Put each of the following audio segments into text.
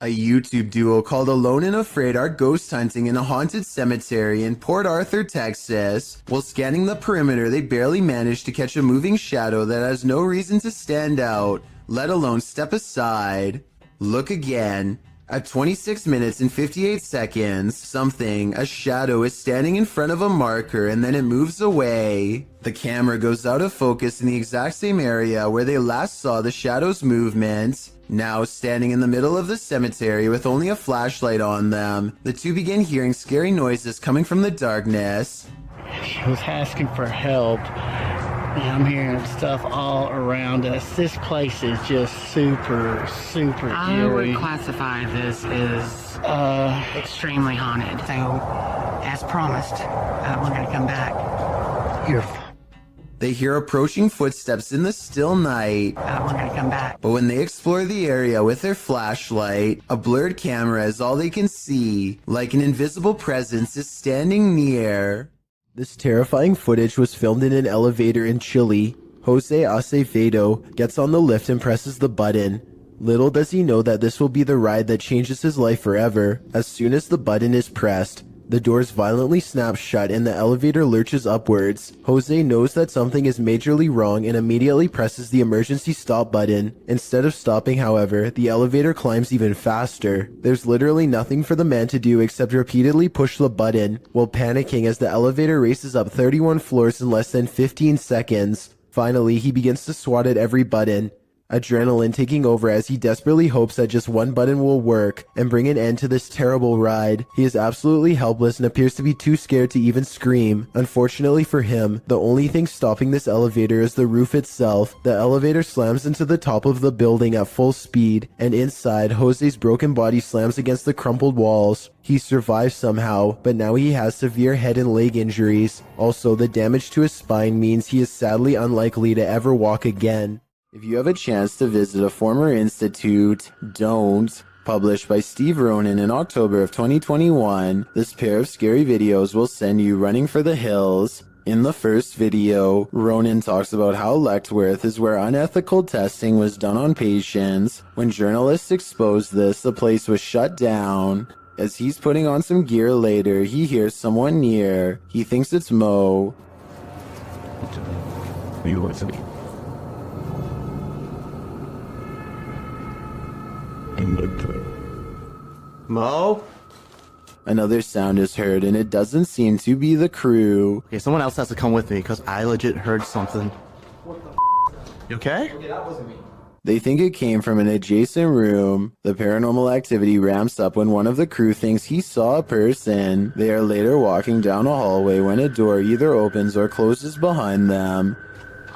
A YouTube duo called Alone and Afraid are ghost hunting in a haunted cemetery in Port Arthur, Texas. While scanning the perimeter, they barely manage to catch a moving shadow that has no reason to stand out, let alone step aside. Look again. At 26 minutes and 58 seconds, a shadow is standing in front of a marker and then it moves away. The camera goes out of focus in the exact same area where they last saw the shadow's movement. Now standing in the middle of the cemetery with only a flashlight on them, the two begin hearing scary noises coming from the darkness. She was asking for help, and I'm hearing stuff all around us. This place is just super I eerie. would classify this as extremely haunted. So, as promised, we're gonna come back. You're They hear approaching footsteps in the still night. We're gonna come back. But when they explore the area with their flashlight, a blurred camera is all they can see, like an invisible presence is standing near. This terrifying footage was filmed in an elevator in Chile. Jose Acevedo gets on the lift and presses the button. Little does he know that this will be the ride that changes his life forever. As soon as the button is pressed, the doors violently snap shut and the elevator lurches upwards. Jose knows that something is majorly wrong and immediately presses the emergency stop button. Instead of stopping, however, the elevator climbs even faster. There's literally nothing for the man to do except repeatedly push the button, while panicking as the elevator races up 31 floors in less than 15 seconds. Finally, he begins to swat at every button, adrenaline taking over as he desperately hopes that just one button will work and bring an end to this terrible ride. He is absolutely helpless and appears to be too scared to even scream. Unfortunately for him, the only thing stopping this elevator is the roof itself. The elevator slams into the top of the building at full speed, and inside, Jose's broken body slams against the crumpled walls. He survives somehow, but now he has severe head and leg injuries. Also, the damage to his spine means he is sadly unlikely to ever walk again. If you have a chance to visit a former institute, don't. Published by Steve Ronan in October of 2021, this pair of scary videos will send you running for the hills. In the first video, Ronan talks about how Letchworth is where unethical testing was done on patients. When journalists exposed this, the place was shut down. As he's putting on some gear later, he hears someone near. He thinks it's Mo. You listening? Mo? Another sound is heard and it doesn't seem to be the crew. Okay, someone else has to come with me because I legit heard something. What the You okay? Okay, that wasn't me. They think it came from an adjacent room. The paranormal activity ramps up when one of the crew thinks he saw a person. They are later walking down a hallway when a door either opens or closes behind them.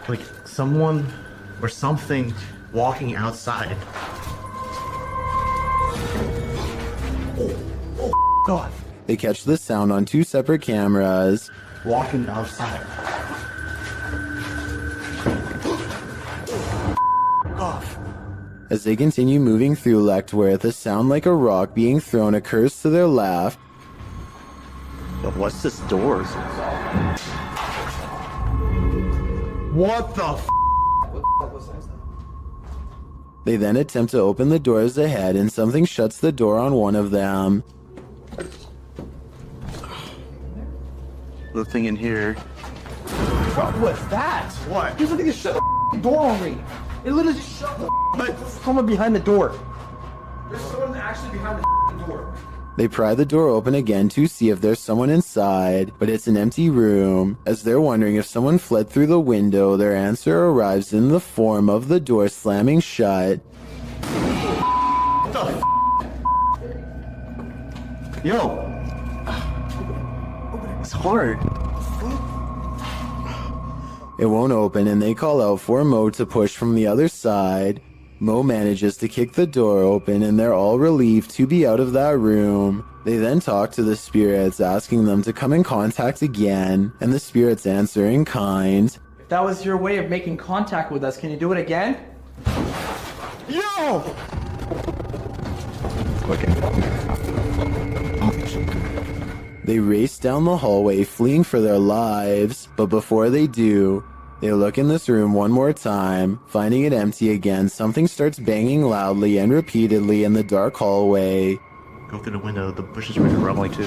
Like someone or something walking outside. Oh, God. They catch the sound on two separate cameras. Walking outside. Off. As they continue moving through Letchworth, a sound like a rock being thrown occurs to their left. But what's this door? What the f? They then attempt to open the doors ahead and something shuts the door on one of them. Nothing in here. What was that? What? There's something to shut the door on me. It literally just shut the someone behind the door. There's someone actually behind the door. They pry the door open again to see if there's someone inside, but it's an empty room. As they're wondering if someone fled through the window, their answer arrives in the form of the door slamming shut. What the f? Yo! It's hard. It won't open and they call out for Mo to push from the other side. Mo manages to kick the door open and they're all relieved to be out of that room. They then talk to the spirits, asking them to come in contact again, and the spirits answer in kind. If that was your way of making contact with us, can you do it again? Yo! They race down the hallway, fleeing for their lives, but before they do, They look in this room one more time. Finding it empty again, something starts banging loudly and repeatedly in the dark hallway. Go through the window. The bushes were rumbling too.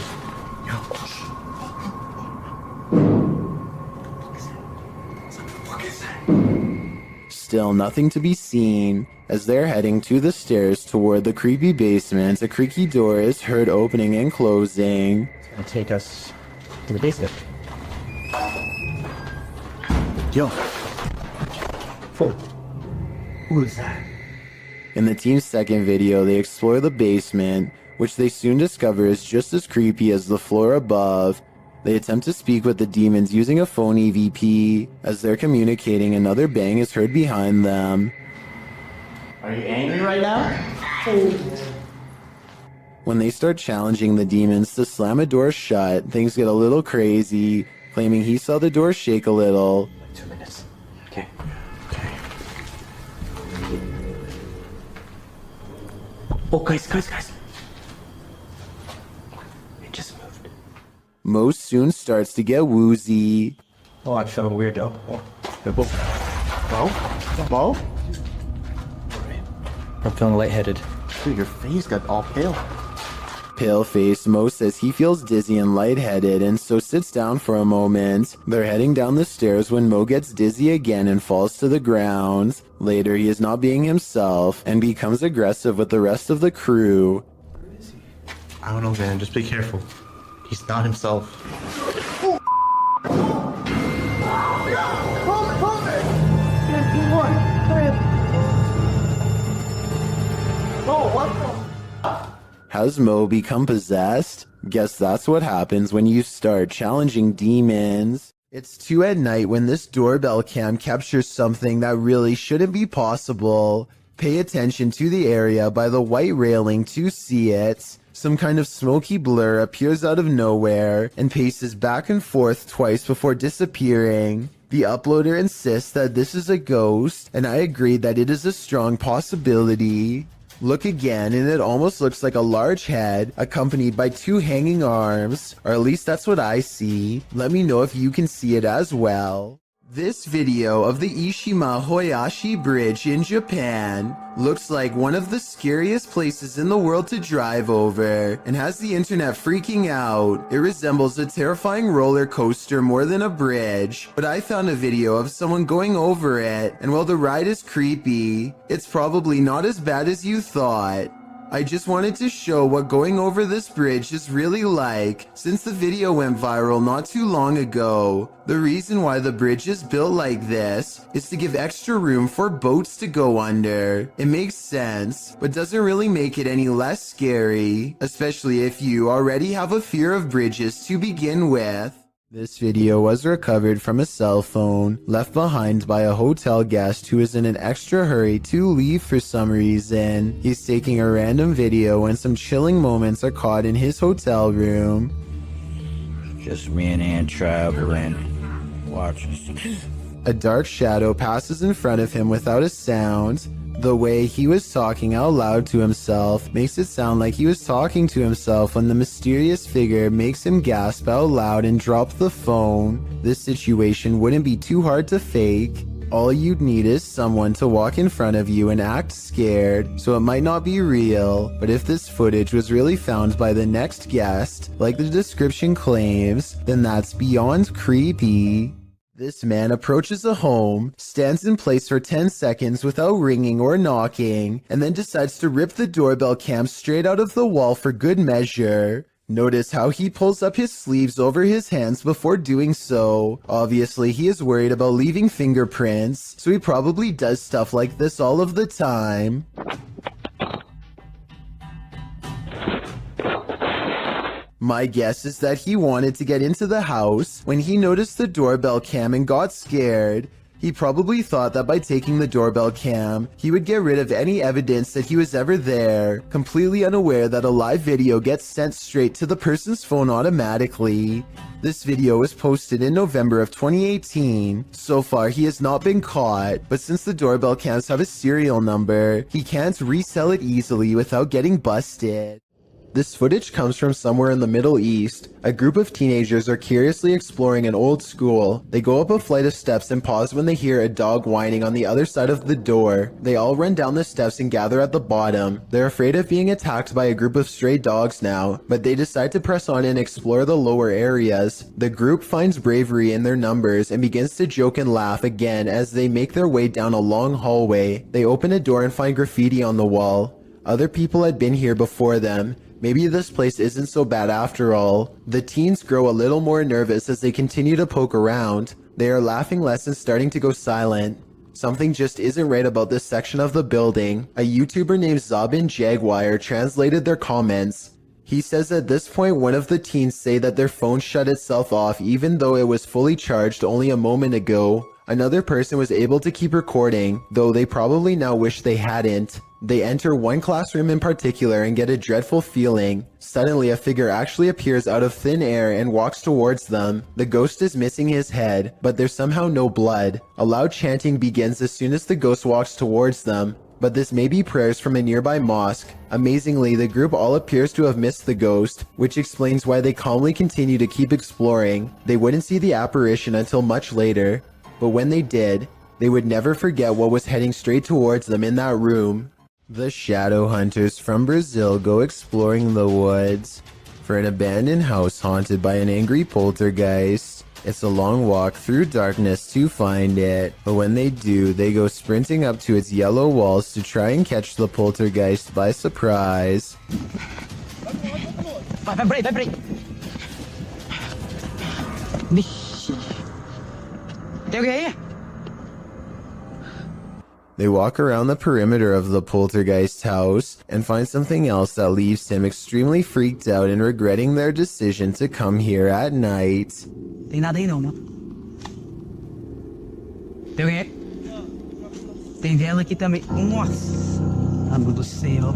Still nothing to be seen. As they're heading to the stairs toward the creepy basement, a creaky door is heard opening and closing. It's gonna take us to the basement. Yo. Who is that? In the team's second video, they explore the basement, which they soon discover is just as creepy as the floor above. They attempt to speak with the demons using a phone EVP. As they're communicating, another bang is heard behind them. Are you angry right now? When they start challenging the demons to slam a door shut, things get a little crazy, claiming he saw the door shake a little. 2 minutes. Okay. Oh, guys. It just moved. Mo soon starts to get woozy. Oh, I feel weird though. Bo? I'm feeling lightheaded. Dude, your face got all pale. Pale-faced, Mo says he feels dizzy and lightheaded and so sits down for a moment. They're heading down the stairs when Mo gets dizzy again and falls to the ground. Later, he is not being himself and becomes aggressive with the rest of the crew. I don't know, man. Just be careful. He's not himself. Has Mo become possessed? Guess that's what happens when you start challenging demons. It's 2 at night when this doorbell cam captures something that really shouldn't be possible. Pay attention to the area by the white railing to see it. Some kind of smoky blur appears out of nowhere and paces back and forth twice before disappearing. The uploader insists that this is a ghost, and I agree that it is a strong possibility. Look again and it almost looks like a large head accompanied by 2 hanging arms, or at least that's what I see. Let me know if you can see it as well. This video of the Ishima Hoyashi Bridge in Japan looks like one of the scariest places in the world to drive over and has the internet freaking out. It resembles a terrifying roller coaster more than a bridge, but I found a video of someone going over it, and while the ride is creepy, it's probably not as bad as you thought. I just wanted to show what going over this bridge is really like, since the video went viral not too long ago. The reason why the bridge is built like this is to give extra room for boats to go under. It makes sense, but doesn't really make it any less scary, especially if you already have a fear of bridges to begin with. This video was recovered from a cell phone left behind by a hotel guest who is in an extra hurry to leave for some reason. He's taking a random video when some chilling moments are caught in his hotel room. Just me and Ann traveling. Watching. A dark shadow passes in front of him without a sound. The way he was talking out loud to himself makes it sound like he was talking to himself when the mysterious figure makes him gasp out loud and drop the phone. This situation wouldn't be too hard to fake. All you'd need is someone to walk in front of you and act scared, so it might not be real. But if this footage was really found by the next guest, like the description claims, then that's beyond creepy. This man approaches a home, stands in place for 10 seconds without ringing or knocking, and then decides to rip the doorbell cam straight out of the wall for good measure. Notice how he pulls up his sleeves over his hands before doing so. Obviously, he is worried about leaving fingerprints, so he probably does stuff like this all of the time. My guess is that he wanted to get into the house when he noticed the doorbell cam and got scared. He probably thought that by taking the doorbell cam, he would get rid of any evidence that he was ever there, completely unaware that a live video gets sent straight to the person's phone automatically. This video was posted in November of 2018. So far, he has not been caught, but since the doorbell cams have a serial number, he can't resell it easily without getting busted. This footage comes from somewhere in the Middle East. A group of teenagers are curiously exploring an old school. They go up a flight of steps and pause when they hear a dog whining on the other side of the door. They all run down the steps and gather at the bottom. They're afraid of being attacked by a group of stray dogs now, but they decide to press on and explore the lower areas. The group finds bravery in their numbers and begins to joke and laugh again as they make their way down a long hallway. They open a door and find graffiti on the wall. Other people had been here before them. Maybe this place isn't so bad after all. The teens grow a little more nervous as they continue to poke around. They are laughing less and starting to go silent. Something just isn't right about this section of the building. A YouTuber named Zabin Jaguar translated their comments. He says at this point one of the teens say that their phone shut itself off even though it was fully charged only a moment ago. Another person was able to keep recording, though they probably now wish they hadn't. They enter one classroom in particular and get a dreadful feeling. Suddenly a figure actually appears out of thin air and walks towards them. The ghost is missing his head, but there's somehow no blood. A loud chanting begins as soon as the ghost walks towards them, but this may be prayers from a nearby mosque. Amazingly, the group all appears to have missed the ghost, which explains why they calmly continue to keep exploring. They wouldn't see the apparition until much later, but when they did, they would never forget what was heading straight towards them in that room. The shadow hunters from Brazil go exploring the woods for an abandoned house haunted by an angry poltergeist. It's a long walk through darkness to find it, but when they do, they go sprinting up to its yellow walls to try and catch the poltergeist by surprise. Vai break. Vixe. Tem alguém aí? They walk around the perimeter of the poltergeist house and find something else that leaves him extremely freaked out and regretting their decision to come here at night. Tem nada aí não, mano. Tem alguém aí? Tem vela aqui também. Nossa. Amigo do céu.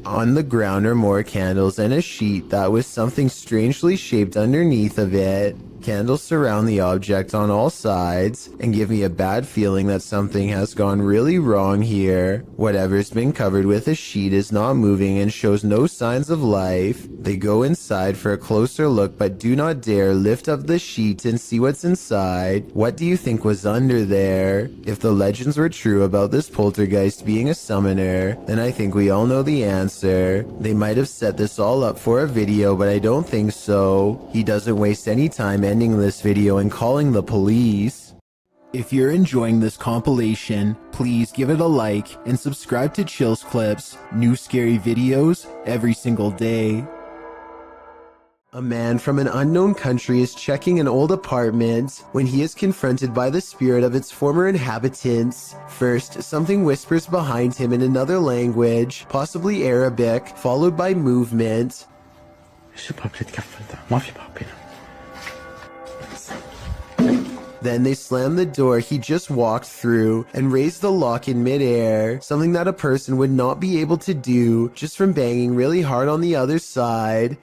On the ground are more candles and a sheet that was something strangely shaped underneath of it. Candles surround the object on all sides and give me a bad feeling that something has gone really wrong here. Whatever's been covered with a sheet is not moving and shows no signs of life. They go inside for a closer look but do not dare lift up the sheet and see what's inside. What do you think was under there? If the legends were true about this poltergeist being a summoner, then I think we all know the answer. They might have set this all up for a video, but I don't think so. He doesn't waste any time ending this video and calling the police. If you're enjoying this compilation, please give it a like and subscribe to Chills Clips, new scary videos every single day. A man from an unknown country is checking an old apartment when he is confronted by the spirit of its former inhabitants. First, something whispers behind him in another language, possibly Arabic, followed by movement. Then they slam the door he just walked through and raise the lock in midair, something that a person would not be able to do just from banging really hard on the other side.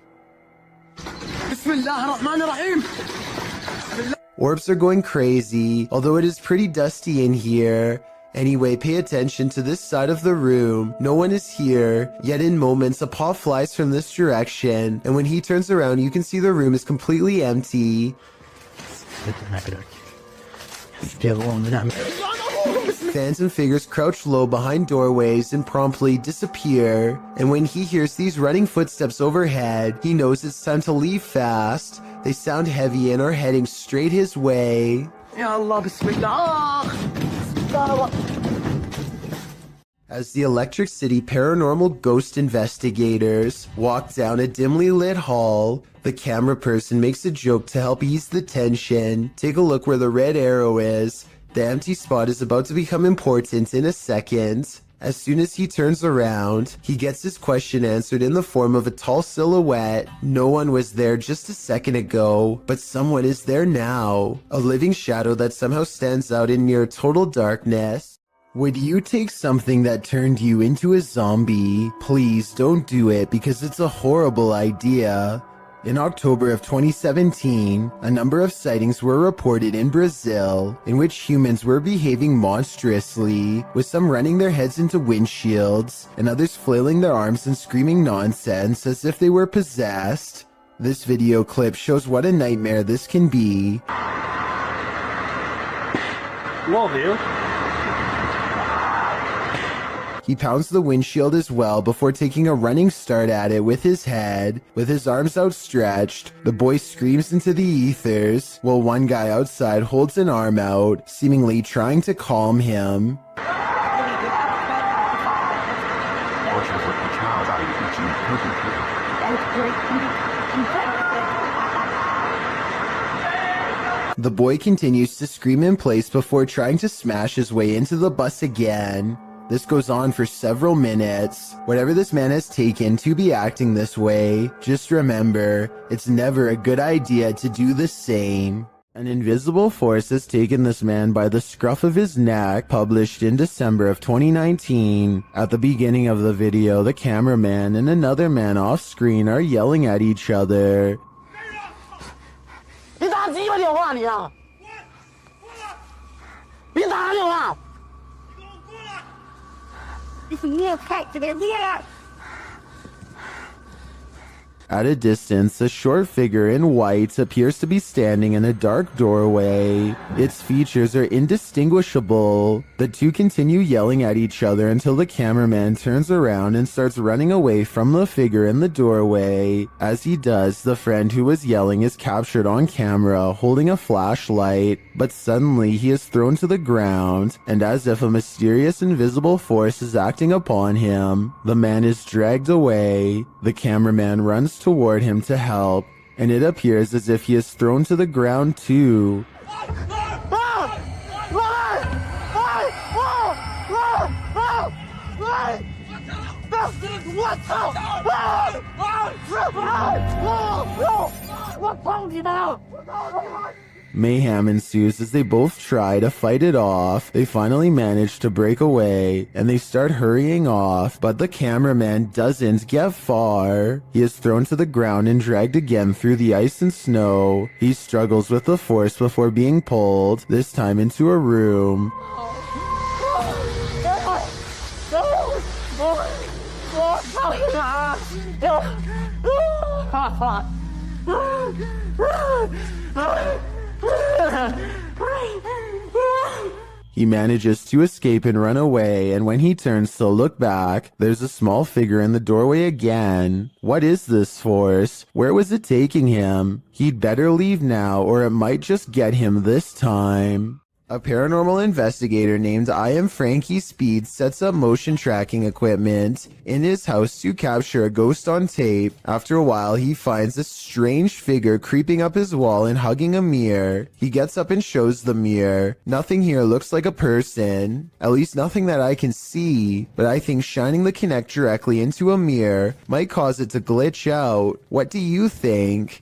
Orbs are going crazy, although it is pretty dusty in here. Anyway, pay attention to this side of the room. No one is here, yet in moments a paw flies from this direction, and when he turns around you can see the room is completely empty. Phantom figures crouch low behind doorways and promptly disappear. And when he hears these running footsteps overhead, he knows it's time to leave fast. They sound heavy and are heading straight his way. As the Electric City paranormal ghost investigators walk down a dimly lit hall, the camera person makes a joke to help ease the tension. Take a look where the red arrow is. The empty spot is about to become important in a second. As soon as he turns around, he gets his question answered in the form of a tall silhouette. No one was there just a second ago, but someone is there now. A living shadow that somehow stands out in near total darkness. Would you take something that turned you into a zombie? Please don't do it because it's a horrible idea. In October of 2017, a number of sightings were reported in Brazil in which humans were behaving monstrously, with some running their heads into windshields and others flailing their arms and screaming nonsense as if they were possessed. This video clip shows what a nightmare this can be. Love you. He pounds the windshield as well before taking a running start at it with his head. With his arms outstretched, the boy screams into the ethers, while one guy outside holds an arm out, seemingly trying to calm him. The boy continues to scream in place before trying to smash his way into the bus again. This goes on for several minutes. Whatever this man has taken to be acting this way, just remember, it's never a good idea to do the same. An invisible force has taken this man by the scruff of his neck, published in December of 2019. At the beginning of the video, the cameraman and another man off screen are yelling at each other. 你打鸡巴电话你啊！别打电话！你也太这个厉害！ At a distance, a short figure in white appears to be standing in a dark doorway. Its features are indistinguishable. The two continue yelling at each other until the cameraman turns around and starts running away from the figure in the doorway. As he does, the friend who was yelling is captured on camera holding a flashlight, but suddenly he is thrown to the ground, and as if a mysterious invisible force is acting upon him, the man is dragged away. The cameraman runs toward him to help, and it appears as if he is thrown to the ground too. Mayhem ensues as they both try to fight it off. They finally manage to break away and they start hurrying off, but the cameraman doesn't get far. He is thrown to the ground and dragged again through the ice and snow. He struggles with the force before being pulled, this time into a room. He manages to escape and run away, and when he turns to look back, there's a small figure in the doorway again. What is this force? Where was it taking him? He'd better leave now, or it might just get him this time. A paranormal investigator named I Am Frankie Speed sets up motion tracking equipment in his house to capture a ghost on tape. After a while, he finds a strange figure creeping up his wall and hugging a mirror. He gets up and shows the mirror. Nothing here looks like a person, at least nothing that I can see, but I think shining the Kinect directly into a mirror might cause it to glitch out. What do you think?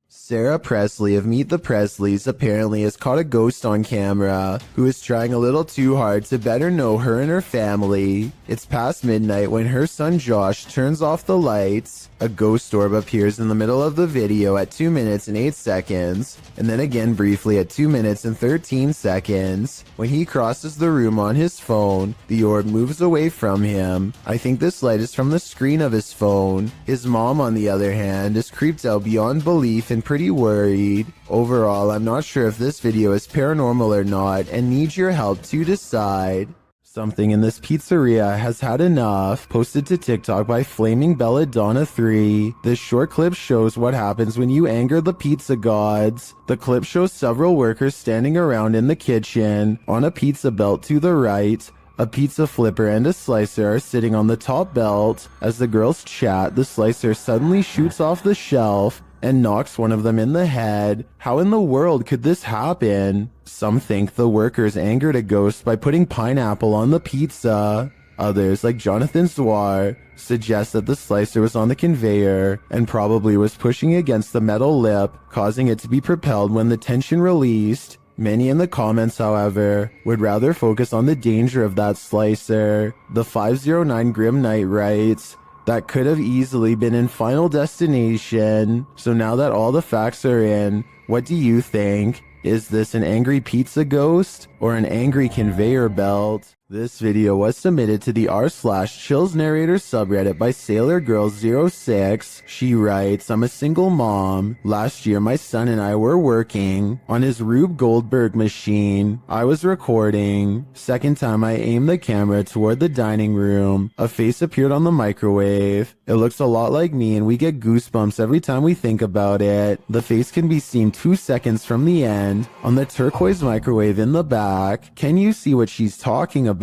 Sarah Presley of Meet the Presleys apparently has caught a ghost on camera who is trying a little too hard to better know her and her family. It's past midnight when her son Josh turns off the lights. A ghost orb appears in the middle of the video at 2 minutes and 8 seconds, and then again briefly at 2 minutes and 13 seconds. When he crosses the room on his phone, the orb moves away from him. I think this light is from the screen of his phone. His mom, on the other hand, is creeped out beyond belief and pretty worried. Overall, I'm not sure if this video is paranormal or not and need your help to decide. Something in this pizzeria has had enough. Posted to TikTok by Flaming Belladonna 3. This short clip shows what happens when you anger the pizza gods. The clip shows several workers standing around in the kitchen. On a pizza belt to the right, a pizza flipper and a slicer are sitting on the top belt. As the girls chat, the slicer suddenly shoots off the shelf and knocks one of them in the head. How in the world could this happen? Some think the workers angered a ghost by putting pineapple on the pizza. Others, like Jonathan Zwar, suggest that the slicer was on the conveyor and probably was pushing against the metal lip, causing it to be propelled when the tension released. Many in the comments, however, would rather focus on the danger of that slicer. The 509 Grim Knight writes, that could have easily been in Final Destination. So now that all the facts are in, what do you think? Is this an angry pizza ghost or an angry conveyor belt? This video was submitted to the r/Chills Narrator subreddit by SailorGirl06. She writes, I'm a single mom. Last year, my son and I were working on his Rube Goldberg machine. I was recording. Second time I aimed the camera toward the dining room. A face appeared on the microwave. It looks a lot like me and we get goosebumps every time we think about it. The face can be seen 2 seconds from the end on the turquoise microwave in the back. Can you see what she's talking about?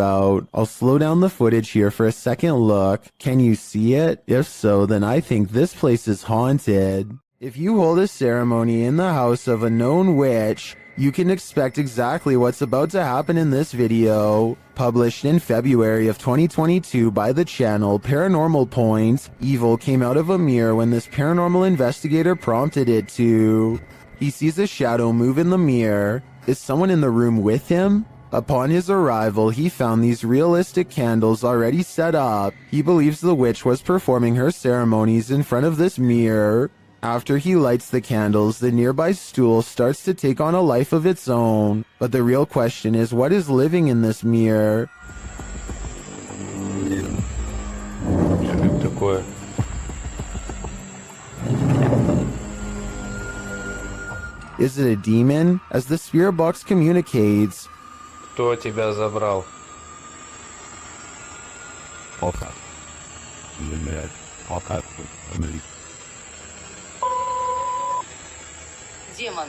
I'll slow down the footage here for a second look. Can you see it? If so, then I think this place is haunted. If you hold a ceremony in the house of a known witch, you can expect exactly what's about to happen in this video. Published in February of 2022 by the channel Paranormal Point, evil came out of a mirror when this paranormal investigator prompted it to. He sees a shadow move in the mirror. Is someone in the room with him? Upon his arrival, he found these realistic candles already set up. He believes the witch was performing her ceremonies in front of this mirror. After he lights the candles, the nearby stool starts to take on a life of its own. But the real question is, what is living in this mirror? Is it a demon? As the spirit box communicates, Кто тебя забрал? Демон.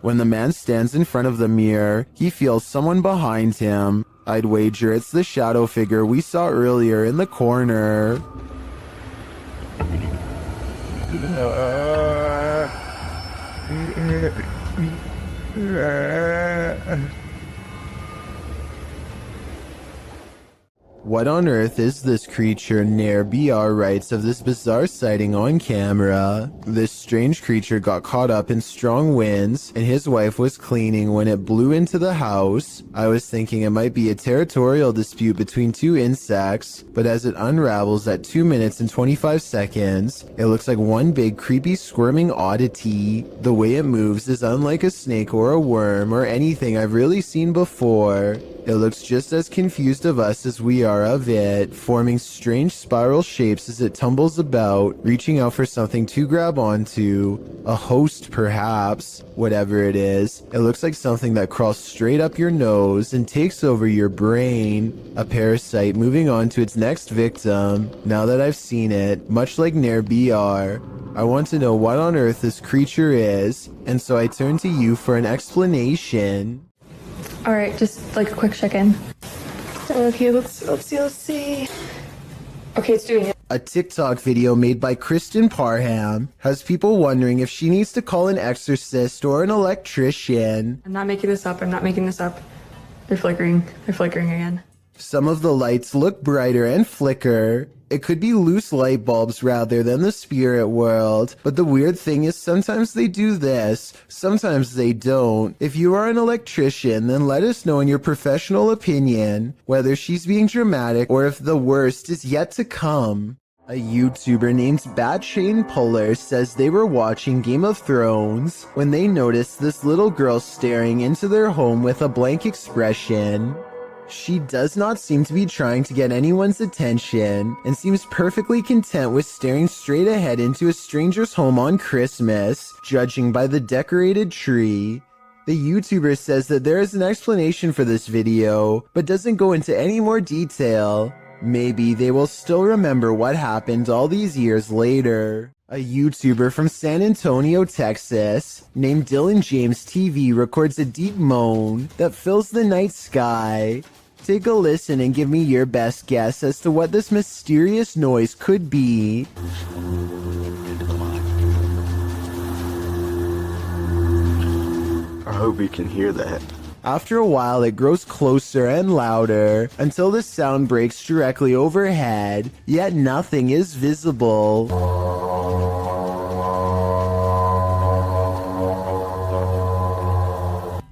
when the man stands in front of the mirror, he feels someone behind him. I'd wager it's the shadow figure we saw earlier in the corner. What on earth is this creature? Nair BR writes of this bizarre sighting on camera. This strange creature got caught up in strong winds and his wife was cleaning when it blew into the house. I was thinking it might be a territorial dispute between two insects, but as it unravels at 2 minutes and 25 seconds, it looks like one big creepy squirming oddity. The way it moves is unlike a snake or a worm or anything I've really seen before. It looks just as confused of us as we are of it, forming strange spiral shapes as it tumbles about, reaching out for something to grab onto. A host, perhaps. Whatever it is, it looks like something that crawls straight up your nose and takes over your brain. A parasite moving on to its next victim. Now that I've seen it, much like Nair BR, I want to know what on earth this creature is, and so I turn to you for an explanation. All right, just like a quick check-in. Okay, let's see. Okay, it's doing it. A TikTok video made by Kristen Parham has people wondering if she needs to call an exorcist or an electrician. I'm not making this up. They're flickering again. Some of the lights look brighter and flicker. It could be loose light bulbs rather than the spirit world. But the weird thing is sometimes they do this, sometimes they don't. If you are an electrician, then let us know in your professional opinion whether she's being dramatic or if the worst is yet to come. A YouTuber named Bad Shane Puller says they were watching Game of Thrones when they noticed this little girl staring into their home with a blank expression. She does not seem to be trying to get anyone's attention and seems perfectly content with staring straight ahead into a stranger's home on Christmas, judging by the decorated tree. The YouTuber says that there is an explanation for this video, but doesn't go into any more detail. Maybe they will still remember what happened all these years later. A YouTuber from San Antonio, Texas, named Dylan James TV records a deep moan that fills the night sky. Take a listen and give me your best guess as to what this mysterious noise could be. I hope you can hear that. After a while, it grows closer and louder until the sound breaks directly overhead, yet nothing is visible.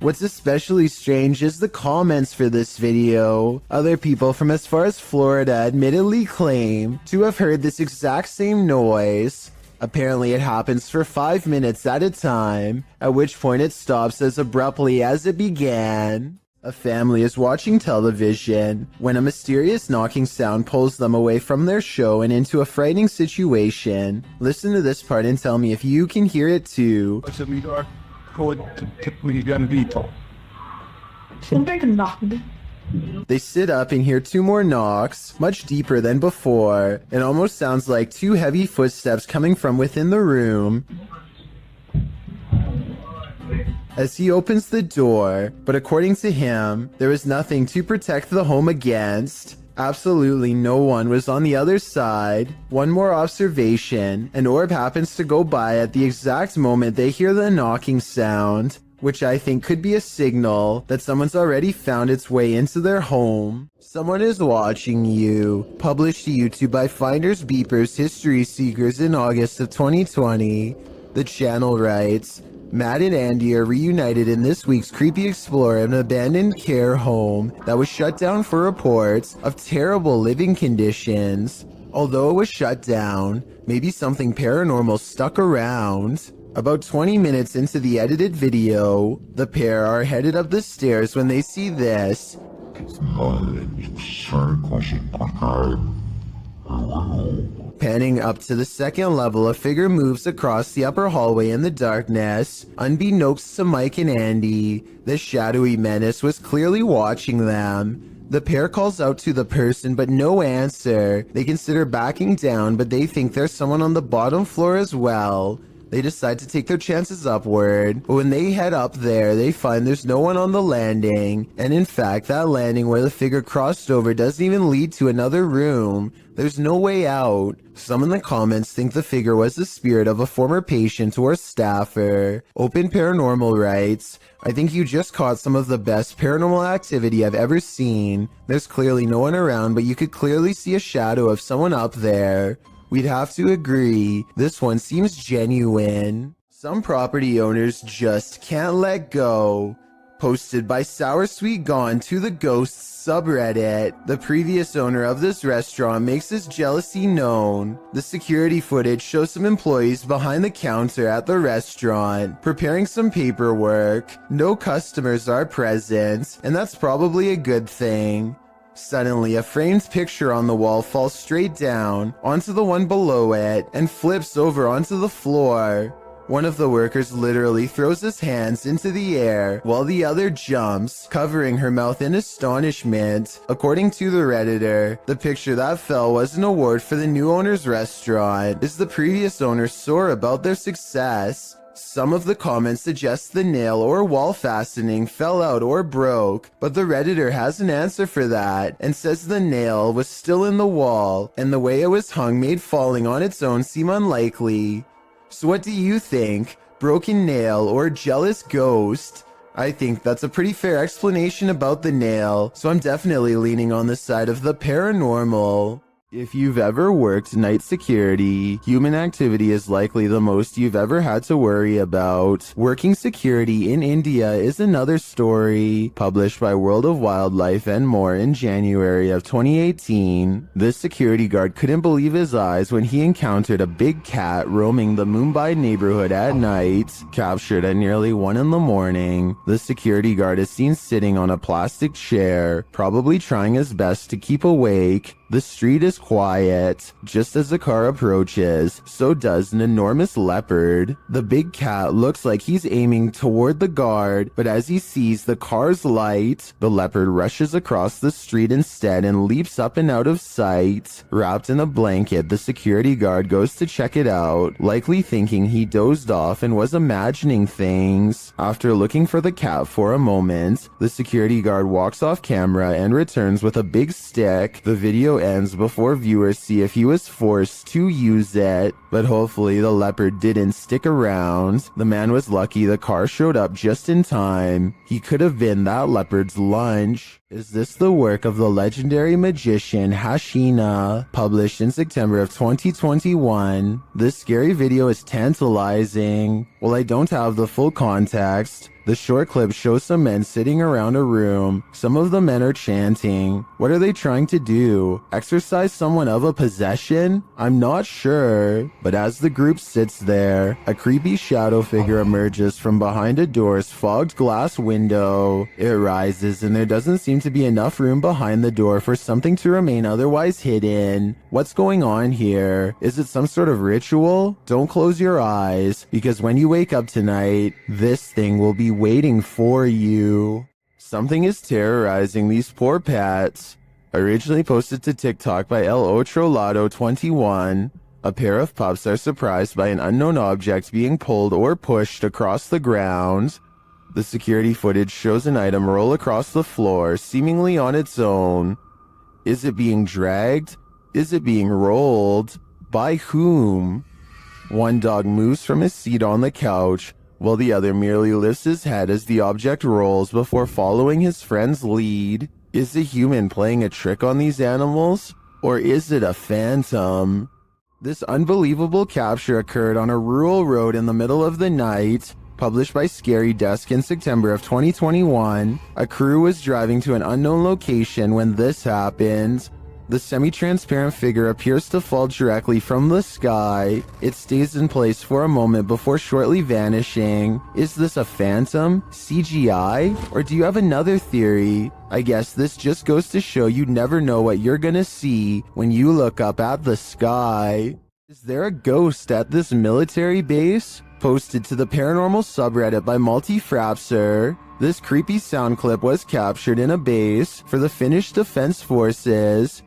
What's especially strange is the comments for this video. Other people from as far as Florida admittedly claim to have heard this exact same noise. Apparently it happens for 5 minutes at a time, at which point it stops as abruptly as it began. A family is watching television when a mysterious knocking sound pulls them away from their show and into a frightening situation. Listen to this part and tell me if you can hear it too. They sit up and hear 2 more knocks, much deeper than before. It almost sounds like 2 heavy footsteps coming from within the room. As he opens the door, but according to him, there was nothing to protect the home against. Absolutely no one was on the other side. One more observation, an orb happens to go by at the exact moment they hear the knocking sound, which I think could be a signal that someone's already found its way into their home. Someone is watching you. Published to YouTube by Finders Beepers History Seekers in August of 2020. The channel writes, Matt and Andy are reunited in this week's Creepy Explorer of an abandoned care home that was shut down for reports of terrible living conditions. Although it was shut down, maybe something paranormal stuck around. About 20 minutes into the edited video, the pair are headed up the stairs when they see this. Panning up to the 2nd level, a figure moves across the upper hallway in the darkness. Unbeknownst to Mike and Andy, this shadowy menace was clearly watching them. The pair calls out to the person, but no answer. They consider backing down, but they think there's someone on the bottom floor as well. They decide to take their chances upward, but when they head up there, they find there's no one on the landing. And in fact, that landing where the figure crossed over doesn't even lead to another room. There's no way out. Some in the comments think the figure was the spirit of a former patient or staffer. Open Paranormal writes, I think you just caught some of the best paranormal activity I've ever seen. There's clearly no one around, but you could clearly see a shadow of someone up there. We'd have to agree, this one seems genuine. Some property owners just can't let go. Posted by Sour Sweet Gone to the Ghosts subreddit. The previous owner of this restaurant makes his jealousy known. The security footage shows some employees behind the counter at the restaurant, preparing some paperwork. No customers are present, and that's probably a good thing. Suddenly, a framed picture on the wall falls straight down onto the one below it and flips over onto the floor. One of the workers literally throws his hands into the air while the other jumps, covering her mouth in astonishment. According to the Redditor, the picture that fell was an award for the new owner's restaurant. Is the previous owner sore about their success? Some of the comments suggest the nail or wall fastening fell out or broke, but the Redditor has an answer for that and says the nail was still in the wall and the way it was hung made falling on its own seem unlikely. So what do you think? Broken nail or jealous ghost? I think that's a pretty fair explanation about the nail, so I'm definitely leaning on the side of the paranormal. If you've ever worked night security, human activity is likely the most you've ever had to worry about. Working security in India is another story, published by World of Wildlife and More in January of 2018. This security guard couldn't believe his eyes when he encountered a big cat roaming the Mumbai neighborhood at night. Captured at nearly 1 in the morning, the security guard is seen sitting on a plastic chair, probably trying his best to keep awake. The street is quiet. Just as the car approaches, so does an enormous leopard. The big cat looks like he's aiming toward the guard, but as he sees the car's light, the leopard rushes across the street instead and leaps up and out of sight. Wrapped in a blanket, the security guard goes to check it out, likely thinking he dozed off and was imagining things. After looking for the cat for a moment, the security guard walks off camera and returns with a big stick. The video ends before viewers see if he was forced to use it, but hopefully the leopard didn't stick around. The man was lucky the car showed up just in time. He could have been that leopard's lunch. Is this the work of the legendary magician Hashina? Published in September of 2021. This scary video is tantalizing. While I don't have the full context, The short clip shows some men sitting around a room. Some of the men are chanting. What are they trying to do? Exorcise someone of a possession? I'm not sure. But as the group sits there, a creepy shadow figure emerges from behind a door's fogged glass window. It rises, and there doesn't seem to be enough room behind the door for something to remain otherwise hidden. What's going on here? Is it some sort of ritual? Don't close your eyes, because when you wake up tonight, this thing will be waiting for you. Something is terrorizing these poor pets. Originally posted to TikTok by El Otrolado 21, a pair of pups are surprised by an unknown object being pulled or pushed across the ground. The security footage shows an item roll across the floor, seemingly on its own. Is it being dragged? Is it being rolled? By whom? One dog moves from his seat on the couch, while the other merely lifts his head as the object rolls before following his friend's lead. Is a human playing a trick on these animals? Or is it a phantom? This unbelievable capture occurred on a rural road in the middle of the night. Published by Scary Desk in September of 2021, a crew was driving to an unknown location when this happened. The semi-transparent figure appears to fall directly from the sky. It stays in place for a moment before shortly vanishing. Is this a phantom? CGI? Or do you have another theory? I guess this just goes to show you never know what you're gonna see when you look up at the sky. Is there a ghost at this military base? Posted to the paranormal subreddit by Multifrapser. This creepy sound clip was captured in a base for the Finnish Defense Forces.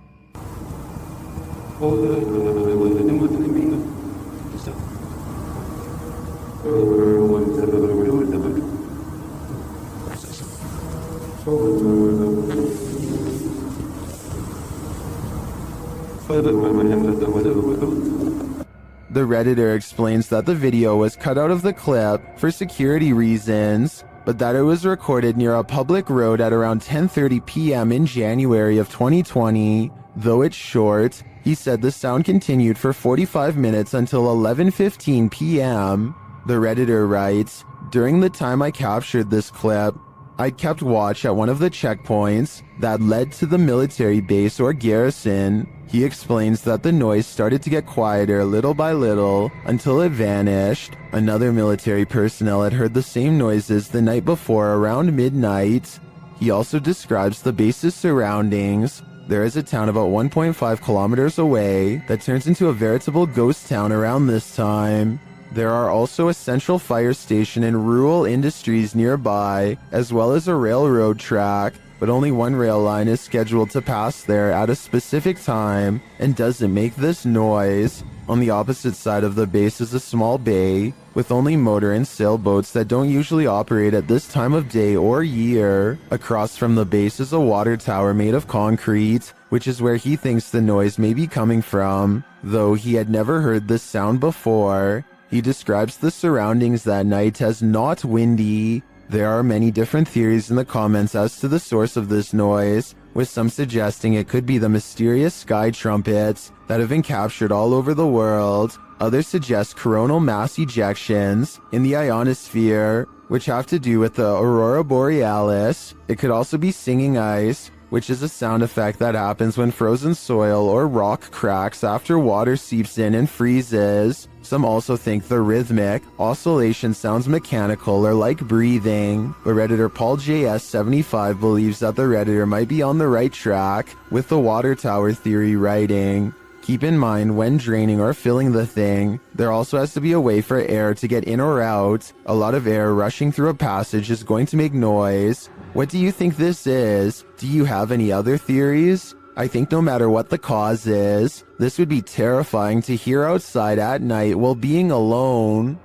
The Redditor explains that the video was cut out of the clip for security reasons, but that it was recorded near a public road at around 10:30 p.m. in January of 2020. Though it's short, he said the sound continued for 45 minutes until 11:15 p.m. The Redditor writes, "During the time I captured this clip, I kept watch at one of the checkpoints that led to the military base or garrison." He explains that the noise started to get quieter little by little until it vanished. Another military personnel had heard the same noises the night before around midnight. He also describes the base's surroundings. There is a town about 1.5 kilometers away that turns into a veritable ghost town around this time. There are also a central fire station and rural industries nearby, as well as a railroad track, but only one rail line is scheduled to pass there at a specific time and doesn't make this noise. On the opposite side of the base is a small bay with only motor and sailboats that don't usually operate at this time of day or year. Across from the base is a water tower made of concrete, which is where he thinks the noise may be coming from, though he had never heard this sound before. He describes the surroundings that night as not windy. There are many different theories in the comments as to the source of this noise, with some suggesting it could be the mysterious sky trumpets that have been captured all over the world. Others suggest coronal mass ejections in the ionosphere, which have to do with the aurora borealis. It could also be singing ice, which is a sound effect that happens when frozen soil or rock cracks after water seeps in and freezes. Some also think the rhythmic oscillation sounds mechanical or like breathing. But Redditor Paul JS75 believes that the Redditor might be on the right track with the water tower theory writing. Keep in mind, when draining or filling the thing, there also has to be a way for air to get in or out. A lot of air rushing through a passage is going to make noise. What do you think this is? Do you have any other theories? I think no matter what the cause is, this would be terrifying to hear outside at night while being alone.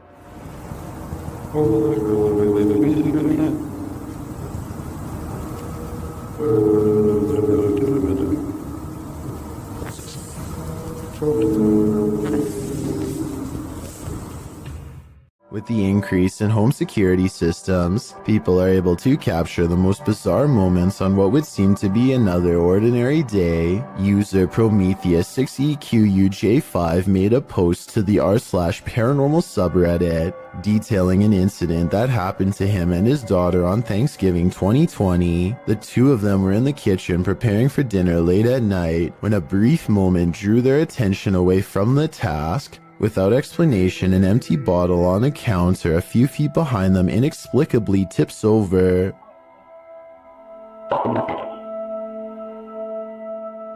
With the increase in home security systems, people are able to capture the most bizarre moments on what would seem to be another ordinary day. User Prometheus6EQUJ5 made a post to the r/paranormal subreddit detailing an incident that happened to him and his daughter on Thanksgiving 2020. The two of them were in the kitchen preparing for dinner late at night when a brief moment drew their attention away from the task. Without explanation, an empty bottle on a counter a few feet behind them inexplicably tips over.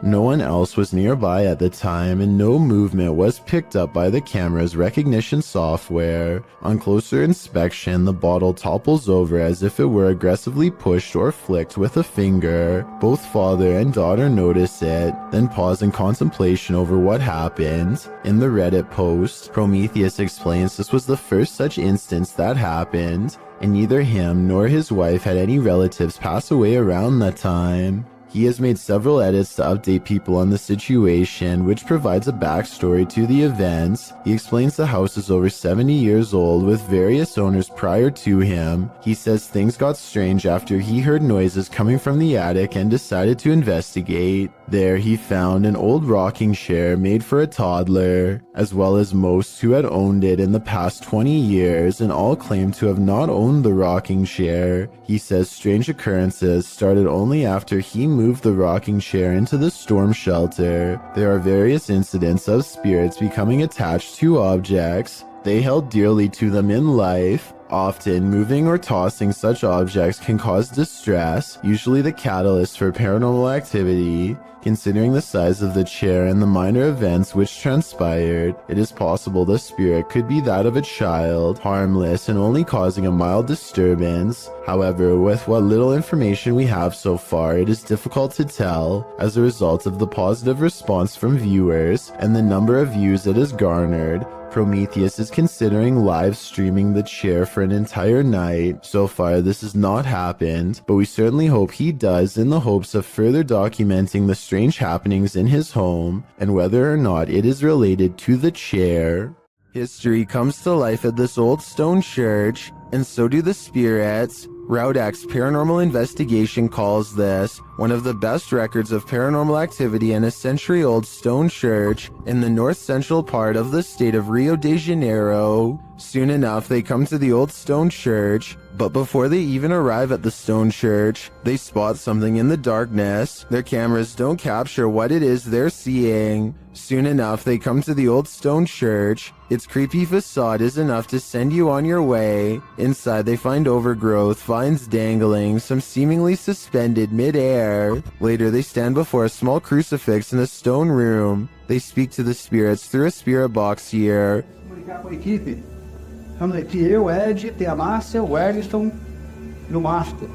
No one else was nearby at the time, and no movement was picked up by the camera's recognition software. On closer inspection, the bottle topples over as if it were aggressively pushed or flicked with a finger. Both father and daughter notice it, then pause in contemplation over what happened. In the Reddit post, Prometheus explains this was the first such instance that happened, and neither him nor his wife had any relatives pass away around that time. He has made several edits to update people on the situation, which provides a backstory to the events. He explains the house is over 70 years old with various owners prior to him. He says things got strange after he heard noises coming from the attic and decided to investigate. There he found an old rocking chair made for a toddler, as well as most who had owned it in the past 20 years, and all claimed to have not owned the rocking chair. He says strange occurrences started only after he moved the rocking chair into the storm shelter. There are various incidents of spirits becoming attached to objects they held dearly to them in life. Often, moving or tossing such objects can cause distress, usually the catalyst for paranormal activity. Considering the size of the chair and the minor events which transpired, it is possible the spirit could be that of a child, harmless and only causing a mild disturbance. However, with what little information we have so far, it is difficult to tell, as a result of the positive response from viewers and the number of views it has garnered. Prometheus is considering live streaming the chair for an entire night. So far, this has not happened, but we certainly hope he does in the hopes of further documenting the strange happenings in his home and whether or not it is related to the chair. History comes to life at this old stone church, and so do the spirits. Route X Paranormal Investigation calls this one of the best records of paranormal activity in a century-old stone church in the north-central part of the state of Rio de Janeiro. Soon enough, they come to the old stone church, but before they even arrive at the stone church, they spot something in the darkness. Their cameras don't capture what it is they're seeing. Soon enough, they come to the old stone church. Its creepy facade is enough to send you on your way. Inside, they find overgrowth, vines dangling, some seemingly suspended mid-air. Later, they stand before a small crucifix in a stone room. They speak to the spirits through a spirit box here. Comunicar com a equipe. Vamos aqui, eu, Ed, tem a Márcia, o Edson e o Master.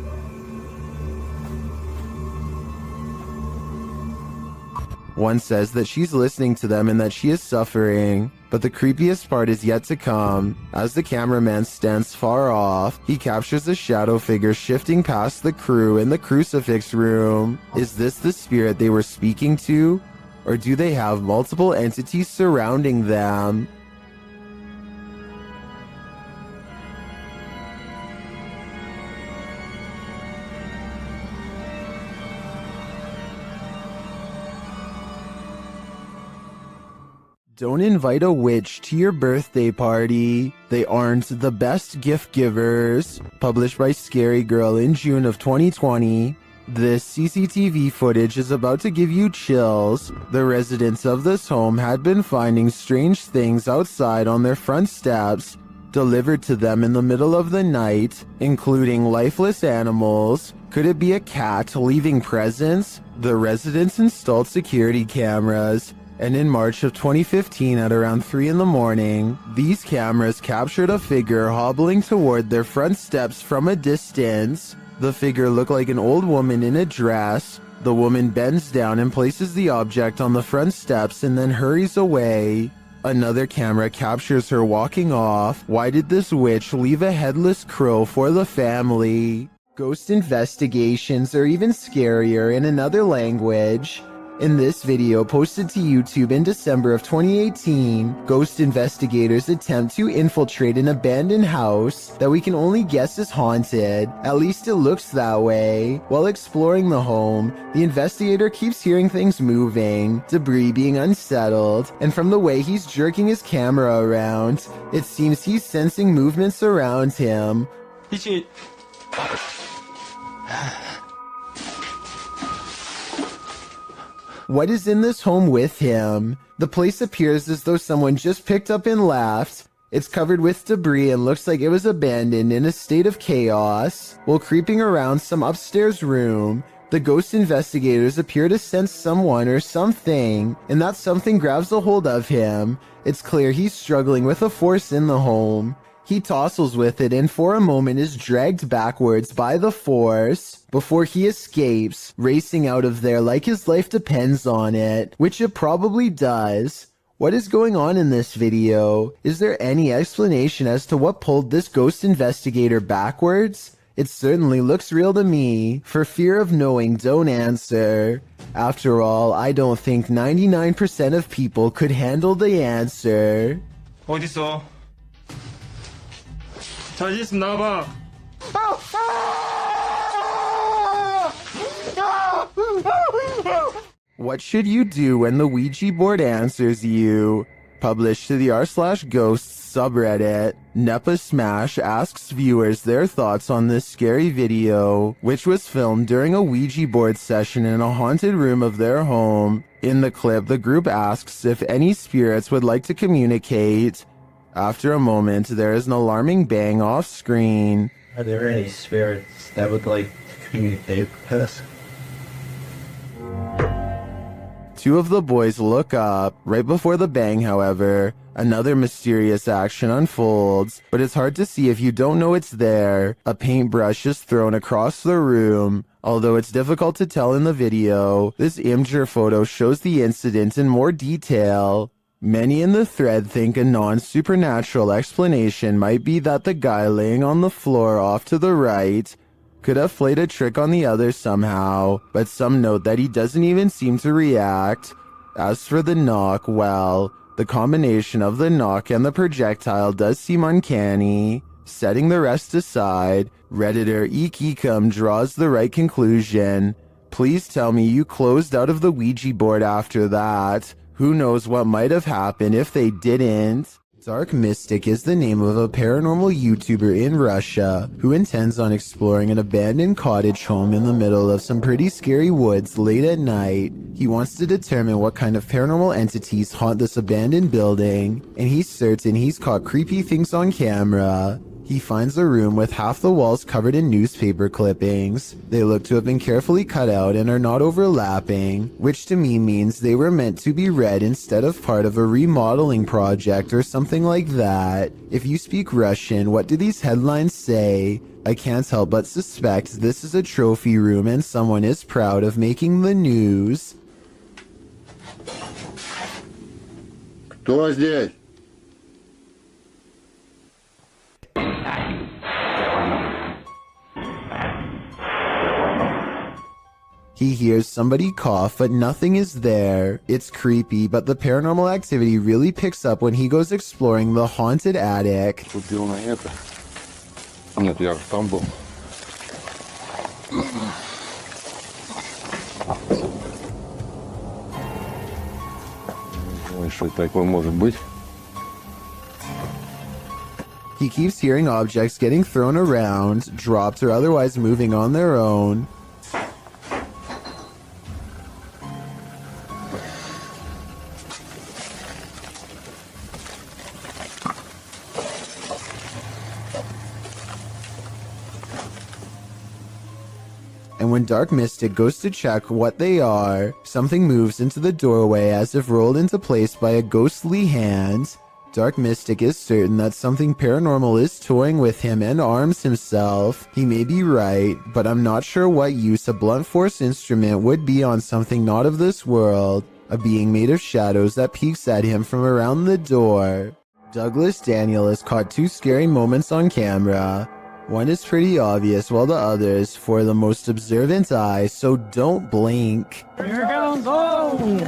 One says that she's listening to them and that she is suffering. But the creepiest part is yet to come. As the cameraman stands far off, he captures a shadow figure shifting past the crew in the crucifix room. Is this the spirit they were speaking to? Or do they have multiple entities surrounding them? Don't invite a witch to your birthday party. They aren't the best gift givers. Published by Scary Girl in June of 2020. This CCTV footage is about to give you chills. The residents of this home had been finding strange things outside on their front steps, delivered to them in the middle of the night, including lifeless animals. Could it be a cat leaving presents? The residents installed security cameras. And in March of 2015 at around 3 in the morning, these cameras captured a figure hobbling toward their front steps from a distance. The figure looked like an old woman in a dress. The woman bends down and places the object on the front steps and then hurries away. Another camera captures her walking off. Why did this witch leave a headless crow for the family? Ghost investigations are even scarier in another language. In this video posted to YouTube in December of 2018, ghost investigators attempt to infiltrate an abandoned house that we can only guess is haunted. At least it looks that way. While exploring the home, the investigator keeps hearing things moving, debris being unsettled, and from the way he's jerking his camera around, it seems he's sensing movements around him. What is in this home with him? The place appears as though someone just picked up and left. It's covered with debris and looks like it was abandoned in a state of chaos. While creeping around some upstairs room, the ghost investigators appear to sense someone or something, and that something grabs a hold of him. It's clear he's struggling with a force in the home. He tussles with it and for a moment is dragged backwards by the force before he escapes, racing out of there like his life depends on it, which it probably does. What is going on in this video? Is there any explanation as to what pulled this ghost investigator backwards? It certainly looks real to me. For fear of knowing, don't answer. After all, I don't think 99% of people could handle the answer. 어딨어? 자신 있으면 나와봐. What should you do when the Ouija board answers you? Published to the r/ghosts subreddit, Nepa Smash asks viewers their thoughts on this scary video, which was filmed during a Ouija board session in a haunted room of their home. In the clip, the group asks if any spirits would like to communicate. After a moment, there is an alarming bang off screen. Are there any spirits that would like to communicate with us? Two of the boys look up. Right before the bang, however, another mysterious action unfolds, but it's hard to see if you don't know it's there. A paintbrush is thrown across the room. Although it's difficult to tell in the video, this Imgur photo shows the incident in more detail. Many in the thread think a non-supernatural explanation might be that the guy laying on the floor off to the right could have played a trick on the others somehow, but some note that he doesn't even seem to react. As for the knock, well, the combination of the knock and the projectile does seem uncanny. Setting the rest aside, Redditor Eekecum draws the right conclusion. Please tell me you closed out of the Ouija board after that. Who knows what might have happened if they didn't? Dark Mystic is the name of a paranormal YouTuber in Russia who intends on exploring an abandoned cottage home in the middle of some pretty scary woods late at night. He wants to determine what kind of paranormal entities haunt this abandoned building, and he's certain he's caught creepy things on camera. He finds a room with half the walls covered in newspaper clippings. They look to have been carefully cut out and are not overlapping, which to me means they were meant to be read instead of part of a remodeling project or something like that. If you speak Russian, what do these headlines say? I can't help but suspect this is a trophy room and someone is proud of making the news. Кто здесь? He hears somebody cough, but nothing is there. It's creepy, but the paranormal activity really picks up when he goes exploring the haunted attic. Купил на это. Нет, я там был. Ой, что такое может быть? He keeps hearing objects getting thrown around, dropped, or otherwise moving on their own. And when Dark Mystic goes to check what they are, something moves into the doorway as if rolled into place by a ghostly hand. Dark Mystic is certain that something paranormal is toying with him and arms himself. He may be right, but I'm not sure what use a blunt force instrument would be on something not of this world, a being made of shadows that peeks at him from around the door. Douglas Daniel has caught two scary moments on camera. One is pretty obvious, while the other is for the most observant eye, so don't blink. Here goes home.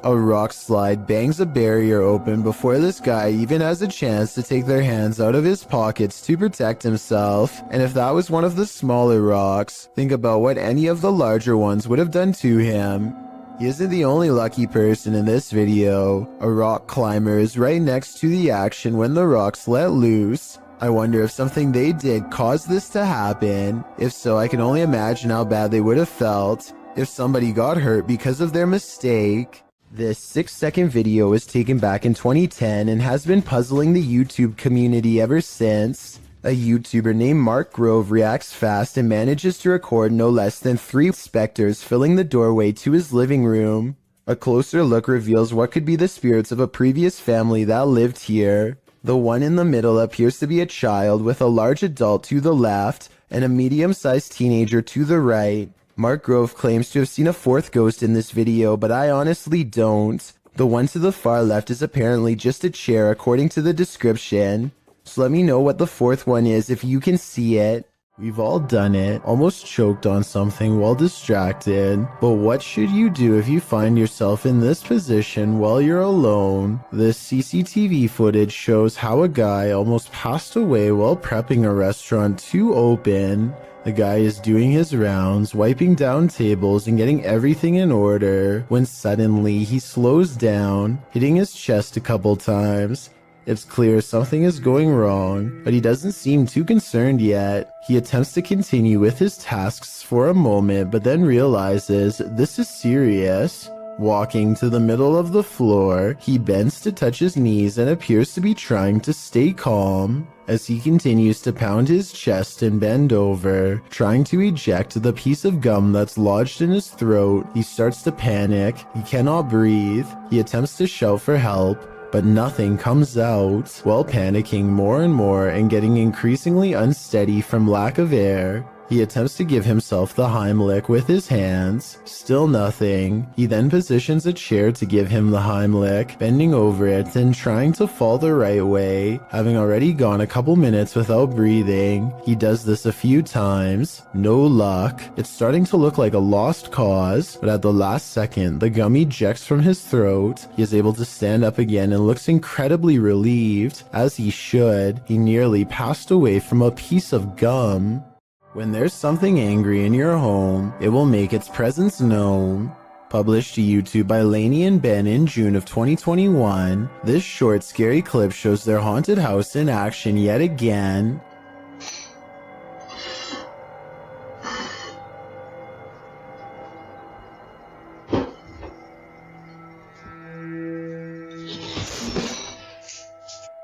A rock slide bangs a barrier open before this guy even has a chance to take their hands out of his pockets to protect himself. And if that was one of the smaller rocks, think about what any of the larger ones would have done to him. He isn't the only lucky person in this video. A rock climber is right next to the action when the rocks let loose. I wonder if something they did caused this to happen. If so, I can only imagine how bad they would have felt if somebody got hurt because of their mistake. This 6-second video was taken back in 2010 and has been puzzling the YouTube community ever since. A YouTuber named Mark Grove reacts fast and manages to record no less than 3 specters filling the doorway to his living room. A closer look reveals what could be the spirits of a previous family that lived here. The one in the middle appears to be a child with a large adult to the left and a medium-sized teenager to the right. Mark Grove claims to have seen a 4th ghost in this video, but I honestly don't. The one to the far left is apparently just a chair according to the description. So let me know what the 4th one is if you can see it. We've all done it, almost choked on something while distracted. But what should you do if you find yourself in this position while you're alone? This CCTV footage shows how a guy almost passed away while prepping a restaurant to open. The guy is doing his rounds, wiping down tables and getting everything in order, when suddenly he slows down, hitting his chest a couple times. It's clear something is going wrong, but he doesn't seem too concerned yet. He attempts to continue with his tasks for a moment, but then realizes this is serious. Walking to the middle of the floor, he bends to touch his knees and appears to be trying to stay calm. As he continues to pound his chest and bend over, trying to eject the piece of gum that's lodged in his throat, he starts to panic. He cannot breathe. He attempts to shout for help, but nothing comes out. While panicking more and more and getting increasingly unsteady from lack of air, he attempts to give himself the Heimlich with his hands. Still nothing. He then positions a chair to give him the Heimlich, bending over it and trying to fall the right way. Having already gone a couple minutes without breathing, he does this a few times. No luck. It's starting to look like a lost cause, but at the last second, the gum ejects from his throat. He is able to stand up again and looks incredibly relieved, as he should. He nearly passed away from a piece of gum. When there's something angry in your home, it will make its presence known. Published to YouTube by Lainey and Ben in June of 2021, this short scary clip shows their haunted house in action yet again.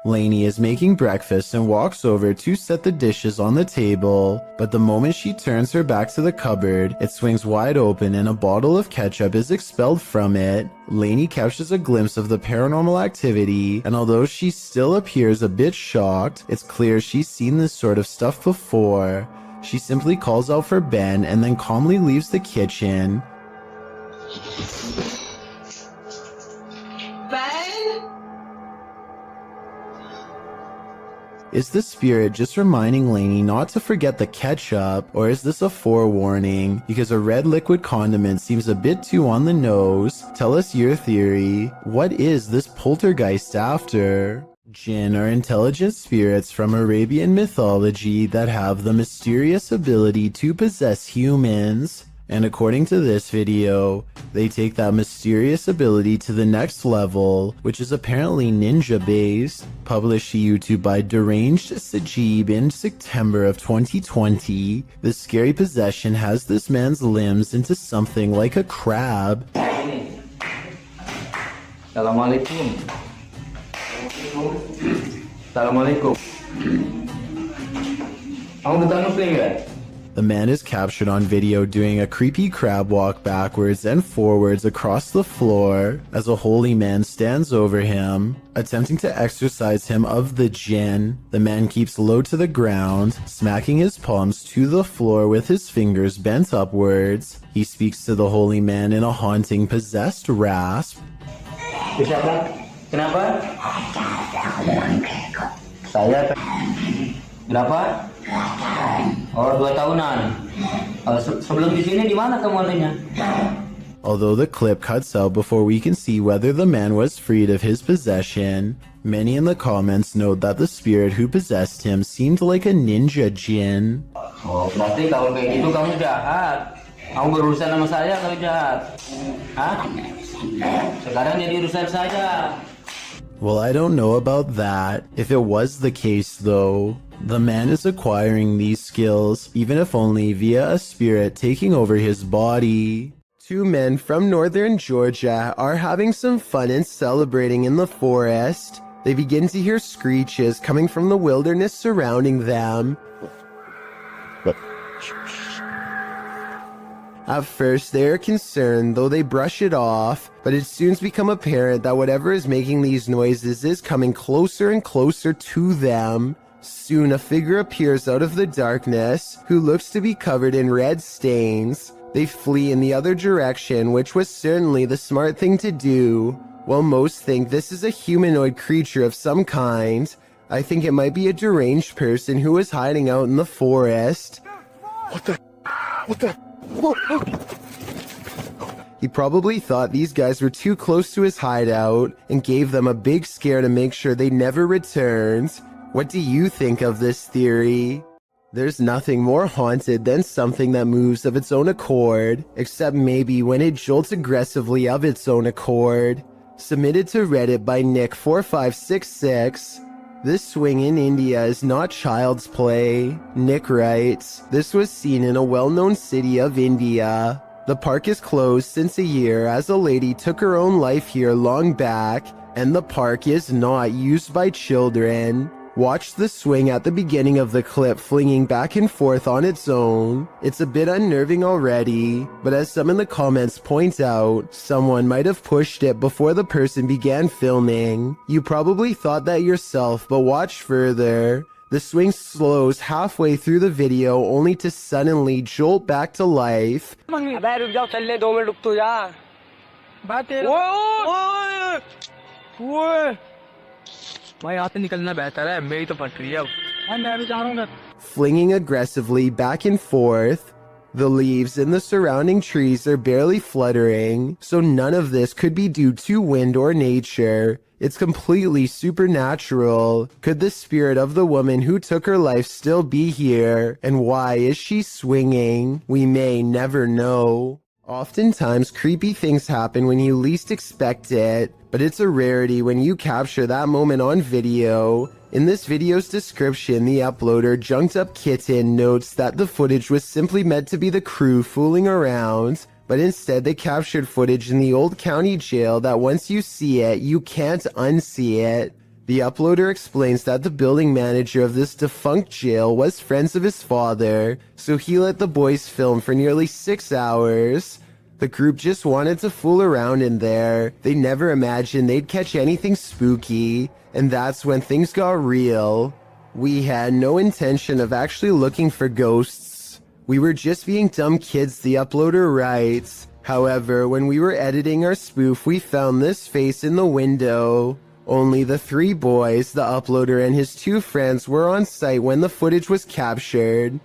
Lainey is making breakfast and walks over to set the dishes on the table, but the moment she turns her back to the cupboard, it swings wide open and a bottle of ketchup is expelled from it. Lainey catches a glimpse of the paranormal activity, and although she still appears a bit shocked, it's clear she's seen this sort of stuff before. She simply calls out for Ben and then calmly leaves the kitchen. Is the spirit just reminding Lainey not to forget the ketchup, or is this a forewarning? Because a red liquid condiment seems a bit too on the nose. Tell us your theory. What is this poltergeist after? Jinn are intelligent spirits from Arabian mythology that have the mysterious ability to possess humans. And according to this video, they take that mysterious ability to the next level, which is apparently ninja based. Published to YouTube by Deranged Sajib in September of 2020, the scary possession has this man's limbs into something like a crab. Assalamualaikum. Assalamualaikum. Ang datang ng The man is captured on video doing a creepy crab walk backwards and forwards across the floor as a holy man stands over him, attempting to exorcise him of the jinn. The man keeps low to the ground, smacking his palms to the floor with his fingers bent upwards. He speaks to the holy man in a haunting, possessed rasp. Kenapa? Saya berapa? Oh, 2 tahunan. Sebelum di sini di mana kamu adanya? Although the clip cuts out before we can see whether the man was freed of his possession, many in the comments note that the spirit who possessed him seemed like a ninja jinn. Oh, berarti kalau kayak gitu kamu jahat. Kamu berurusan sama saya kalau jahat. Hah? Sekarang jadi urusan saya. Well, I don't know about that. If it was the case, though, the man is acquiring these skills, even if only via a spirit taking over his body. Two men from northern Georgia are having some fun and celebrating in the forest. They begin to hear screeches coming from the wilderness surrounding them. At first, they are concerned, though they brush it off, but it soon becomes apparent that whatever is making these noises is coming closer and closer to them. Soon, a figure appears out of the darkness, who looks to be covered in red stains. They flee in the other direction, which was certainly the smart thing to do. While most think this is a humanoid creature of some kind, I think it might be a deranged person who is hiding out in the forest. What the? He probably thought these guys were too close to his hideout and gave them a big scare to make sure they never returned. What do you think of this theory? There's nothing more haunted than something that moves of its own accord, except maybe when it jolts aggressively of its own accord. Submitted to Reddit by Nick4566. This swing in India is not child's play. Nick writes, this was seen in a well-known city of India. The park is closed since a year as a lady took her own life here long back, and the park is not used by children. Watch the swing at the beginning of the clip flinging back and forth on its own. It's a bit unnerving already, but as some in the comments point out, someone might have pushed it before the person began filming. You probably thought that yourself, but watch further. The swing slows halfway through the video only to suddenly jolt back to life. Flinging aggressively back and forth. The leaves in the surrounding trees are barely fluttering, so none of this could be due to wind or nature. It's completely supernatural. Could the spirit of the woman who took her life still be here? And why is she swinging? We may never know. Oftentimes, creepy things happen when you least expect it, but it's a rarity when you capture that moment on video. In this video's description, the uploader Junked Up Kitten notes that the footage was simply meant to be the crew fooling around, but instead they captured footage in the old county jail that once you see it, you can't unsee it. The uploader explains that the building manager of this defunct jail was friends of his father, so he let the boys film for nearly 6 hours. The group just wanted to fool around in there. They never imagined they'd catch anything spooky, and that's when things got real. We had no intention of actually looking for ghosts. We were just being dumb kids, the uploader writes. However, when we were editing our spoof, we found this face in the window. Only the 3 boys, the uploader and his 2 friends were on site when the footage was captured.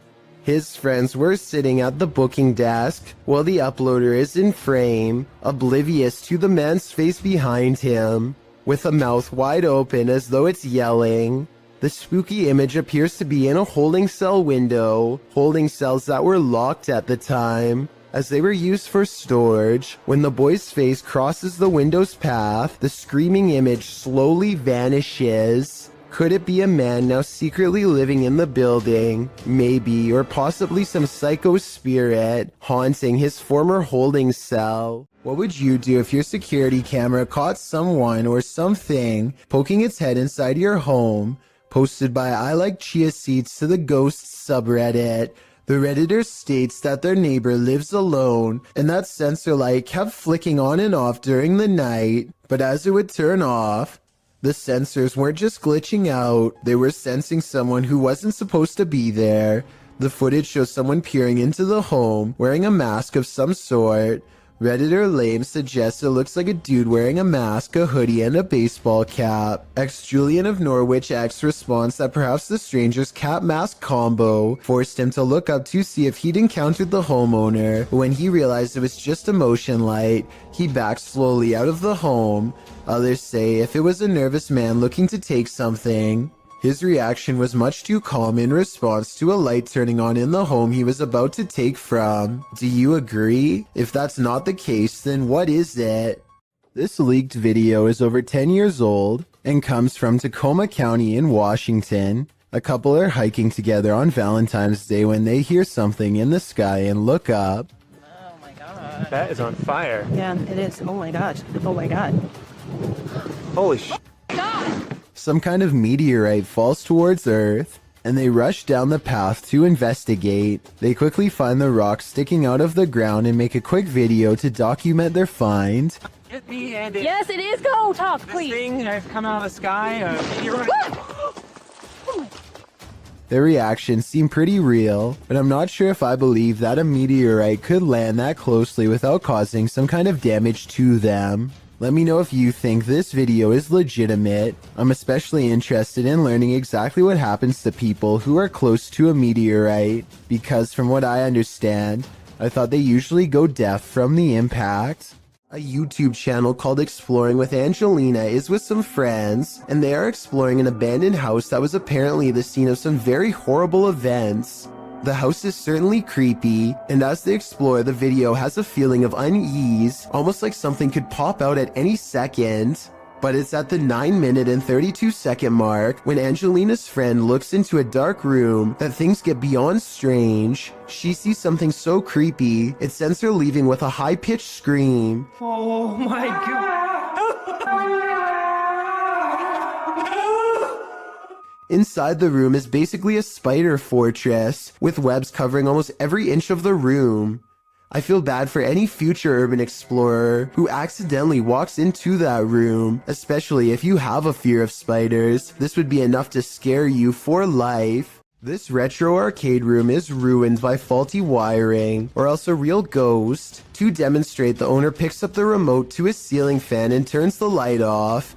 His friends were sitting at the booking desk, while the uploader is in frame, oblivious to the man's face behind him, with a mouth wide open as though it's yelling. The spooky image appears to be in a holding cell window, holding cells that were locked at the time, as they were used for storage. When the boy's face crosses the window's path, the screaming image slowly vanishes. Could it be a man now secretly living in the building? Maybe, or possibly some psycho spirit haunting his former holding cell. What would you do if your security camera caught someone or something poking its head inside your home? Posted by I Like Chia Seeds to the Ghosts subreddit. The Redditor states that their neighbor lives alone and that sensor light kept flicking on and off during the night, but as it would turn off, the sensors weren't just glitching out, they were sensing someone who wasn't supposed to be there. The footage shows someone peering into the home, wearing a mask of some sort. Redditor Lame suggests it looks like a dude wearing a mask, a hoodie, and a baseball cap. Julian of Norwich X responds that perhaps the stranger's cap mask combo forced him to look up to see if he'd encountered the homeowner. When he realized it was just a motion light, he backed slowly out of the home. Others say if it was a nervous man looking to take something. His reaction was much too calm in response to a light turning on in the home he was about to take from. Do you agree? If that's not the case, then what is it? This leaked video is over 10 years old and comes from Tacoma County in Washington. A couple are hiking together on Valentine's Day when they hear something in the sky and look up. Oh my god. That is on fire. Yeah, it is. Oh my gosh. Oh my god. Holy sh**. Some kind of meteorite falls towards Earth, and they rush down the path to investigate. They quickly find the rock sticking out of the ground and make a quick video to document their find. Get me and it. Yes, it is. Go talk, please. This thing has come out of the sky. Meteorite. Their reactions seem pretty real, but I'm not sure if I believe that a meteorite could land that closely without causing some kind of damage to them. Let me know if you think this video is legitimate. I'm especially interested in learning exactly what happens to people who are close to a meteorite, because from what I understand, I thought they usually go deaf from the impact. A YouTube channel called Exploring with Angelina is with some friends, and they are exploring an abandoned house that was apparently the scene of some very horrible events. The house is certainly creepy, and as they explore, the video has a feeling of unease, almost like something could pop out at any second. But it's at the 9-minute and 32-second mark when Angelina's friend looks into a dark room that things get beyond strange. She sees something so creepy, it sends her leaving with a high-pitched scream. Oh my god. Inside the room is basically a spider fortress, with webs covering almost every inch of the room. I feel bad for any future urban explorer who accidentally walks into that room, especially if you have a fear of spiders. This would be enough to scare you for life. This retro arcade room is ruined by faulty wiring, or else a real ghost. To demonstrate, the owner picks up the remote to his ceiling fan and turns the light off.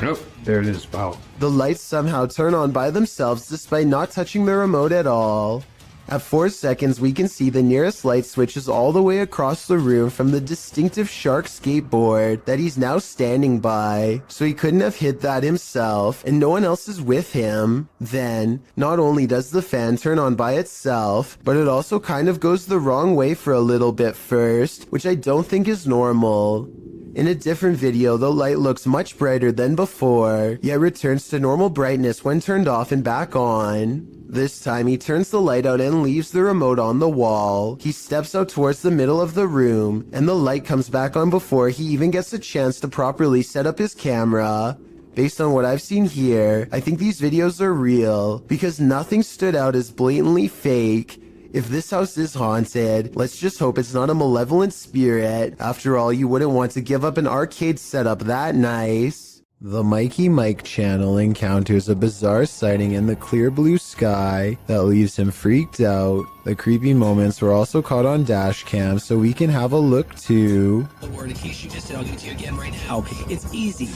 Nope, there it is. Wow. The lights somehow turn on by themselves despite not touching the remote at all. At 4 seconds, we can see the nearest light switch is all the way across the room from the distinctive shark skateboard that he's now standing by, so he couldn't have hit that himself, and no one else is with him. Then, not only does the fan turn on by itself, but it also kind of goes the wrong way for a little bit first, which I don't think is normal. In a different video, the light looks much brighter than before, yet returns to normal brightness when turned off and back on. This time, he turns the light out and leaves the remote on the wall. He steps out towards the middle of the room, and the light comes back on before he even gets a chance to properly set up his camera. Based on what I've seen here, I think these videos are real, because nothing stood out as blatantly fake. If this house is haunted, let's just hope it's not a malevolent spirit. After all, you wouldn't want to give up an arcade setup that nice. The Mikey Mike channel encounters a bizarre sighting in the clear blue sky that leaves him freaked out. The creepy moments were also caught on dash cam, so we can have a look too. The word in case you missed it, I'll give it to you again right now. It's easy.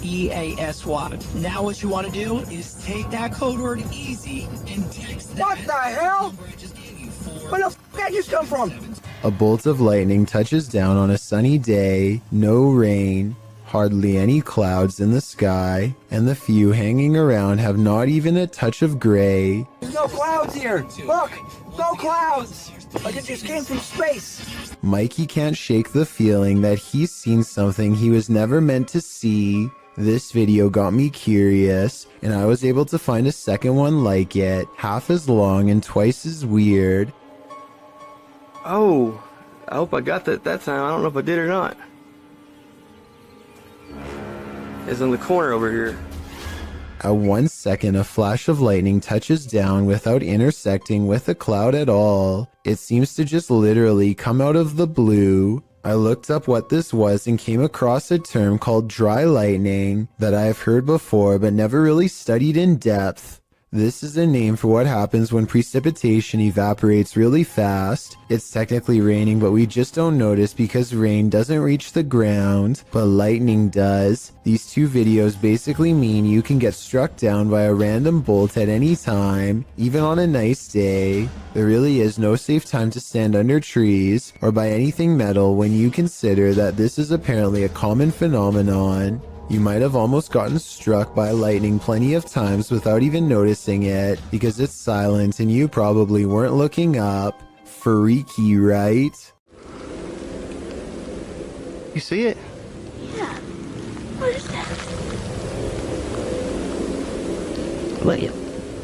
EASY. Now what you want to do is take that code word easy and text that. What the hell? Where the f*** that just come from? A bolt of lightning touches down on a sunny day, no rain, hardly any clouds in the sky, and the few hanging around have not even a touch of gray. There's no clouds here. Look, no clouds. Like it just came from space. Mikey can't shake the feeling that he's seen something he was never meant to see. This video got me curious, and I was able to find a second one like it, half as long and twice as weird. Oh, I hope I got that time. I don't know if I did or not. It's in the corner over here. At 1 second, a flash of lightning touches down without intersecting with a cloud at all. It seems to just literally come out of the blue. I looked up what this was and came across a term called dry lightning that I have heard before but never really studied in depth. This is a name for what happens when precipitation evaporates really fast. It's technically raining, but we just don't notice because rain doesn't reach the ground, but lightning does. These two videos basically mean you can get struck down by a random bolt at any time, even on a nice day. There really is no safe time to stand under trees or by anything metal when you consider that this is apparently a common phenomenon. You might have almost gotten struck by lightning plenty of times without even noticing it because it's silent and you probably weren't looking up. Freaky, right? You see it? Yeah. What is that? Wait.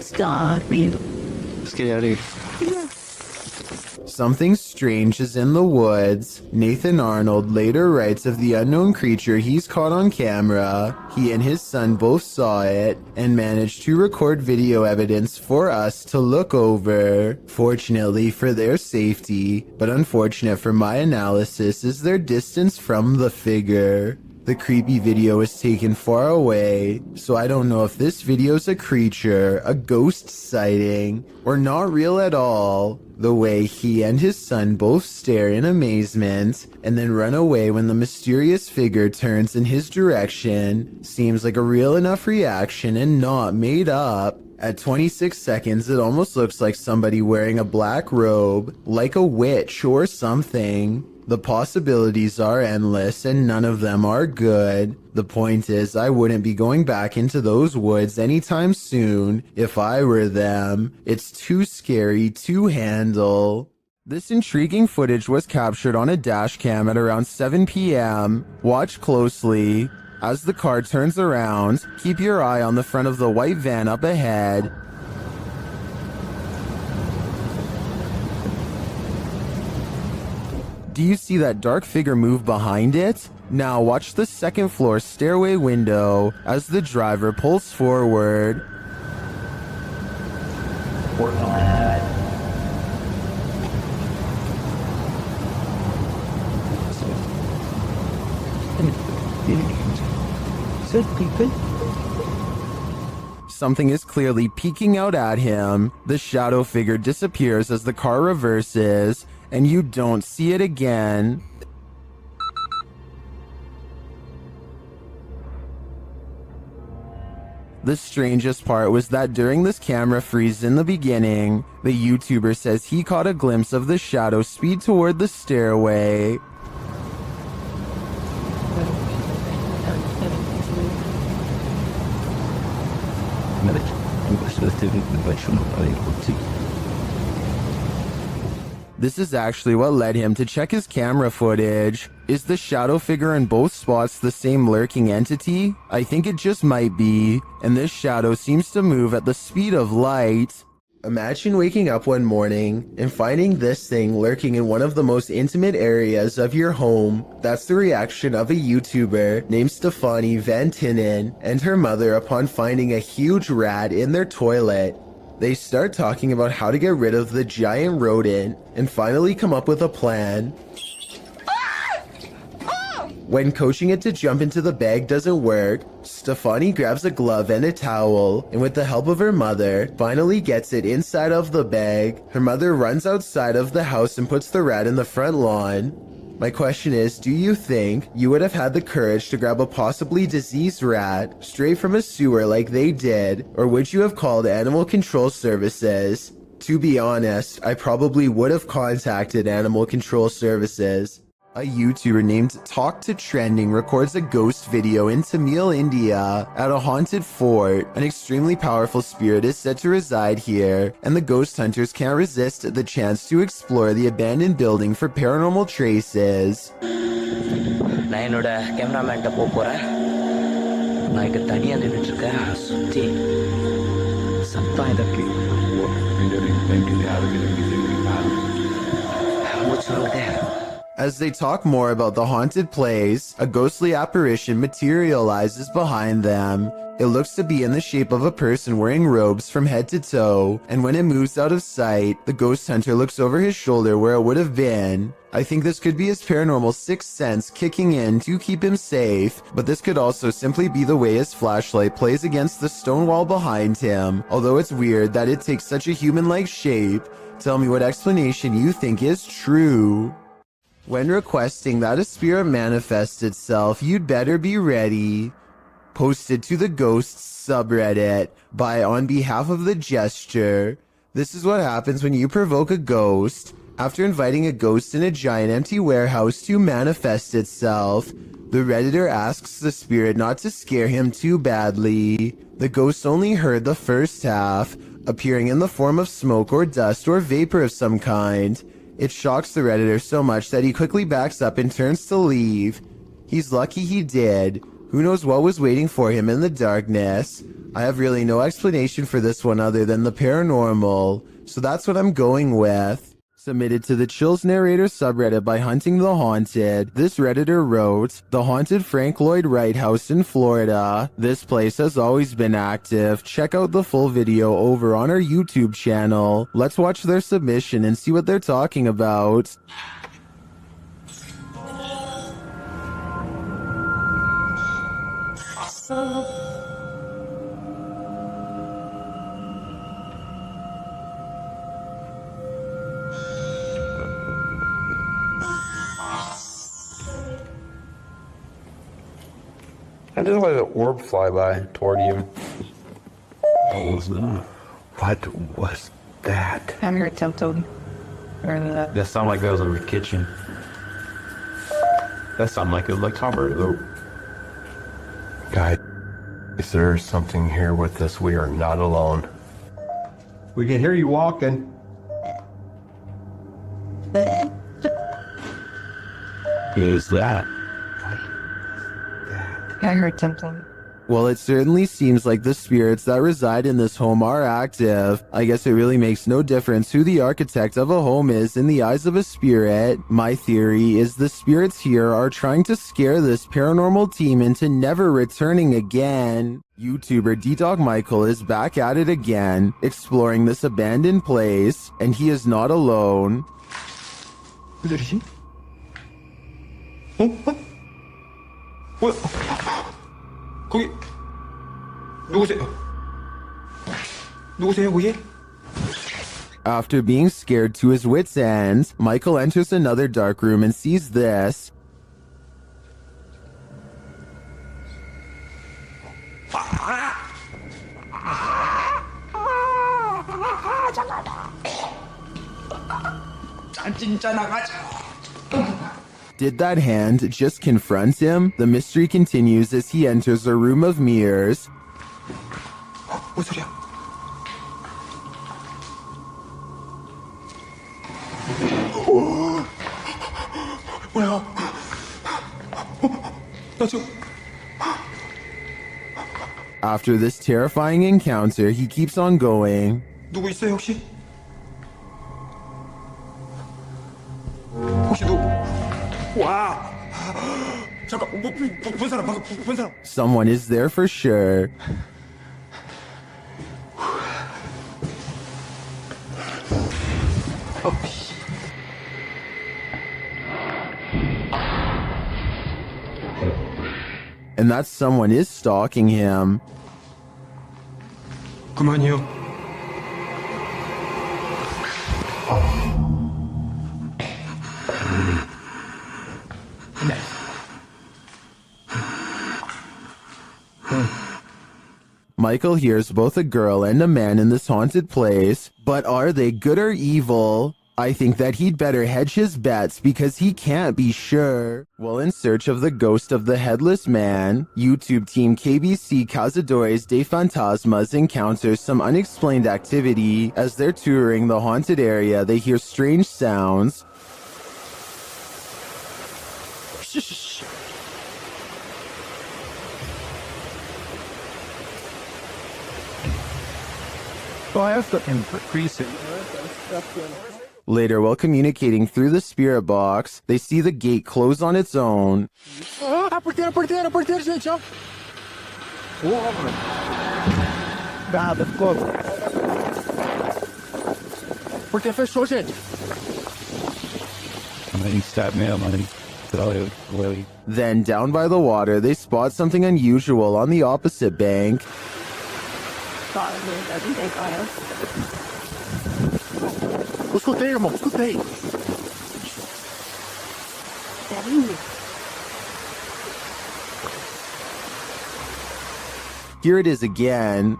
Stop me. Let's get out of here. Something strange is in the woods. Nathan Arnold later writes of the unknown creature he's caught on camera. He and his son both saw it and managed to record video evidence for us to look over. Fortunately for their safety, but unfortunate for my analysis, is their distance from the figure. The creepy video was taken far away, so I don't know if this video's a creature, a ghost sighting, or not real at all. The way he and his son both stare in amazement and then run away when the mysterious figure turns in his direction seems like a real enough reaction and not made up. At 26 seconds, it almost looks like somebody wearing a black robe, like a witch or something. The possibilities are endless and none of them are good. The point is, I wouldn't be going back into those woods anytime soon if I were them. It's too scary to handle. This intriguing footage was captured on a dash cam at around 7 p.m. Watch closely. As the car turns around, keep your eye on the front of the white van up ahead. Do you see that dark figure move behind it? Now watch the second floor stairway window as the driver pulls forward. Something is clearly peeking out at him. The shadow figure disappears as the car reverses, and you don't see it again. The strangest part was that during this camera freeze in the beginning, the YouTuber says he caught a glimpse of the shadow speed toward the stairway. This is actually what led him to check his camera footage. Is the shadow figure in both spots the same lurking entity? I think it just might be, and this shadow seems to move at the speed of light. Imagine waking up one morning and finding this thing lurking in one of the most intimate areas of your home. That's the reaction of a YouTuber named Stefanie Van Tinnen and her mother upon finding a huge rat in their toilet. They start talking about how to get rid of the giant rodent and finally come up with a plan. When coaching it to jump into the bag doesn't work, Stefanie grabs a glove and a towel, and with the help of her mother, finally gets it inside of the bag. Her mother runs outside of the house and puts the rat in the front lawn. My question is, do you think you would have had the courage to grab a possibly diseased rat straight from a sewer like they did, or would you have called Animal Control Services? To be honest, I probably would have contacted Animal Control Services. A YouTuber named Talk to Trending records a ghost video in Tamil, India at a haunted fort. An extremely powerful spirit is said to reside here, and the ghost hunters can't resist the chance to explore the abandoned building for paranormal traces. நான் என்னோட கேமராமேன்ட்ட போறேன். நான் இங்க தனியா நின்னுட்டு இருக்கேன். சுத்தி சத்தம் இதற்கு. What's wrong there? As they talk more about the haunted place, a ghostly apparition materializes behind them. It looks to be in the shape of a person wearing robes from head to toe, and when it moves out of sight, the ghost hunter looks over his shoulder where it would have been. I think this could be his paranormal sixth sense kicking in to keep him safe, but this could also simply be the way his flashlight plays against the stone wall behind him, although it's weird that it takes such a human-like shape. Tell me what explanation you think is true. When requesting that a spirit manifest itself, you'd better be ready. Posted to the Ghosts subreddit by On Behalf of the Gesture. This is what happens when you provoke a ghost. After inviting a ghost in a giant empty warehouse to manifest itself, the Redditor asks the spirit not to scare him too badly. The ghost only heard the first half, appearing in the form of smoke or dust or vapor of some kind. It shocks the Redditor so much that he quickly backs up and turns to leave. He's lucky he did. Who knows what was waiting for him in the darkness? I have really no explanation for this one other than the paranormal, so that's what I'm going with. Submitted to the Chills Narrator subreddit by Hunting the Haunted, this Redditor wrote, "The haunted Frank Lloyd Wright house in Florida. This place has always been active. Check out the full video over on our YouTube channel. Let's watch their submission and see what they're talking about." I just let an orb fly by toward you. What was that? I'm here tempted. That sounded like that was in the kitchen. That sounded like it was like Tom Brady. Guys, there's something here with us. We are not alone. We can hear you walking. Who's that? I heard something. Well, it certainly seems like the spirits that reside in this home are active. I guess it really makes no difference who the architect of a home is in the eyes of a spirit. My theory is the spirits here are trying to scare this paranormal team into never returning again. YouTuber D-Dog Michael is back at it again, exploring this abandoned place, and he is not alone. 누구지? 뭐야? 거기 누구세요? 누구세요, 거기? After being scared to his wits' end, Michael enters another dark room and sees this. Did that hand just confront him? The mystery continues as he enters a room of mirrors. 뭔 소리야? 뭐야? 나 지금 After this terrifying encounter, he keeps on going. 누구 있어요, 혹시? 혹시 누구? 와! 잠깐, 본 사람, 방금 본 사람. Someone is there for sure. And that someone is stalking him. 그만이요. Michael hears both a girl and a man in this haunted place, but are they good or evil? I think that he'd better hedge his bets because he can't be sure. While in search of the ghost of the headless man, YouTube team KBC Cazadores de Fantasmas encounters some unexplained activity. As they're touring the haunted area, they hear strange sounds. So I have to increase it. Later, while communicating through the spirit box, they see the gate close on its own. Porteira, gente, ó. Nada, ficou. Porteira fechou, gente. Then, down by the water, they spot something unusual on the opposite bank. Eu escutei, irmão, escutei. Here it is again.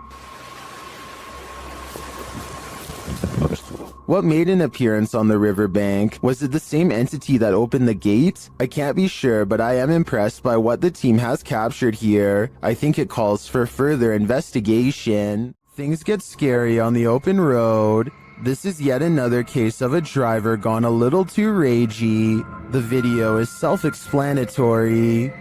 What made an appearance on the riverbank? Was it the same entity that opened the gate? I can't be sure, but I am impressed by what the team has captured here. I think it calls for further investigation. Things get scary on the open road. This is yet another case of a driver gone a little too ragey. The video is self-explanatory.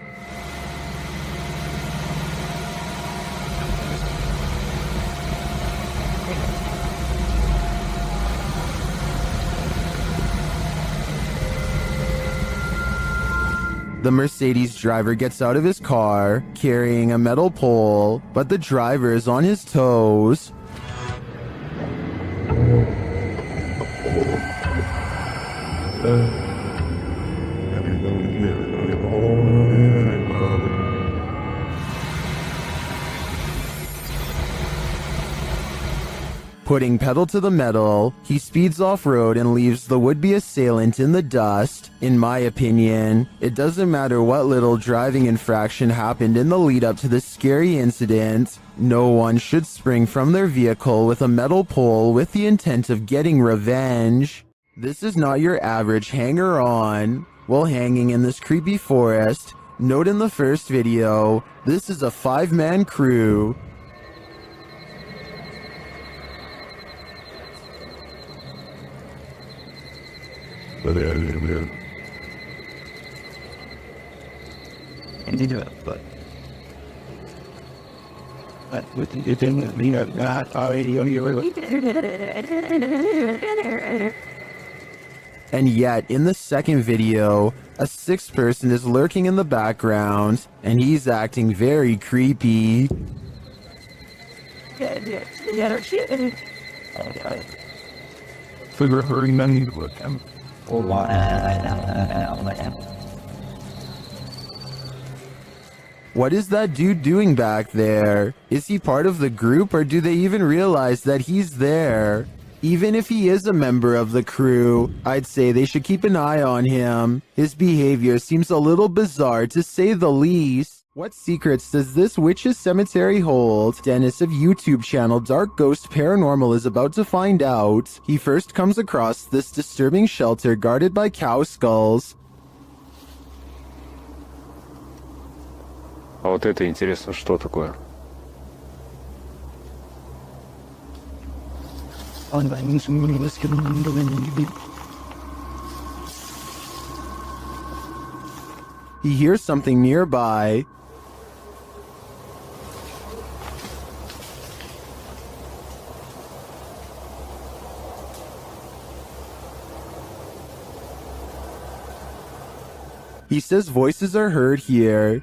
The Mercedes driver gets out of his car, carrying a metal pole, but the driver is on his toes. Putting pedal to the metal, he speeds off-road and leaves the would-be assailant in the dust. In my opinion, it doesn't matter what little driving infraction happened in the lead-up to this scary incident. No one should spring from their vehicle with a metal pole with the intent of getting revenge. This is not your average hanger-on. While hanging in this creepy forest, note in the first video, this is a 5-man crew. And yet, in the second video, a 6th person is lurking in the background, and he's acting very creepy. What is that dude doing back there? Is he part of the group, or do they even realize that he's there? Even if he is a member of the crew, I'd say they should keep an eye on him. His behavior seems a little bizarre, to say the least. What secrets does this witch's cemetery hold? Dennis of YouTube channel Dark Ghost Paranormal is about to find out. He first comes across this disturbing shelter guarded by cow skulls. А вот это интересно, что такое? He hears something nearby. He says voices are heard here.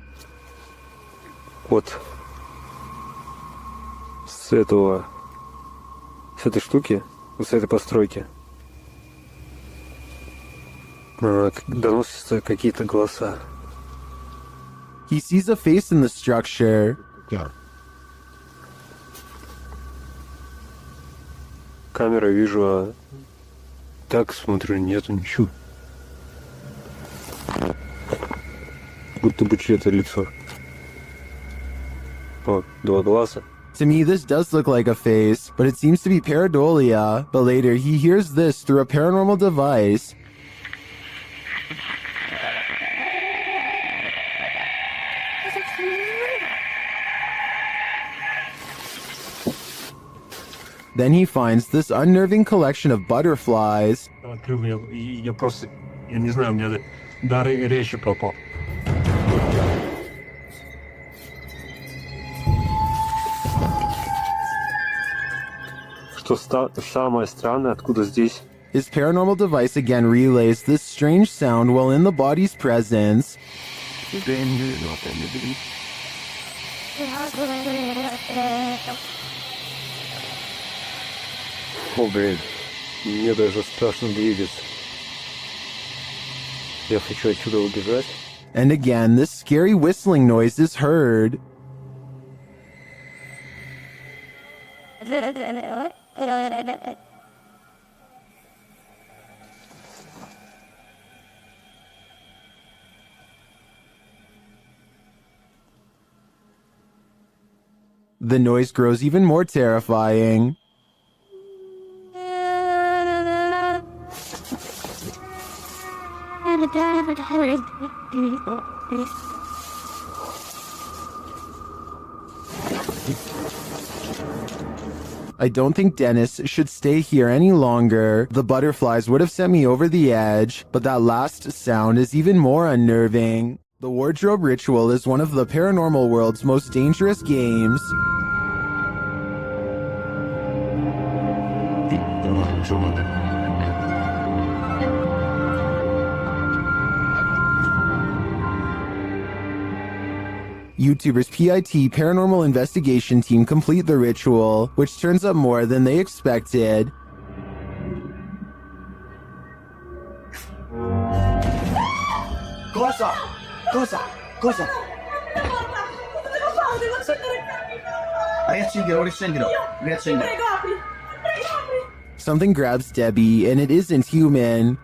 Вот с этой штуки, вот с этой постройки доносятся какие-то голоса. He sees a face in the structure. Камера вижу, а так смотрю, нету ничего. Будто бы чье-то лицо. Вот, 2 глаза. To me, this does look like a face, but it seems to be pareidolia. But later, he hears this through a paranormal device. Then he finds this unnerving collection of butterflies. Я просто, я не знаю, у меня дар речи пропал. Что самое странное, откуда здесь His paranormal device again relays this strange sound while in the body's presence. O babe, nie dość, że straszny widzieć. Ja хочу отсюда убежать. And again, this scary whistling noise is heard. The noise grows even more terrifying. I don't think Dennis should stay here any longer. The butterflies would have sent me over the edge, but that last sound is even more unnerving. The wardrobe ritual is one of the paranormal world's most dangerous games. YouTubers PIT Paranormal Investigation Team complete the ritual, which turns up more than they expected. Cosa? Cosa? Cosa? Something grabs Debbie, and it isn't human.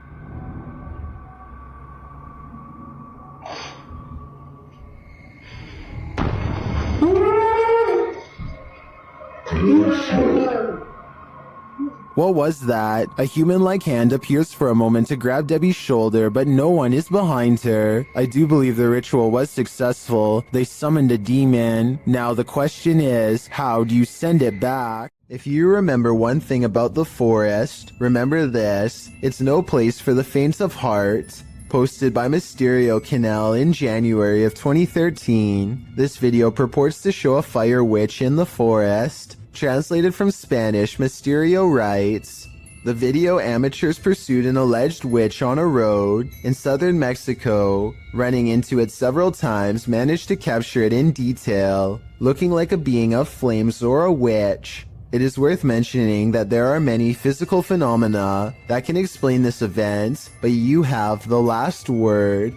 What was that? A human-like hand appears for a moment to grab Debbie's shoulder, but no one is behind her. I do believe the ritual was successful. They summoned a demon. Now the question is, how do you send it back? If you remember one thing about the forest, remember this: it's no place for the faint of heart. Posted by Mysterio Canal in January of 2013, this video purports to show a fire witch in the forest. Translated from Spanish, Mysterio writes, the video amateurs pursued an alleged witch on a road in southern Mexico. Running into it several times, managed to capture it in detail, looking like a being of flames or a witch. It is worth mentioning that there are many physical phenomena that can explain this event, but you have the last word.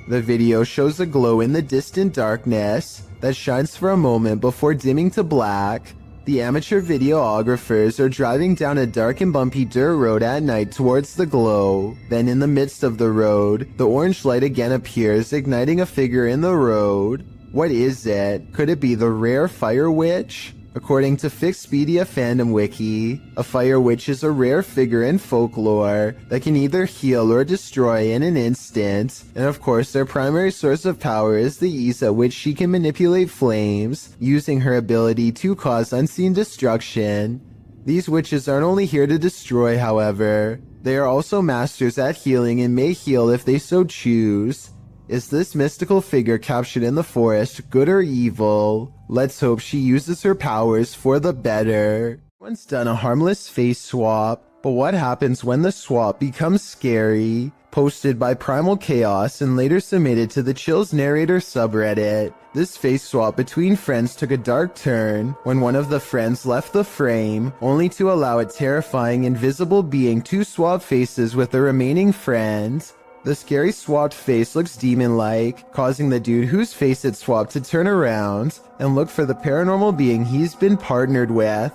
The video shows a glow in the distant darkness that shines for a moment before dimming to black. The amateur videographers are driving down a dark and bumpy dirt road at night towards the glow. Then in the midst of the road, the orange light again appears, igniting a figure in the road. What is it? Could it be the rare fire witch? According to Fixpedia Fandom Wiki, a fire witch is a rare figure in folklore that can either heal or destroy in an instant, and of course their primary source of power is the ease at which she can manipulate flames, using her ability to cause unseen destruction. These witches aren't only here to destroy, however. They are also masters at healing and may heal if they so choose. Is this mystical figure captured in the forest good or evil? Let's hope she uses her powers for the better. Everyone's done a harmless face swap, but what happens when the swap becomes scary? Posted by Primal Chaos and later submitted to the Chills Narrator subreddit. This face swap between friends took a dark turn when one of the friends left the frame, only to allow a terrifying invisible being to swap faces with the remaining friend. The scary swapped face looks demon-like, causing the dude whose face it swapped to turn around and look for the paranormal being he's been partnered with.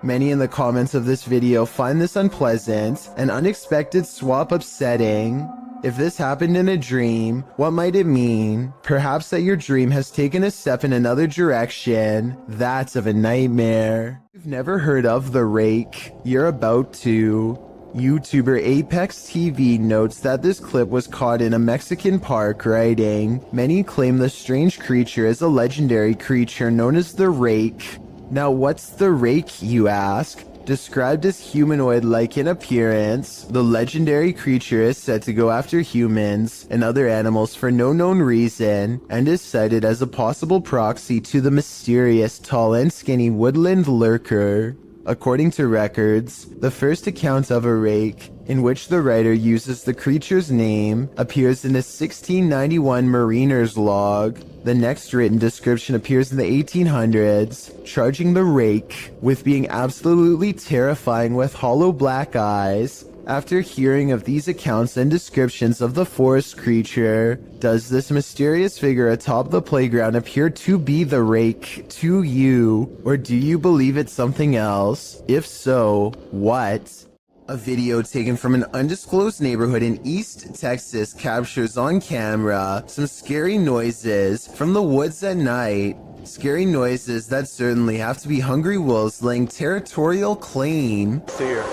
Many in the comments of this video find this unpleasant and unexpected swap upsetting. If this happened in a dream, what might it mean? Perhaps that your dream has taken a step in another direction. That's of a nightmare. You've never heard of the rake? You're about to. YouTuber Apex TV notes that this clip was caught in a Mexican park, writing, many claim the strange creature is a legendary creature known as the rake. Now what's the rake, you ask? Described as humanoid-like in appearance, the legendary creature is said to go after humans and other animals for no known reason, and is cited as a possible proxy to the mysterious tall and skinny woodland lurker. According to records, the first account of a rake, in which the writer uses the creature's name, appears in a 1691 mariner's log. The next written description appears in the 1800s, charging the rake with being absolutely terrifying with hollow black eyes. After hearing of these accounts and descriptions of the forest creature, does this mysterious figure atop the playground appear to be the rake to you, or do you believe it's something else? If so, what? A video taken from an undisclosed neighborhood in East Texas captures on camera some scary noises from the woods at night. Scary noises that certainly have to be hungry wolves laying territorial claim. See here.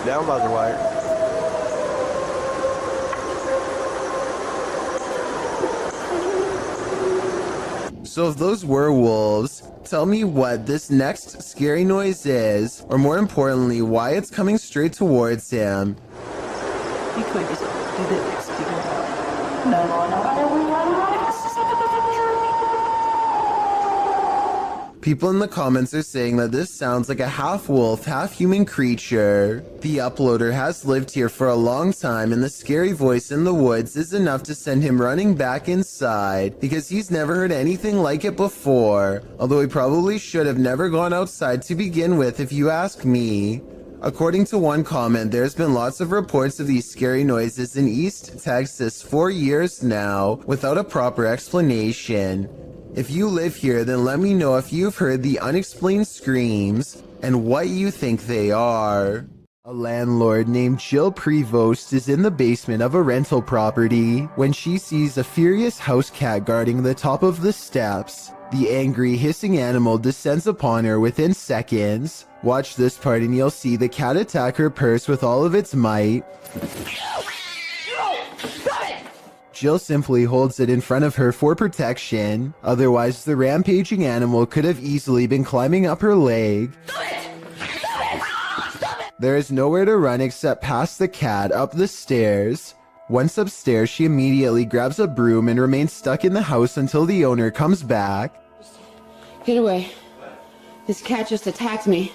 Down by the wire. So if those were wolves, tell me what this next scary noise is, or more importantly, why it's coming straight towards him. You could just do the next video. No, I don't want People in the comments are saying that this sounds like a half-wolf, half-human creature. The uploader has lived here for a long time, and the scary voice in the woods is enough to send him running back inside, because he's never heard anything like it before, although he probably should have never gone outside to begin with if you ask me. According to one comment, there's been lots of reports of these scary noises in East Texas for years now, without a proper explanation. If you live here, then let me know if you've heard the unexplained screams and what you think they are. A landlord named Jill Prevost is in the basement of a rental property when she sees a furious house cat guarding the top of the steps. The angry, hissing animal descends upon her within seconds. Watch this part and you'll see the cat attack her purse with all of its might. Jill simply holds it in front of her for protection, otherwise the rampaging animal could have easily been climbing up her leg. There is nowhere to run except past the cat up the stairs. Once upstairs, she immediately grabs a broom and remains stuck in the house until the owner comes back. Get away. This cat just attacked me.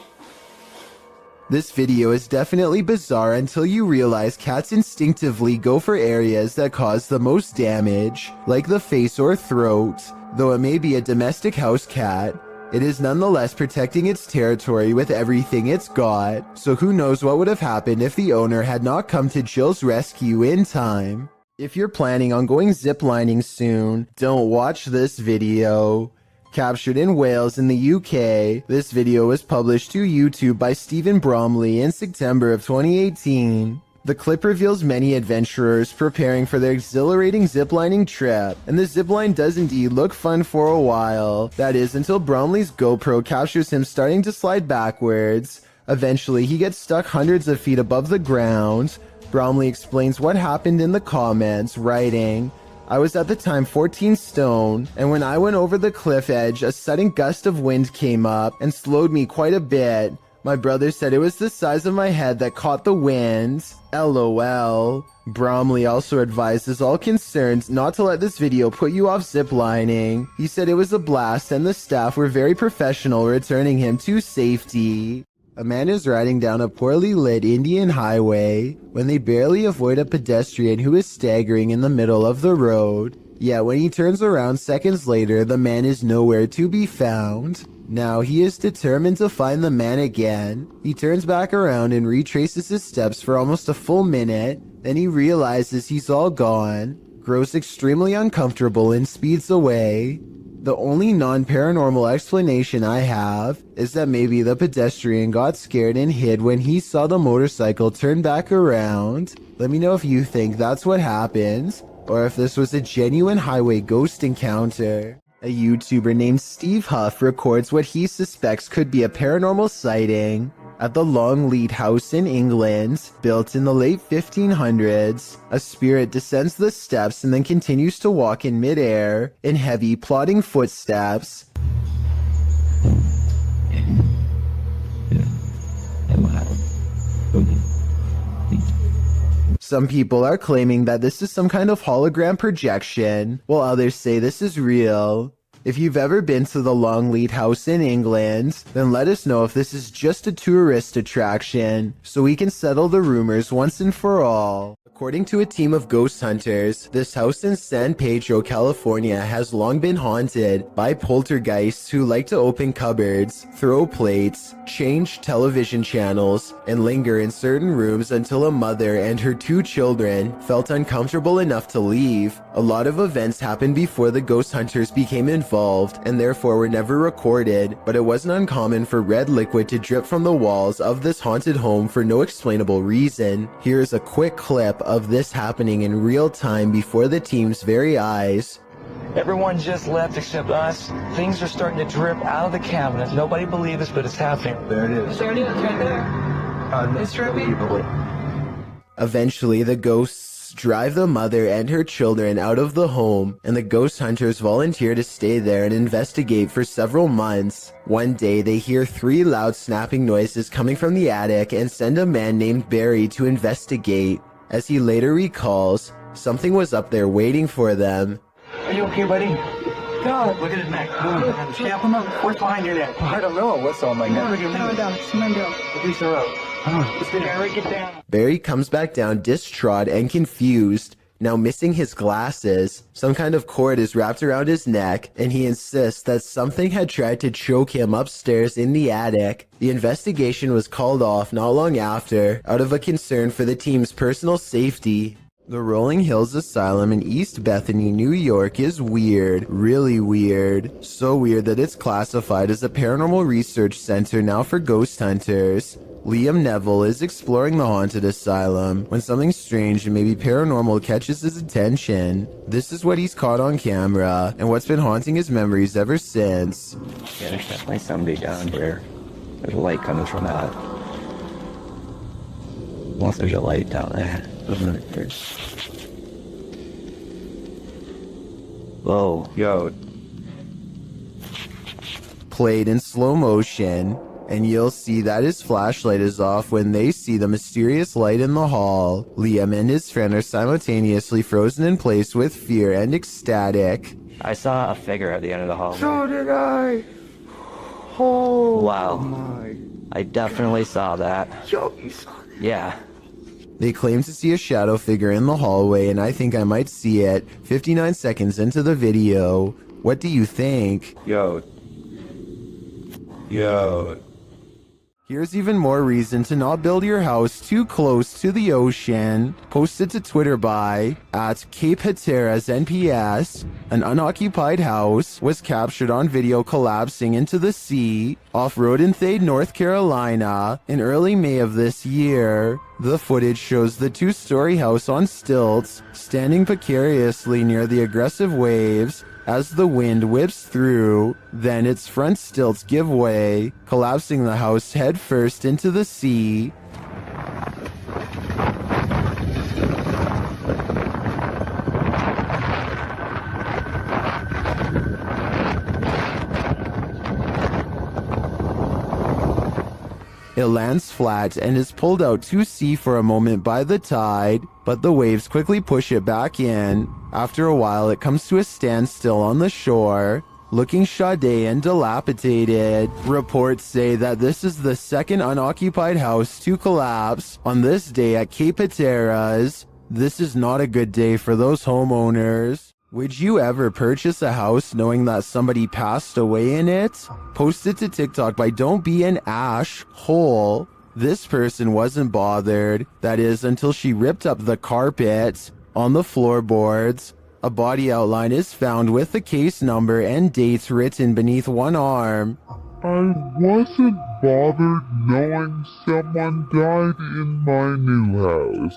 This video is definitely bizarre until you realize cats instinctively go for areas that cause the most damage, like the face or throat. Though it may be a domestic house cat, it is nonetheless protecting its territory with everything it's got, so who knows what would have happened if the owner had not come to Jill's rescue in time. If you're planning on going ziplining soon, don't watch this video. Captured in Wales in the UK, this video was published to YouTube by Stephen Bromley in September of 2018. The clip reveals many adventurers preparing for their exhilarating ziplining trip, and the zipline does indeed look fun for a while. That is, until Bromley's GoPro captures him starting to slide backwards. Eventually, he gets stuck hundreds of feet above the ground. Bromley explains what happened in the comments, writing, "I was at the time 14 stone, and when I went over the cliff edge, a sudden gust of wind came up and slowed me quite a bit. My brother said it was the size of my head that caught the wind. LOL. Bromley also advises all concerned not to let this video put you off ziplining. He said it was a blast and the staff were very professional returning him to safety. A man is riding down a poorly lit Indian highway when they barely avoid a pedestrian who is staggering in the middle of the road. Yet when he turns around seconds later, the man is nowhere to be found. Now he is determined to find the man again. He turns back around and retraces his steps for almost a full minute. Then he realizes he's all gone, grows extremely uncomfortable and speeds away. The only non-paranormal explanation I have is that maybe the pedestrian got scared and hid when he saw the motorcycle turn back around. Let me know if you think that's what happened, or if this was a genuine highway ghost encounter. A YouTuber named Steve Huff records what he suspects could be a paranormal sighting. At the Longleat House in England, built in the late 1500s, a spirit descends the steps and then continues to walk in midair in heavy, plodding footsteps. Some people are claiming that this is some kind of hologram projection, while others say this is real. If you've ever been to the Longleat House in England, then let us know if this is just a tourist attraction, so we can settle the rumors once and for all. According to a team of ghost hunters, this house in San Pedro, California has long been haunted by poltergeists who like to open cupboards, throw plates, change television channels, and linger in certain rooms until a mother and her 2 children felt uncomfortable enough to leave. A lot of events happened before the ghost hunters became involved and therefore were never recorded, but it wasn't uncommon for red liquid to drip from the walls of this haunted home for no explainable reason. Here's a quick clip of this happening in real time before the team's very eyes. Everyone just left except us. Things are starting to drip out of the cabinet. Nobody believes this, but it's happening. There it is. It's right there. It's dripping. Eventually, the ghosts drive the mother and her children out of the home, and the ghost hunters volunteer to stay there and investigate for several months. One day, they hear 3 loud snapping noises coming from the attic and send a man named Barry to investigate. As he later recalls, something was up there waiting for them. Are you okay, buddy? God, look at his neck. Snap him up. What's behind your neck? I don't know what's on my neck. Throw it down. Release her up. Just get down. Barry comes back down distraught and confused, now missing his glasses. Some kind of cord is wrapped around his neck, and he insists that something had tried to choke him upstairs in the attic. The investigation was called off not long after, out of a concern for the team's personal safety. The Rolling Hills Asylum in East Bethany, New York is weird, really weird. So weird that it's classified as a paranormal research center now for ghost hunters. Liam Neville is exploring the haunted asylum when something strange and maybe paranormal catches his attention. This is what he's caught on camera and what's been haunting his memories ever since. Yeah, there's definitely somebody down here. There's a light coming from that. Unless there's a light down there. Whoa, yo. Played in slow motion, and you'll see that his flashlight is off when they see the mysterious light in the hall. Liam and his friend are simultaneously frozen in place with fear and ecstatic. I saw a figure at the end of the hallway. So did I. Oh, wow. My. I definitely saw that. Yo, you saw that? Yeah. They claim to see a shadow figure in the hallway, and I think I might see it 59 seconds into the video. What do you think? Yo. Here's even more reason to not build your house too close to the ocean. Posted to Twitter by @CapeHateras_NPS. An unoccupied house was captured on video collapsing into the sea off Rodenthade, North Carolina in early May of this year. The footage shows the 2-story house on stilts, standing precariously near the aggressive waves as the wind whips through. Then its front stilts give way, collapsing the house headfirst into the sea. It lands flat and is pulled out to sea for a moment by the tide, but the waves quickly push it back in. After a while, it comes to a standstill on the shore, looking shoddy and dilapidated. Reports say that this is the second unoccupied house to collapse on this day at Cape Hatteras. This is not a good day for those homeowners. Would you ever purchase a house knowing that somebody passed away in it? Posted to TikTok by Don't Be an Ash Hole. This person wasn't bothered, that is, until she ripped up the carpet. On the floorboards, a body outline is found with the case number and dates written beneath one arm. I wasn't bothered knowing someone died in my new house.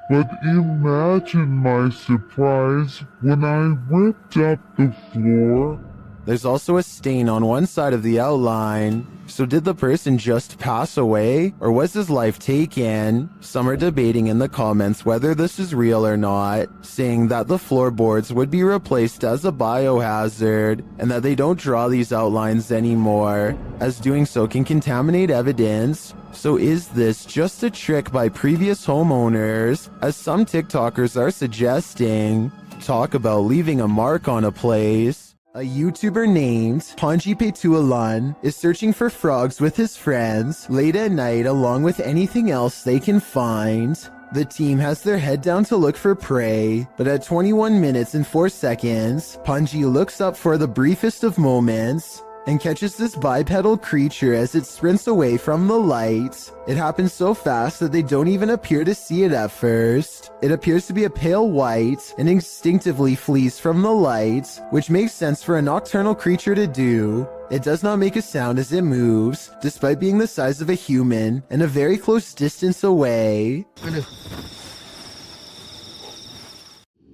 But imagine my surprise when I ripped up the floor. There's also a stain on one side of the outline. So did the person just pass away, or was his life taken? Some are debating in the comments whether this is real or not, saying that the floorboards would be replaced as a biohazard, and that they don't draw these outlines anymore, as doing so can contaminate evidence. So is this just a trick by previous homeowners, as some TikTokers are suggesting? Talk about leaving a mark on a place. A YouTuber named Panji Petualan is searching for frogs with his friends late at night along with anything else they can find. The team has their head down to look for prey, but at 21 minutes and 4 seconds, Panji looks up for the briefest of moments and catches this bipedal creature as it sprints away from the light. It happens so fast that they don't even appear to see it at first. It appears to be a pale white and instinctively flees from the light, which makes sense for a nocturnal creature to do. It does not make a sound as it moves, despite being the size of a human and a very close distance away.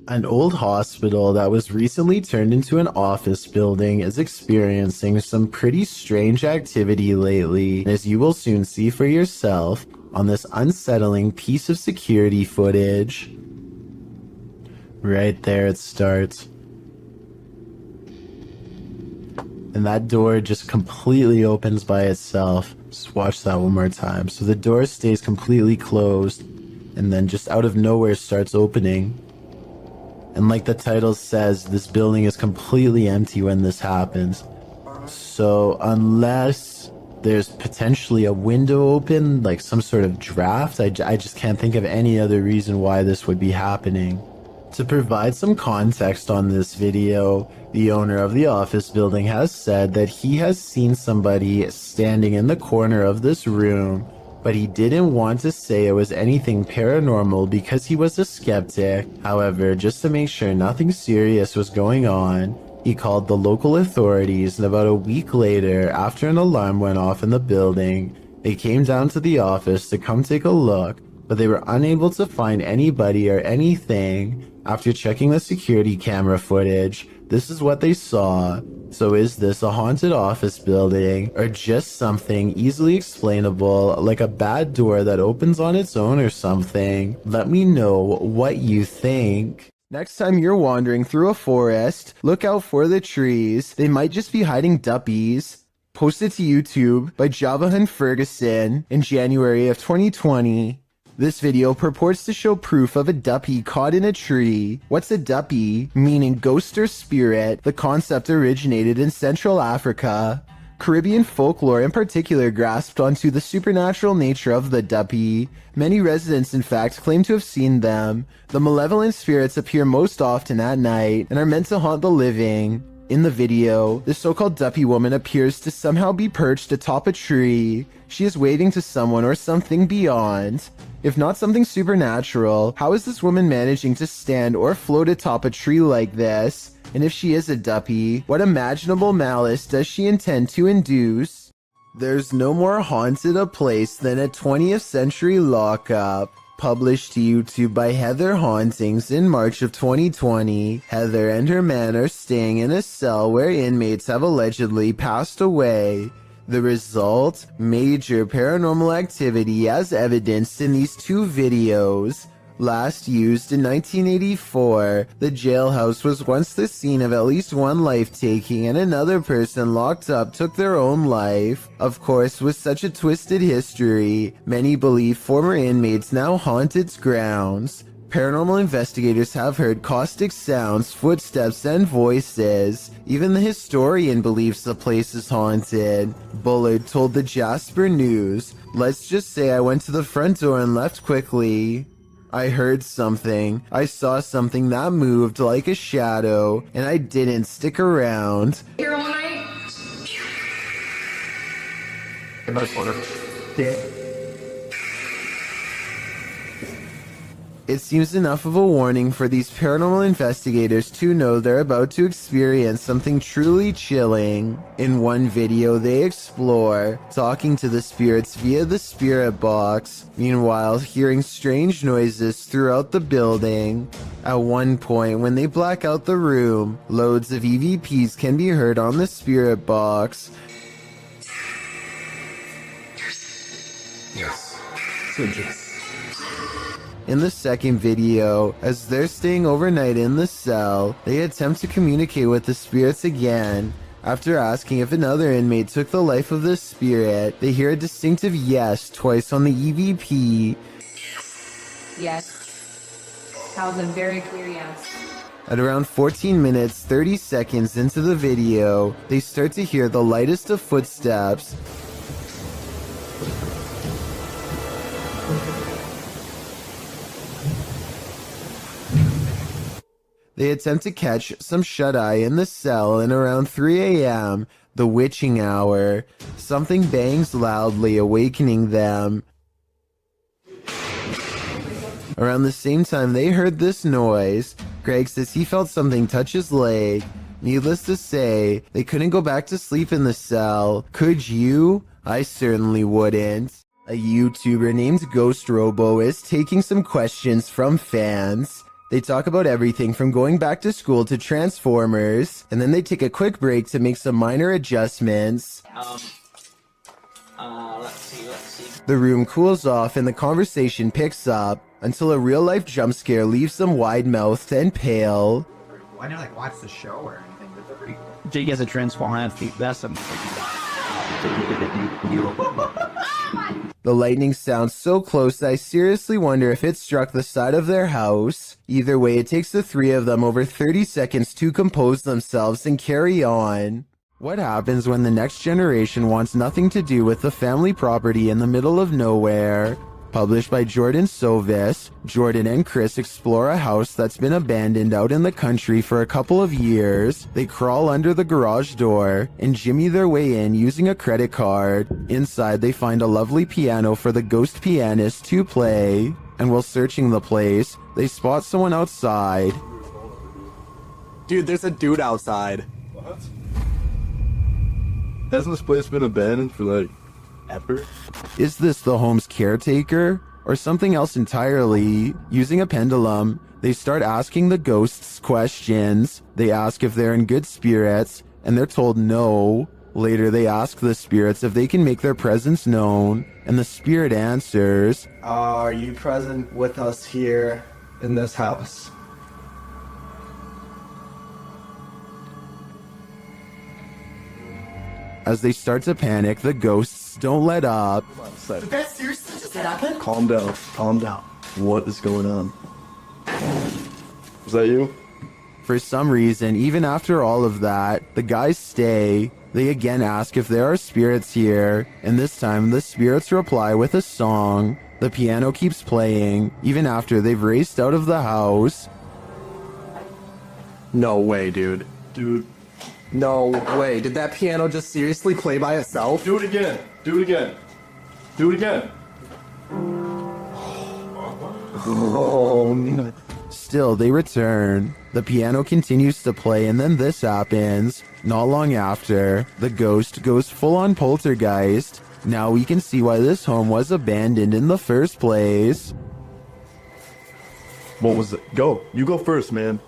An old hospital that was recently turned into an office building is experiencing some pretty strange activity lately, as you will soon see for yourself on this unsettling piece of security footage. Right there it starts. And that door just completely opens by itself. Just watch that one more time. So the door stays completely closed, and then just out of nowhere starts opening. And like the title says, this building is completely empty when this happens. So unless there's potentially a window open, like some sort of draft, I just can't think of any other reason why this would be happening. To provide some context on this video, the owner of the office building has said that he has seen somebody standing in the corner of this room, but he didn't want to say it was anything paranormal because he was a skeptic. However, just to make sure nothing serious was going on, he called the local authorities, and about a week later, after an alarm went off in the building, they came down to the office to come take a look, but they were unable to find anybody or anything. After checking the security camera footage, this is what they saw. So is this a haunted office building, or just something easily explainable, like a bad door that opens on its own or something? Let me know what you think. Next time you're wandering through a forest, look out for the trees. They might just be hiding duppies. Posted to YouTube by Javahan Ferguson in January of 2020. This video purports to show proof of a duppy caught in a tree. What's a duppy? Meaning ghost or spirit. The concept originated in Central Africa. Caribbean folklore in particular grasped onto the supernatural nature of the duppy. Many residents in fact claim to have seen them. The malevolent spirits appear most often at night and are meant to haunt the living. In the video, the so-called duppy woman appears to somehow be perched atop a tree. She is waving to someone or something beyond. If not something supernatural, how is this woman managing to stand or float atop a tree like this? And if she is a duppy, what imaginable malice does she intend to induce? There's no more haunted a place than a 20th century lockup. Published to YouTube by Heather Hauntings in March of 2020, Heather and her man are staying in a cell where inmates have allegedly passed away. The result? Major paranormal activity as evidenced in these two videos. Last used in 1984, the jailhouse was once the scene of at least one life-taking, and another person locked up took their own life. Of course, with such a twisted history, many believe former inmates now haunt its grounds. Paranormal investigators have heard caustic sounds, footsteps, and voices. Even the historian believes the place is haunted. Bullard told the Jasper News, "Let's just say I went to the front door and left quickly. I heard something. I saw something that moved like a shadow, and I didn't stick around." Here all night? Nice water. It seems enough of a warning for these paranormal investigators to know they're about to experience something truly chilling. In one video, they explore talking to the spirits via the spirit box, meanwhile hearing strange noises throughout the building. At one point, when they black out the room, loads of EVPs can be heard on the spirit box. Yes. In the second video, as they're staying overnight in the cell, they attempt to communicate with the spirits again. After asking if another inmate took the life of the spirit, they hear a distinctive yes twice on the EVP. Yes. That was a very clear yes. At around 14 minutes 30 seconds into the video, they start to hear the lightest of footsteps. They attempt to catch some shut-eye in the cell, and around 3 a.m., the witching hour, something bangs loudly, awakening them. Around the same time they heard this noise, Greg says he felt something touch his leg. Needless to say, they couldn't go back to sleep in the cell. Could you? I certainly wouldn't. A YouTuber named Ghost Robo is taking some questions from fans. They talk about everything from going back to school to Transformers, and then they take a quick break to make some minor adjustments. Let's see. The room cools off and the conversation picks up until a real-life jump scare leaves them wide-mouthed and pale. Why not like watch the show or anything? But they're pretty cool. Jake has a transform feet. That's some. The lightning sounds so close that I seriously wonder if it struck the side of their house. Either way, it takes the three of them over 30 seconds to compose themselves and carry on. What happens when the next generation wants nothing to do with the family property in the middle of nowhere? Published by Jordan Sovis, Jordan and Chris explore a house that's been abandoned out in the country for a couple of years. They crawl under the garage door and jimmy their way in using a credit card. Inside, they find a lovely piano for the ghost pianist to play. And while searching the place, they spot someone outside. Dude, there's a dude outside. What? Hasn't this place been abandoned for like ever? Is this the home's caretaker? Or something else entirely? Using a pendulum, they start asking the ghosts questions. They ask if they're in good spirits, and they're told no. Later, they ask the spirits if they can make their presence known, and the spirit answers, Are you present with us here in this house? As they start to panic, the ghosts don't let up. Did that seriously just happen? Calm down. Calm down. What is going on? Is that you? For some reason, even after all of that, the guys stay. They again ask if there are spirits here, and this time the spirits reply with a song. The piano keeps playing, even after they've raced out of the house. No way, dude. Dude. No way. Did that piano just seriously play by itself? Do it again. Do it again. Do it again. Oh, no. Still, they return. The piano continues to play, and then this happens. Not long after, the ghost goes full-on poltergeist. Now we can see why this home was abandoned in the first place. What was it? Go. You go first, man.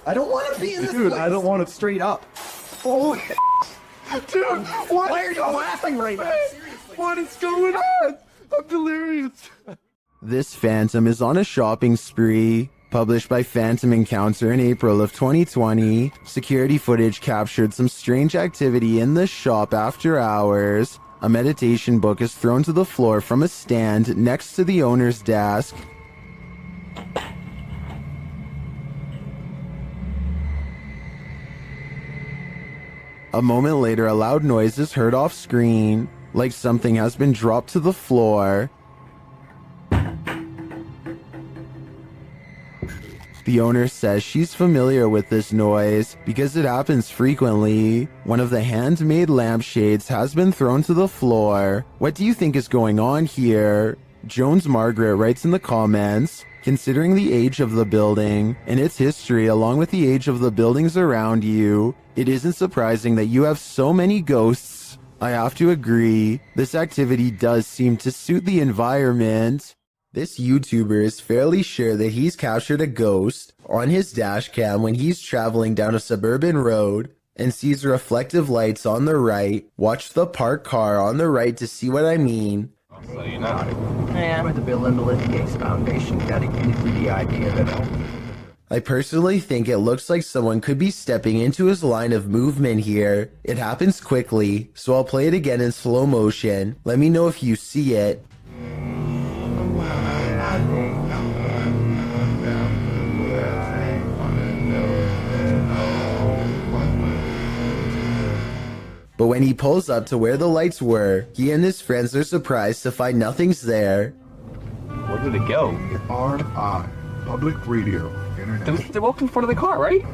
I don't want to be in this Dude, place. I don't want to. Straight up. Holy dude, why are you laughing right now? What is going on? I'm delirious. This phantom is on a shopping spree. Published by Phantom Encounter in April of 2020, security footage captured some strange activity in the shop after hours. A meditation book is thrown to the floor from a stand next to the owner's desk. A moment later, a loud noise is heard off screen, like something has been dropped to the floor. The owner says she's familiar with this noise because it happens frequently. One of the handmade lampshades has been thrown to the floor. What do you think is going on here? Jones Margaret writes in the comments, considering the age of the building and its history along with the age of the buildings around you, it isn't surprising that you have so many ghosts. I have to agree, this activity does seem to suit the environment. This YouTuber is fairly sure that he's captured a ghost on his dash cam when he's traveling down a suburban road and sees reflective lights on the right. Watch the parked car on the right to see what I mean. So you know, I'm at the Bill and Melinda Gates Foundation dedicated to the idea that I personally think it looks like someone could be stepping into his line of movement here. It happens quickly, so I'll play it again in slow motion. Let me know if you see it. But when he pulls up to where the lights were, he and his friends are surprised to find nothing's there. Where did it go? RI, public radio, internet. They walked in front of the car, right?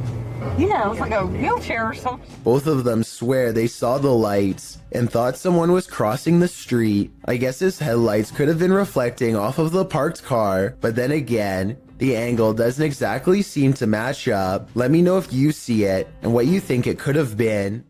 Yeah, it was like a wheelchair or something. Both of them swear they saw the lights and thought someone was crossing the street. I guess his headlights could have been reflecting off of the parked car, but then again, the angle doesn't exactly seem to match up. Let me know if you see it and what you think it could have been.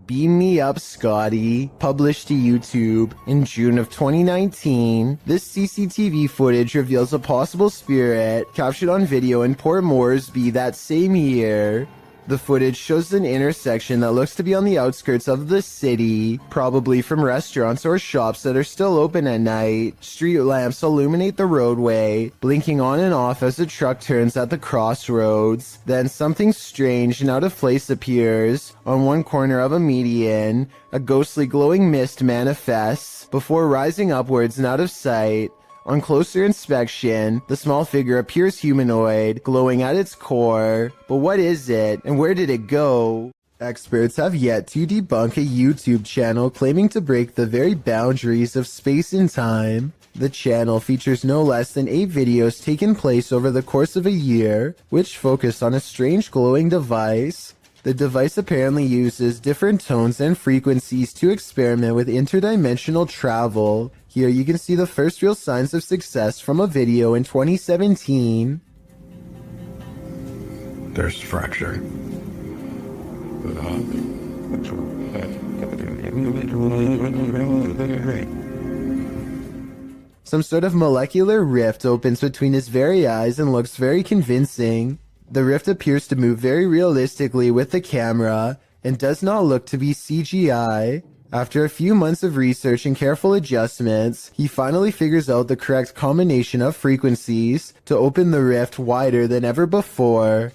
Beam Me Up Scotty, published to YouTube in June of 2019. This CCTV footage reveals a possible spirit captured on video in Port Moresby that same year. The footage shows an intersection that looks to be on the outskirts of the city, probably from restaurants or shops that are still open at night. Street lamps illuminate the roadway, blinking on and off as a truck turns at the crossroads. Then something strange and out of place appears. On one corner of a median, a ghostly glowing mist manifests before rising upwards and out of sight. On closer inspection, the small figure appears humanoid, glowing at its core. But what is it, and where did it go? Experts have yet to debunk a YouTube channel claiming to break the very boundaries of space and time. The channel features no less than 8 videos taken place over the course of a year, which focus on a strange glowing device. The device apparently uses different tones and frequencies to experiment with interdimensional travel. Here you can see the first real signs of success from a video in 2017. There's fracture. Some sort of molecular rift opens between his very eyes and looks very convincing. The rift appears to move very realistically with the camera and does not look to be CGI. After a few months of research and careful adjustments, he finally figures out the correct combination of frequencies to open the rift wider than ever before.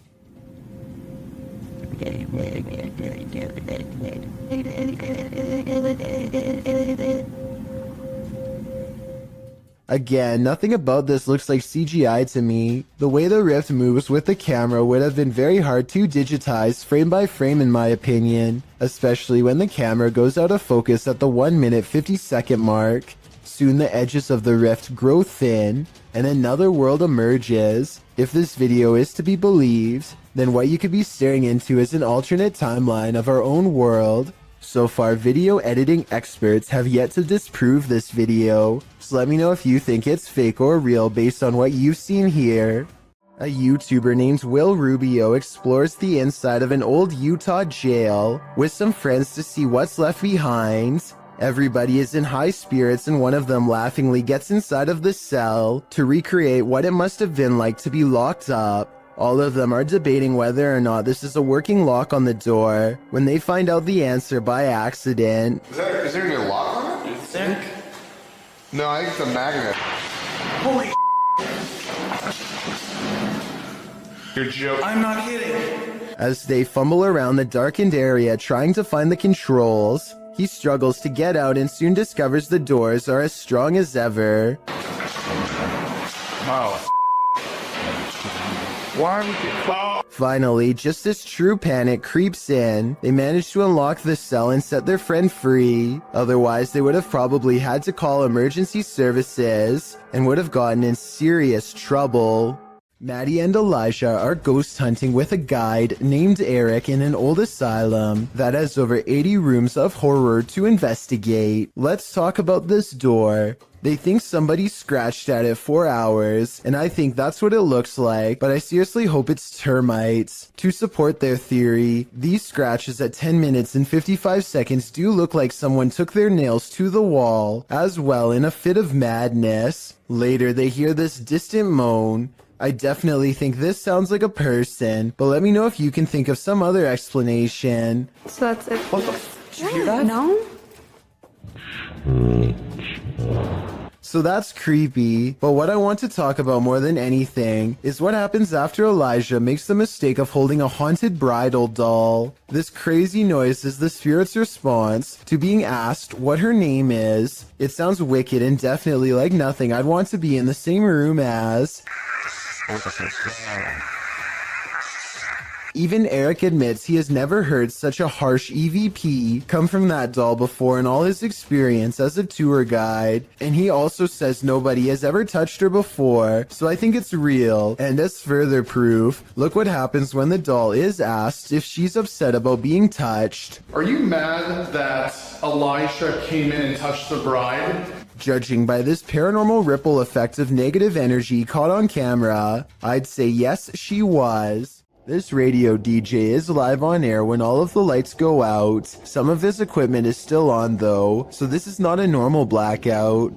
Again, nothing about this looks like CGI to me. The way the rift moves with the camera would have been very hard to digitize frame by frame in my opinion, especially when the camera goes out of focus at the 1 minute 50-second mark. Soon the edges of the rift grow thin, and another world emerges. If this video is to be believed, then what you could be staring into is an alternate timeline of our own world. So far, video editing experts have yet to disprove this video, so let me know if you think it's fake or real based on what you've seen here. A YouTuber named Will Rubio explores the inside of an old Utah jail with some friends to see what's left behind. Everybody is in high spirits and one of them laughingly gets inside of the cell to recreate what it must have been like to be locked up. All of them are debating whether or not this is a working lock on the door when they find out the answer by accident. Is there a lock on it? You think? No, I think it's a magnet. Holy You're joking. I'm not kidding. As they fumble around the darkened area trying to find the controls, he struggles to get out and soon discovers the doors are as strong as ever. Oh. Why would you? Finally, just as true panic creeps in, they manage to unlock the cell and set their friend free. Otherwise, they would have probably had to call emergency services and would have gotten in serious trouble. Maddie and Elijah are ghost hunting with a guide named Eric in an old asylum that has over 80 rooms of horror to investigate. Let's talk about this door. They think somebody scratched at it for hours, and I think that's what it looks like, but I seriously hope it's termites. To support their theory, these scratches at 10 minutes and 55 seconds do look like someone took their nails to the wall, as well in a fit of madness. Later, they hear this distant moan. I definitely think this sounds like a person, but let me know if you can think of some other explanation. So that's it. What the f***? Did you hear that? No? So that's creepy, but what I want to talk about more than anything is what happens after Elijah makes the mistake of holding a haunted bridal doll. This crazy noise is the spirit's response to being asked what her name is. It sounds wicked and definitely like nothing I'd want to be in the same room as. Even Eric admits he has never heard such a harsh EVP come from that doll before in all his experience as a tour guide, and he also says nobody has ever touched her before, so I think it's real. And as further proof, look what happens when the doll is asked if she's upset about being touched. Are you mad that Elisha came in and touched the bride? Judging by this paranormal ripple effect of negative energy caught on camera, I'd say yes, she was. This radio DJ is live on air when all of the lights go out. Some of his equipment is still on though, so this is not a normal blackout.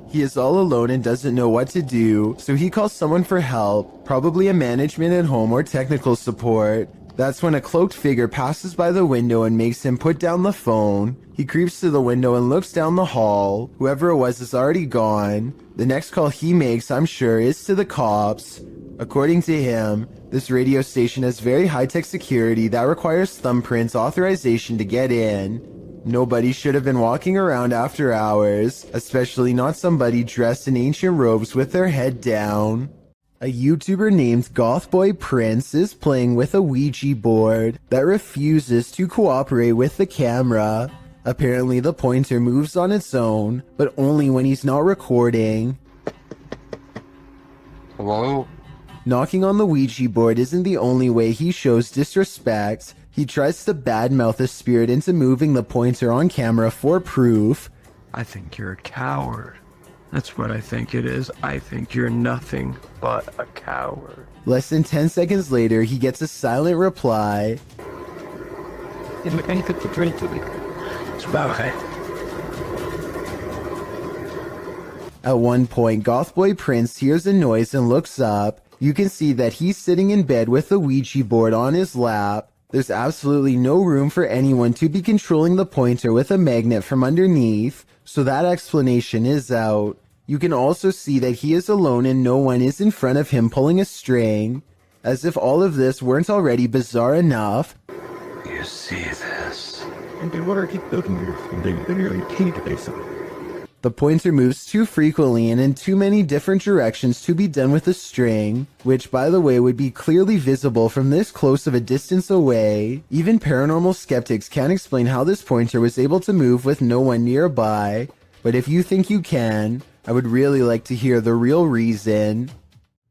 He is all alone and doesn't know what to do, so he calls someone for help, probably a management at home or technical support. That's when a cloaked figure passes by the window and makes him put down the phone. He creeps to the window and looks down the hall. Whoever it was is already gone. The next call he makes, I'm sure, is to the cops. According to him, this radio station has very high-tech security that requires thumbprints authorization to get in. Nobody should have been walking around after hours, especially not somebody dressed in ancient robes with their head down. A YouTuber named Gothboy Prince is playing with a Ouija board that refuses to cooperate with the camera. Apparently the pointer moves on its own, but only when he's not recording. Hello? Knocking on the Ouija board isn't the only way he shows disrespect. He tries to badmouth a spirit into moving the pointer on camera for proof. I think you're a coward. That's what I think it is. I think you're nothing but a coward. Less than 10 seconds later, he gets a silent reply. At one point, Gothboy Prince hears a noise and looks up. You can see that he's sitting in bed with the Ouija board on his lap. There's absolutely no room for anyone to be controlling the pointer with a magnet from underneath, so that explanation is out. You can also see that he is alone and no one is in front of him pulling a string. As if all of this weren't already bizarre enough. You see this? The pointer moves too frequently and in too many different directions to be done with a string, which by the way would be clearly visible from this close of a distance away. Even paranormal skeptics can't explain how this pointer was able to move with no one nearby, but if you think you can, I would really like to hear the real reason.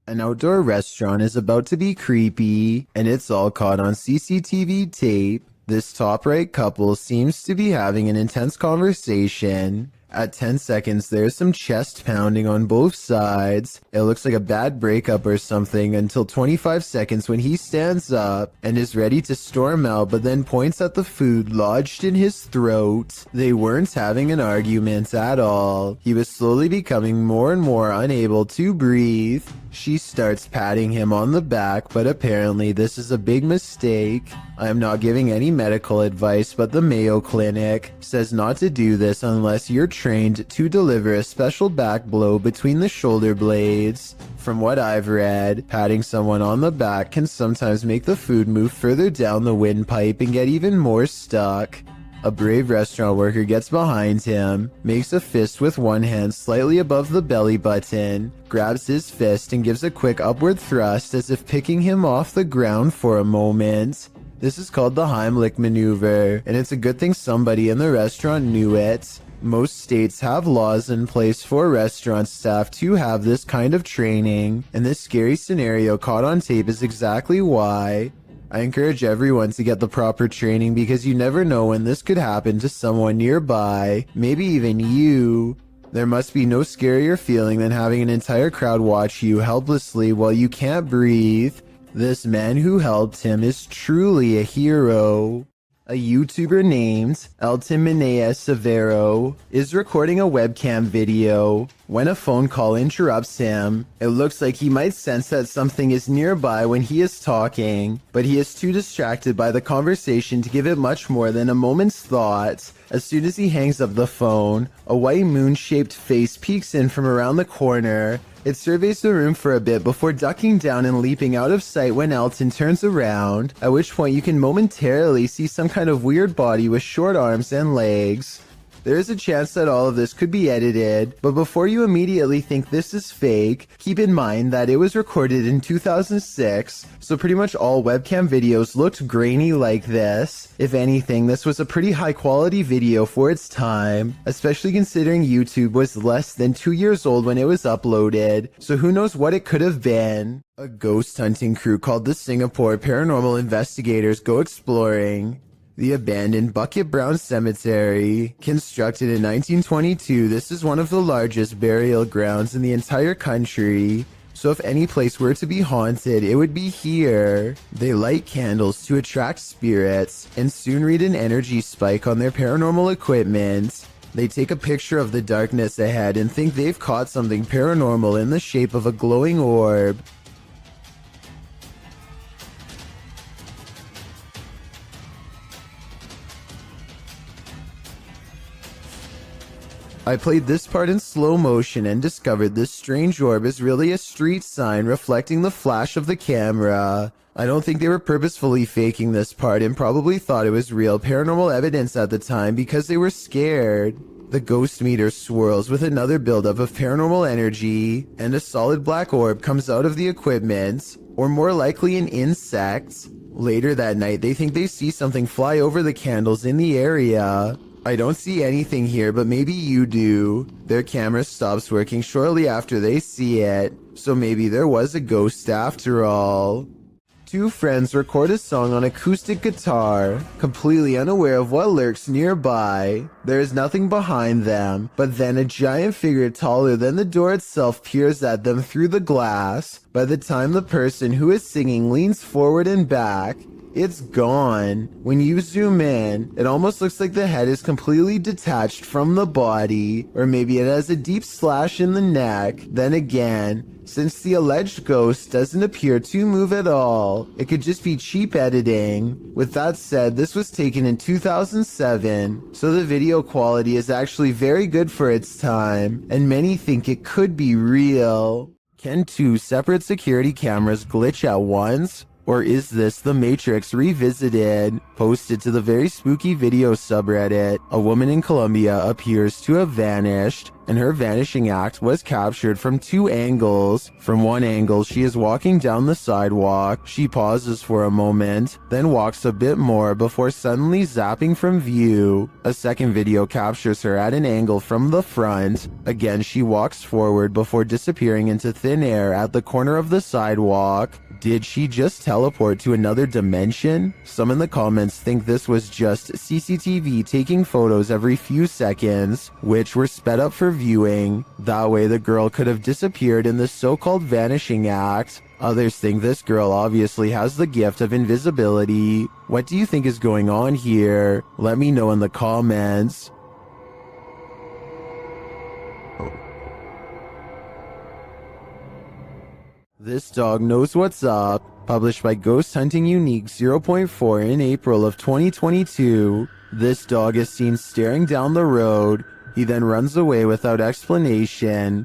An outdoor restaurant is about to be creepy, and it's all caught on CCTV tape. This top right couple seems to be having an intense conversation. At 10 seconds, there's some chest pounding on both sides. It looks like a bad breakup or something until 25 seconds when he stands up and is ready to storm out, but then points at the food lodged in his throat. They weren't having an argument at all. He was slowly becoming more and more unable to breathe. She starts patting him on the back, but apparently this is a big mistake. I am not giving any medical advice, but the Mayo Clinic says not to do this unless you're trained to deliver a special back blow between the shoulder blades. From what I've read, patting someone on the back can sometimes make the food move further down the windpipe and get even more stuck. A brave restaurant worker gets behind him, makes a fist with one hand slightly above the belly button, grabs his fist and gives a quick upward thrust as if picking him off the ground for a moment. This is called the Heimlich maneuver, and it's a good thing somebody in the restaurant knew it. Most states have laws in place for restaurant staff to have this kind of training, and this scary scenario caught on tape is exactly why. I encourage everyone to get the proper training because you never know when this could happen to someone nearby, maybe even you. There must be no scarier feeling than having an entire crowd watch you helplessly while you can't breathe. This man who helped him is truly a hero. A YouTuber named Elton Minea Severo is recording a webcam video. When a phone call interrupts him, it looks like he might sense that something is nearby when he is talking, but he is too distracted by the conversation to give it much more than a moment's thought. As soon as he hangs up the phone, a white moon-shaped face peeks in from around the corner. It surveys the room for a bit before ducking down and leaping out of sight when Elton turns around, at which point you can momentarily see some kind of weird body with short arms and legs. There is a chance that all of this could be edited, but before you immediately think this is fake, keep in mind that it was recorded in 2006, so pretty much all webcam videos looked grainy like this. If anything, this was a pretty high quality video for its time, especially considering YouTube was less than 2 years old when it was uploaded, so who knows what it could have been. A ghost hunting crew called the Singapore Paranormal Investigators go exploring the abandoned Bucket Brown Cemetery. Constructed in 1922, this is one of the largest burial grounds in the entire country. So if any place were to be haunted, it would be here. They light candles to attract spirits and soon read an energy spike on their paranormal equipment. They take a picture of the darkness ahead and think they've caught something paranormal in the shape of a glowing orb. I played this part in slow motion and discovered this strange orb is really a street sign reflecting the flash of the camera. I don't think they were purposefully faking this part and probably thought it was real paranormal evidence at the time because they were scared. The ghost meter swirls with another buildup of paranormal energy, and a solid black orb comes out of the equipment, or more likely an insect. Later that night, they think they see something fly over the candles in the area. I don't see anything here, but maybe you do. Their camera stops working shortly after they see it, so maybe there was a ghost after all. Two friends record a song on acoustic guitar, completely unaware of what lurks nearby. There is nothing behind them, but then a giant figure taller than the door itself peers at them through the glass. By the time the person who is singing leans forward and back, it's gone. When you zoom in, it almost looks like the head is completely detached from the body, or maybe it has a deep slash in the neck. Then again, since the alleged ghost doesn't appear to move at all, it could just be cheap editing. With that said, this was taken in 2007, so the video quality is actually very good for its time, and many think it could be real. Can two separate security cameras glitch at once? Or is this The Matrix Revisited? Posted to the very spooky video subreddit, a woman in Colombia appears to have vanished, and her vanishing act was captured from two angles. From one angle, she is walking down the sidewalk. She pauses for a moment, then walks a bit more before suddenly zapping from view. A second video captures her at an angle from the front. Again, she walks forward before disappearing into thin air at the corner of the sidewalk. Did she just teleport to another dimension? Some in the comments think this was just CCTV taking photos every few seconds, which were sped up for viewing. That way the girl could have disappeared in the so-called vanishing act. Others think this girl obviously has the gift of invisibility. What do you think is going on here? Let me know in the comments. This Dog Knows What's Up, published by Ghost Hunting Unique 0.4 in April of 2022. This dog is seen staring down the road. He then runs away without explanation.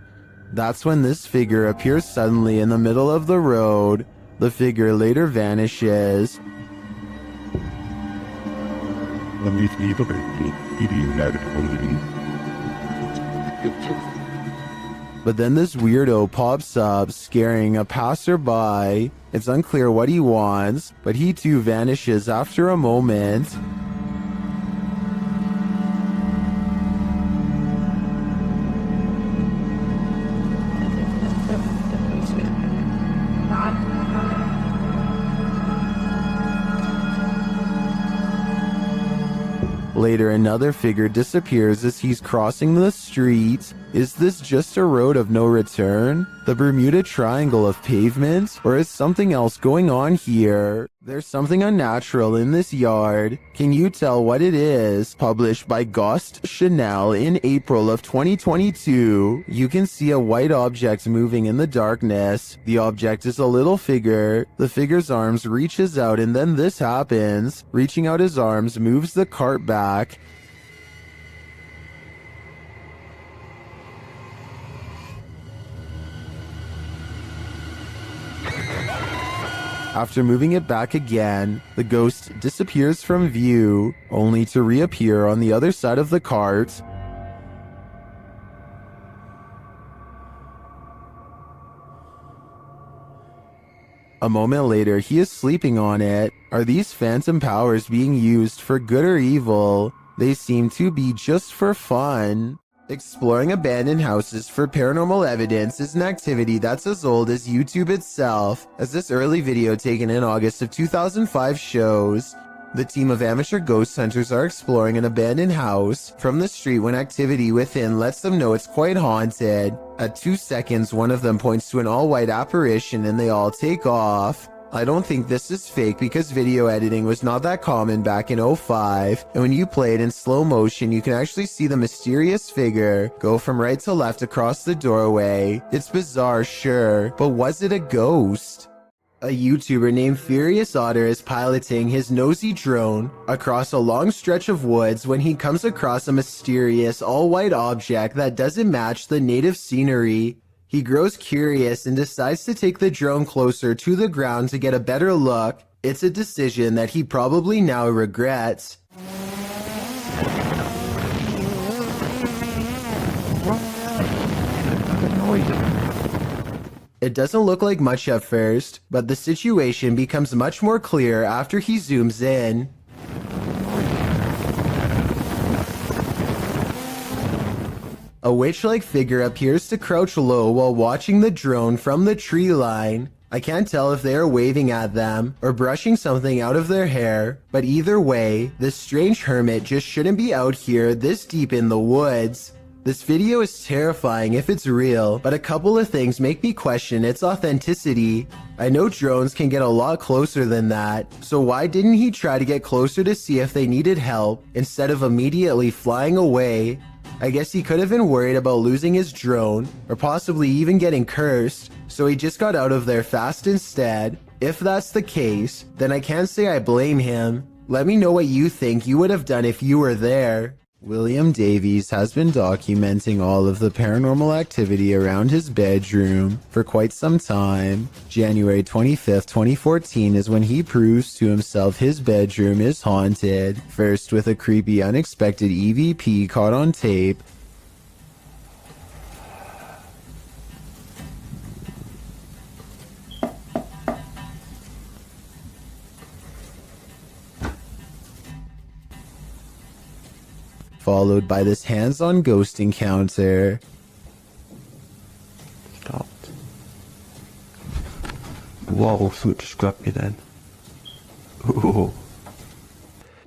That's when this figure appears suddenly in the middle of the road. The figure later vanishes. But then this weirdo pops up, scaring a passerby. It's unclear what he wants, but he too vanishes after a moment. Later, another figure disappears as he's crossing the street. Is this just a road of no return? The Bermuda Triangle of pavement? Or is something else going on here? There's something unnatural in this yard. Can you tell what it is? Published by Ghost Chanel in April of 2022. You can see a white object moving in the darkness. The object is a little figure. The figure's arms reaches out and then this happens. Reaching out his arms moves the cart back. After moving it back again, the ghost disappears from view, only to reappear on the other side of the cart. A moment later, he is sleeping on it. Are these phantom powers being used for good or evil? They seem to be just for fun. Exploring abandoned houses for paranormal evidence is an activity that's as old as YouTube itself, as this early video taken in August of 2005 shows. The team of amateur ghost hunters are exploring an abandoned house from the street when activity within lets them know it's quite haunted. At 2 seconds, one of them points to an all-white apparition and they all take off. I don't think this is fake because video editing was not that common back in '05, and when you play it in slow motion, you can actually see the mysterious figure go from right to left across the doorway. It's bizarre, sure, but was it a ghost? A YouTuber named Furious Otter is piloting his nosy drone across a long stretch of woods when he comes across a mysterious all-white object that doesn't match the native scenery. He grows curious and decides to take the drone closer to the ground to get a better look. It's a decision that he probably now regrets. It doesn't look like much at first, but the situation becomes much more clear after he zooms in. A witch-like figure appears to crouch low while watching the drone from the tree line. I can't tell if they are waving at them or brushing something out of their hair, but either way, this strange hermit just shouldn't be out here this deep in the woods. This video is terrifying if it's real, but a couple of things make me question its authenticity. I know drones can get a lot closer than that, so why didn't he try to get closer to see if they needed help instead of immediately flying away? I guess he could have been worried about losing his drone, or possibly even getting cursed, so he just got out of there fast instead. If that's the case, then I can't say I blame him. Let me know what you think you would have done if you were there. William Davies has been documenting all of the paranormal activity around his bedroom for quite some time. January 25th, 2014 is when he proves to himself his bedroom is haunted, first with a creepy unexpected EVP caught on tape, followed by this hands-on ghost encounter. Stopped. Whoa, food just grabbed me then. Ooh.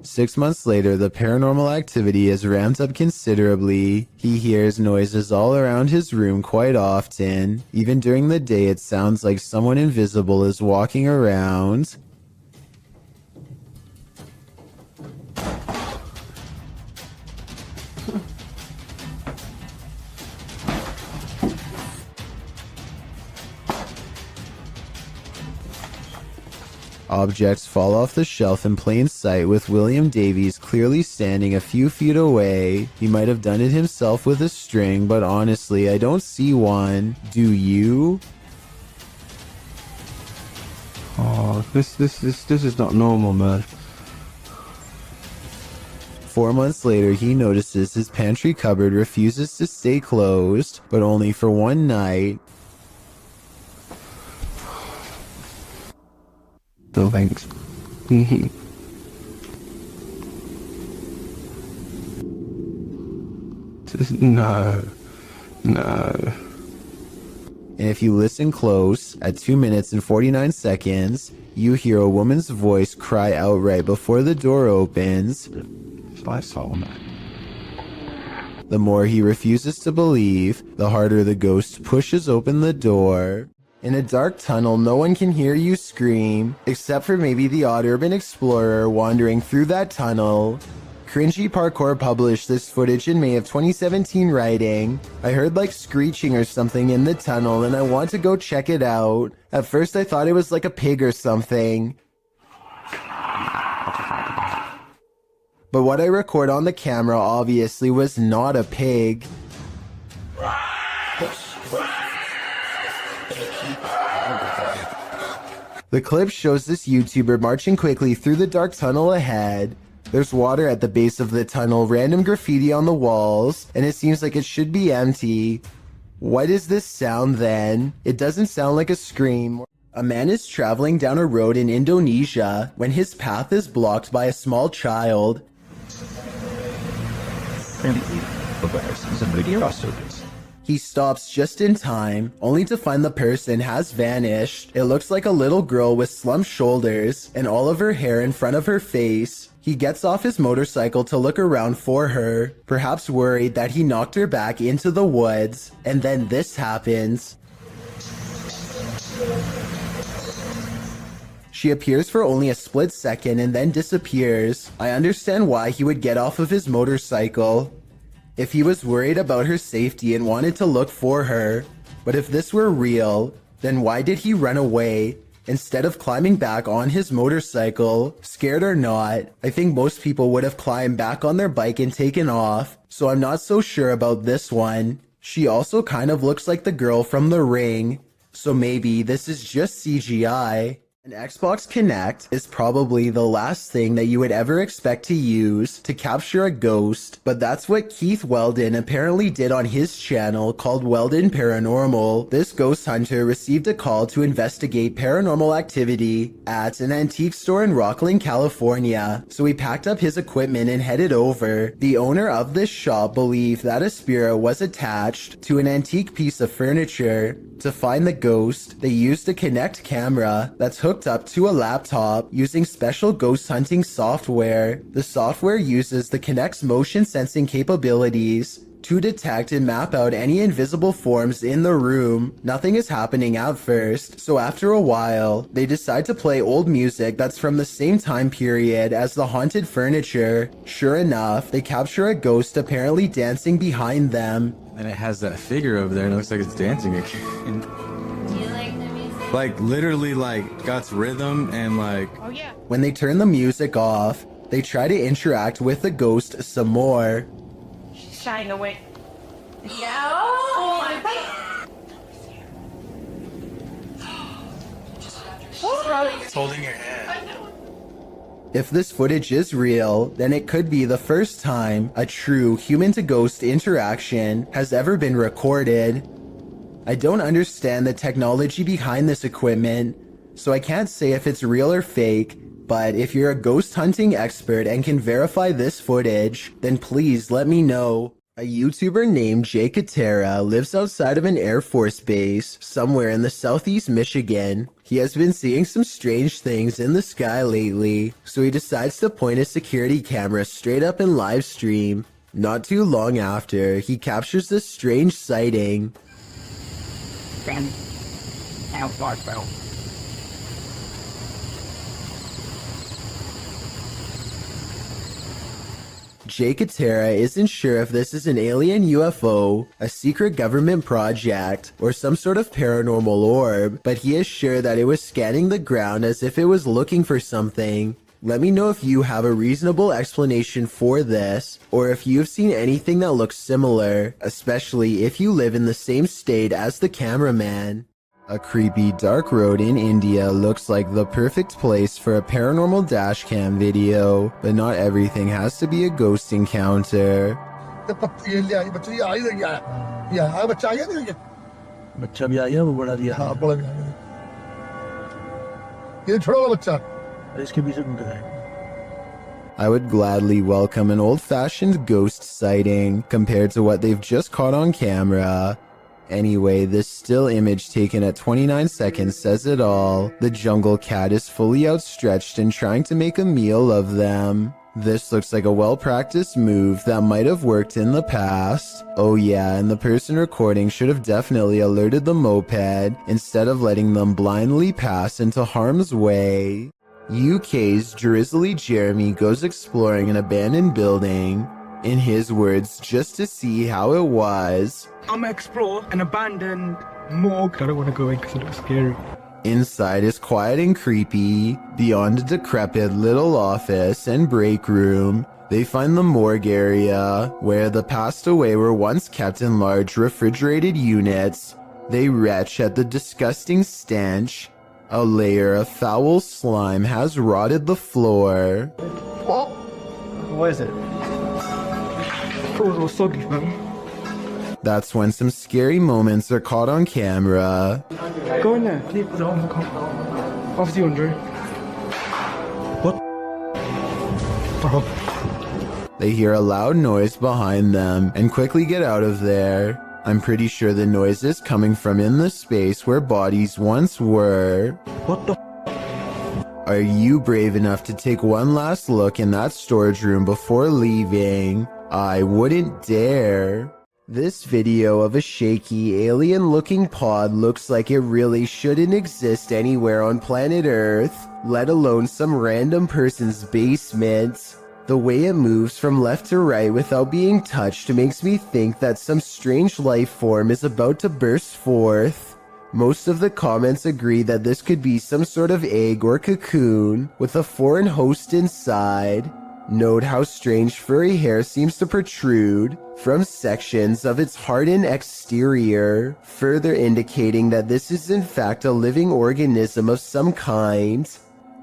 6 months later, the paranormal activity is ramped up considerably. He hears noises all around his room quite often. Even during the day, it sounds like someone invisible is walking around. Objects fall off the shelf in plain sight with William Davies clearly standing a few feet away. He might have done it himself with a string, but honestly, I don't see one. Do you? Oh, this is not normal, man. 4 months later, he notices his pantry cupboard refuses to stay closed, but only for one night. No thanks. No. And if you listen close, at 2 minutes and 49 seconds, you hear a woman's voice cry outright before the door opens. I saw that. The more he refuses to believe, the harder the ghost pushes open the door. In a dark tunnel, no one can hear you scream, except for maybe the odd urban explorer wandering through that tunnel. Cringy Parkour published this footage in May of 2017 writing, "I heard like screeching or something in the tunnel and I want to go check it out. At first I thought it was like a pig or something. But what I record on the camera obviously was not a pig." The clip shows this YouTuber marching quickly through the dark tunnel ahead. There's water at the base of the tunnel, random graffiti on the walls, and it seems like it should be empty. What is this sound then? It doesn't sound like a scream. A man is traveling down a road in Indonesia when his path is blocked by a small child. He stops just in time, only to find the person has vanished. It looks like a little girl with slumped shoulders and all of her hair in front of her face. He gets off his motorcycle to look around for her, perhaps worried that he knocked her back into the woods, and then this happens. She appears for only a split second and then disappears. I understand why he would get off of his motorcycle. If he was worried about her safety and wanted to look for her. But if this were real, then why did he run away instead of climbing back on his motorcycle? Scared or not, I think most people would have climbed back on their bike and taken off, so I'm not so sure about this one. She also kind of looks like the girl from The Ring, so maybe this is just CGI. An Xbox Kinect is probably the last thing that you would ever expect to use to capture a ghost, but that's what Keith Weldon apparently did on his channel called Weldon Paranormal. This ghost hunter received a call to investigate paranormal activity at an antique store in Rocklin, California, so he packed up his equipment and headed over. The owner of this shop believed that a spirit was attached to an antique piece of furniture. To find the ghost, they used a Kinect camera that's hooked up to a laptop using special ghost hunting software. The software uses the Kinect's motion sensing capabilities to detect and map out any invisible forms in the room. Nothing is happening at first, so after a while, they decide to play old music that's from the same time period as the haunted furniture. Sure enough, they capture a ghost apparently dancing behind them. And it has that figure over there, and it looks like it's dancing again. Do you like the music? Like, literally, like, got rhythm and, like... Oh, yeah. When they turn the music off, they try to interact with the ghost some more. She's shying away. Yeah. Oh, It's holding your hand. If this footage is real, then it could be the first time a true human-to-ghost interaction has ever been recorded. I don't understand the technology behind this equipment, so I can't say if it's real or fake, but if you're a ghost hunting expert and can verify this footage, then please let me know. A YouTuber named Jay Katera lives outside of an Air Force base somewhere in the southeast Michigan. He has been seeing some strange things in the sky lately, so he decides to point his security camera straight up and live stream. Not too long after, he captures this strange sighting. Jay Katera isn't sure if this is an alien UFO, a secret government project, or some sort of paranormal orb, but he is sure that it was scanning the ground as if it was looking for something. Let me know if you have a reasonable explanation for this, or if you've seen anything that looks similar, especially if you live in the same state as the cameraman. A creepy dark road in India looks like the perfect place for a paranormal dashcam video, but not everything has to be a ghost encounter. I would gladly welcome an old-fashioned ghost sighting compared to what they've just caught on camera. Anyway, this still image taken at 29 seconds says it all. The jungle cat is fully outstretched and trying to make a meal of them. This looks like a well-practiced move that might have worked in the past. Oh yeah, and the person recording should have definitely alerted the moped instead of letting them blindly pass into harm's way. UK's Drizzly Jeremy goes exploring an abandoned building. In his words, just to see how it was. I'm gonna explore an abandoned morgue. I don't want to go in because it looks scary. Inside is quiet and creepy. Beyond a decrepit little office and break room, they find the morgue area, where the passed away were once kept in large refrigerated units. They retch at the disgusting stench. A layer of foul slime has rotted the floor. What is it? It was all soggy, man. That's when some scary moments are caught on camera. Go in there. Leave the arm. Off you, Andre. What? They hear a loud noise behind them and quickly get out of there. I'm pretty sure the noise is coming from in the space where bodies once were. What the? Are you brave enough to take one last look in that storage room before leaving? I wouldn't dare. This video of a shaky, alien-looking pod looks like it really shouldn't exist anywhere on planet Earth, let alone some random person's basement. The way it moves from left to right without being touched makes me think that some strange life form is about to burst forth. Most of the comments agree that this could be some sort of egg or cocoon with a foreign host inside. Note how strange furry hair seems to protrude from sections of its hardened exterior, further indicating that this is in fact a living organism of some kind.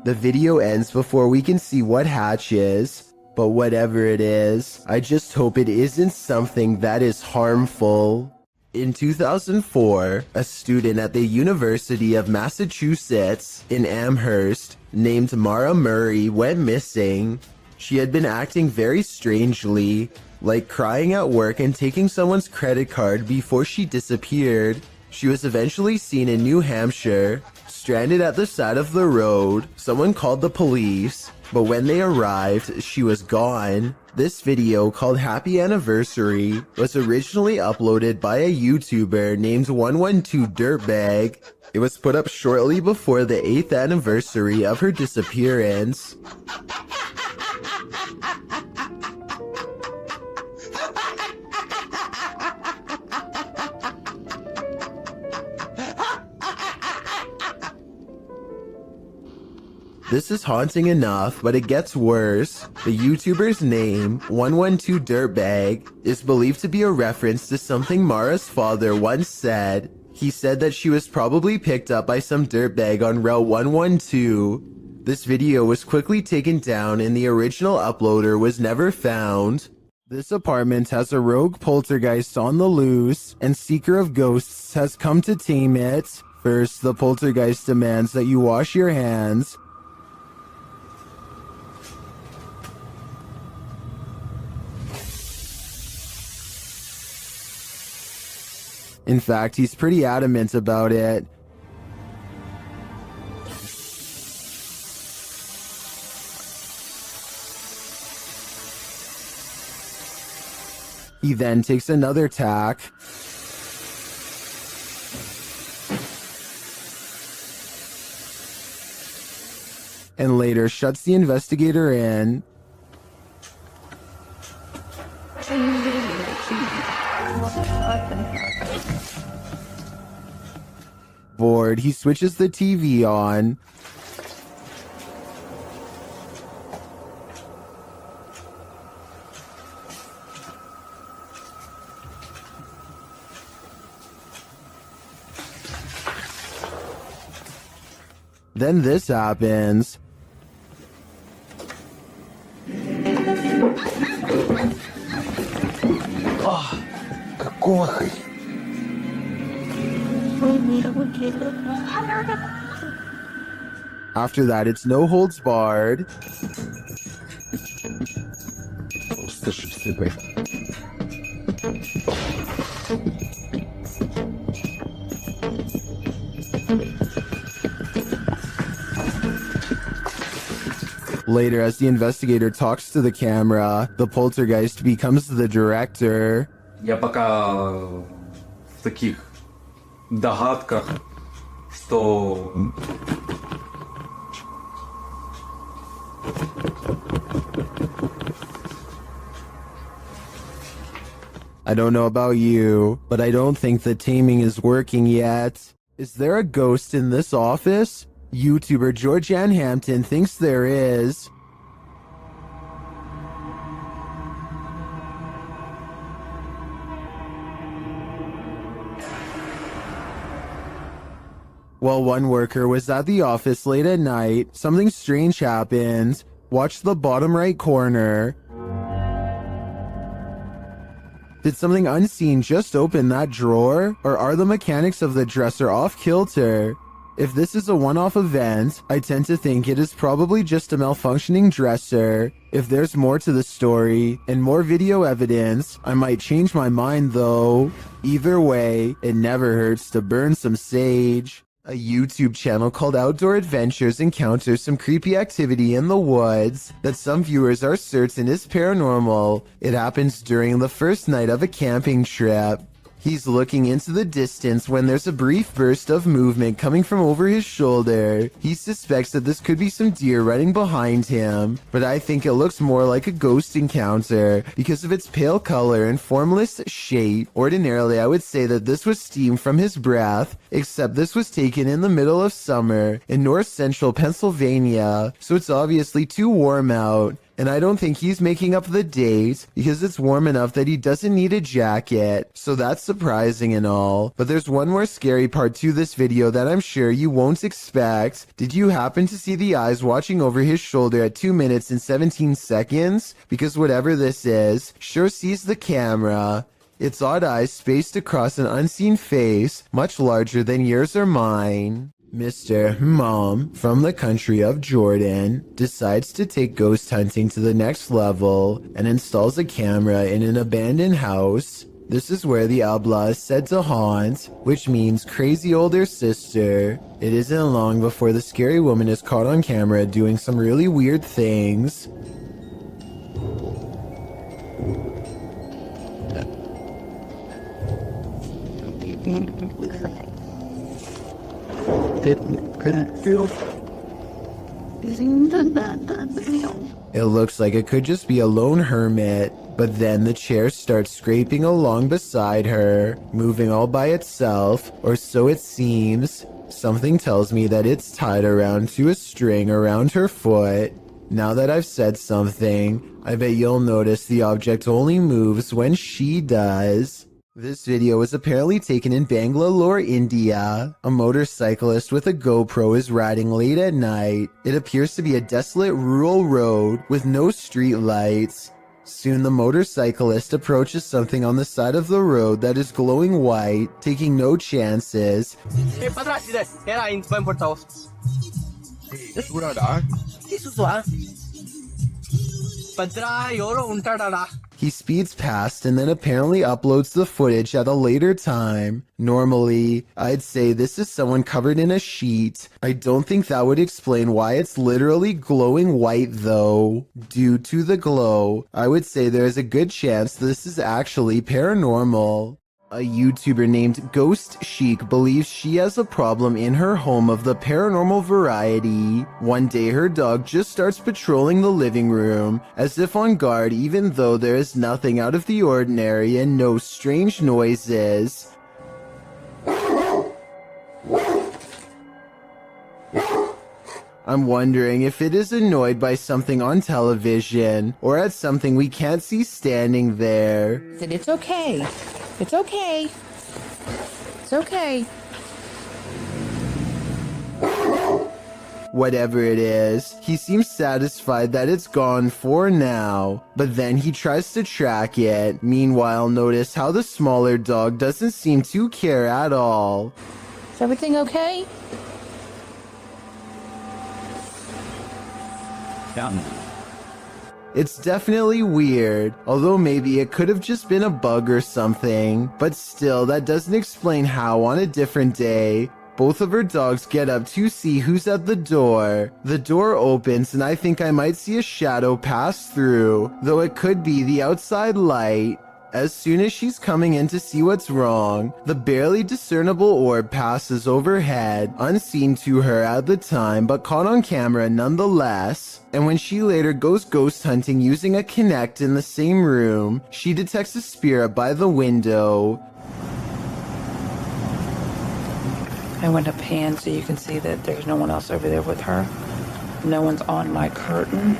The video ends before we can see what hatches, but whatever it is, I just hope it isn't something that is harmful. In 2004, a student at the University of Massachusetts in Amherst named Mara Murray went missing. She had been acting very strangely, like crying at work and taking someone's credit card before she disappeared. She was eventually seen in New Hampshire, stranded at the side of the road. Someone called the police, but when they arrived, she was gone. This video, called Happy Anniversary, was originally uploaded by a YouTuber named 112 Dirtbag. It was put up shortly before the 8th anniversary of her disappearance. This is haunting enough, but it gets worse. The YouTuber's name, 112 Dirtbag, is believed to be a reference to something Mara's father once said. He said that she was probably picked up by some dirtbag on Route 112. This video was quickly taken down and the original uploader was never found. This apartment has a rogue poltergeist on the loose, and Seeker of Ghosts has come to tame it. First, the poltergeist demands that you wash your hands. In fact, he's pretty adamant about it. He then takes another tack. And later shuts the investigator in. Bored, he switches the TV on. Then this happens. Ah, какой. After that, it's no holds barred. Later, as the investigator talks to the camera, the poltergeist becomes the director. Я пока в таких догадках, что I don't know about you, but I don't think the taming is working yet. Is there a ghost in this office? YouTuber Georgianne Hampton thinks there is. While one worker was at the office late at night, something strange happened. Watch the bottom right corner. Did something unseen just open that drawer? Or are the mechanics of the dresser off kilter? If this is a one-off event, I tend to think it is probably just a malfunctioning dresser. If there's more to the story and more video evidence, I might change my mind though. Either way, it never hurts to burn some sage. A YouTube channel called Outdoor Adventures encounters some creepy activity in the woods that some viewers are certain is paranormal. It happens during the first night of a camping trip. He's looking into the distance when there's a brief burst of movement coming from over his shoulder. He suspects that this could be some deer running behind him, but I think it looks more like a ghost encounter because of its pale color and formless shape. Ordinarily, I would say that this was steam from his breath, except this was taken in the middle of summer in north central Pennsylvania, so it's obviously too warm out. And I don't think he's making up the date because it's warm enough that he doesn't need a jacket. So that's surprising and all. But there's one more scary part to this video that I'm sure you won't expect. Did you happen to see the eyes watching over his shoulder at 2 minutes and 17 seconds? Because whatever this is, sure sees the camera. Its odd eyes spaced across an unseen face, much larger than yours or mine. Mr. Mom from the country of Jordan decides to take ghost hunting to the next level and installs a camera in an abandoned house. This is where the Abla is said to haunt, which means crazy older sister. It isn't long before the scary woman is caught on camera doing some really weird things. It looks like it could just be a lone hermit, but then the chair starts scraping along beside her, moving all by itself, or so it seems. Something tells me that it's tied around to a string around her foot. Now that I've said something, I bet you'll notice the object only moves when she does. This video was apparently taken in Bangalore, India. A motorcyclist with a GoPro is riding late at night. It appears to be a desolate rural road with no street lights. Soon the motorcyclist approaches something on the side of the road that is glowing white, taking no chances. He speeds past and then apparently uploads the footage at a later time. Normally, I'd say this is someone covered in a sheet. I don't think that would explain why it's literally glowing white though. Due to the glow, I would say there is a good chance this is actually paranormal. A YouTuber named Ghost Chic believes she has a problem in her home of the paranormal variety. One day her dog just starts patrolling the living room, as if on guard even though there is nothing out of the ordinary and no strange noises. I'm wondering if it is annoyed by something on television, or at something we can't see standing there. It's okay. It's okay. It's okay. Whatever it is, he seems satisfied that it's gone for now, but then he tries to track it. Meanwhile, notice how the smaller dog doesn't seem to care at all. Is everything okay? Down. It's definitely weird, although maybe it could have just been a bug or something, but still that doesn't explain how on a different day, both of her dogs get up to see who's at the door. The door opens and I think I might see a shadow pass through, though it could be the outside light. As soon as she's coming in to see what's wrong, the barely discernible orb passes overhead, unseen to her at the time but caught on camera nonetheless. And when she later goes ghost hunting using a Kinect in the same room, she detects a spirit by the window. I went to pan so you can see that there's no one else over there with her. No one's on my curtain.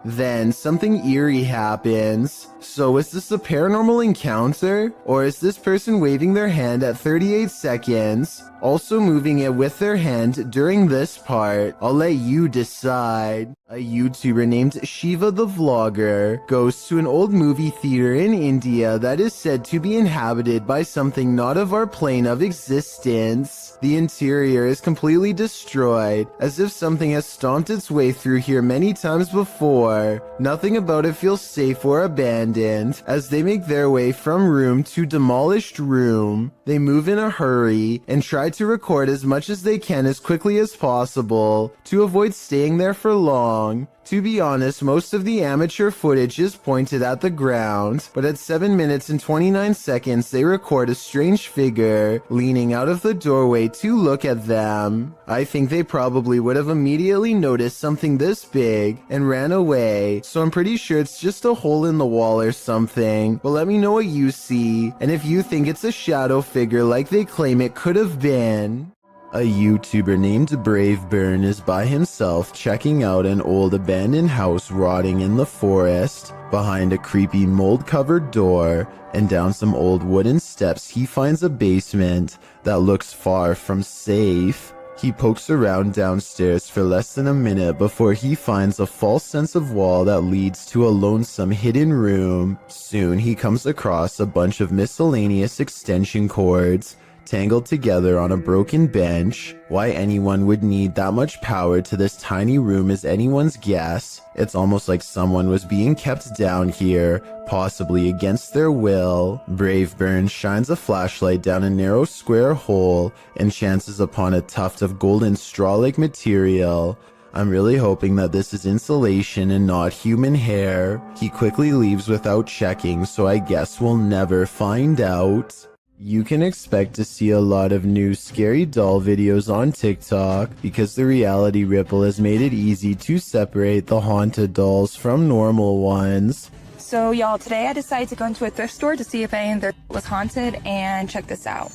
Then something eerie happens. So is this a paranormal encounter? Or is this person waving their hand at 38 seconds, also moving it with their hand during this part? I'll let you decide. A YouTuber named Shiva the Vlogger goes to an old movie theater in India that is said to be inhabited by something not of our plane of existence. The interior is completely destroyed, as if something has stomped its way through here many times before. Nothing about it feels safe or abandoned. As they make their way from room to demolished room, they move in a hurry and try to record as much as they can as quickly as possible to avoid staying there for long. To be honest, most of the amateur footage is pointed at the ground, but at 7 minutes and 29 seconds they record a strange figure leaning out of the doorway to look at them. I think they probably would have immediately noticed something this big and ran away, so I'm pretty sure it's just a hole in the wall or something. But let me know what you see, and if you think it's a shadow figure like they claim it could have been. A YouTuber named Braveburn is by himself checking out an old abandoned house rotting in the forest. Behind a creepy mold-covered door and down some old wooden steps, he finds a basement that looks far from safe. He pokes around downstairs for less than a minute before he finds a false sense of wall that leads to a lonesome hidden room. Soon he comes across a bunch of miscellaneous extension cords tangled together on a broken bench. Why anyone would need that much power to this tiny room is anyone's guess. It's almost like someone was being kept down here, possibly against their will. Braveburn shines a flashlight down a narrow square hole and chances upon a tuft of golden straw-like material. I'm really hoping that this is insulation and not human hair. He quickly leaves without checking, so I guess we'll never find out. You can expect to see a lot of new scary doll videos on TikTok because the reality ripple has made it easy to separate the haunted dolls from normal ones. So y'all, today I decided to go into a thrift store to see if any of their was haunted, and check this out.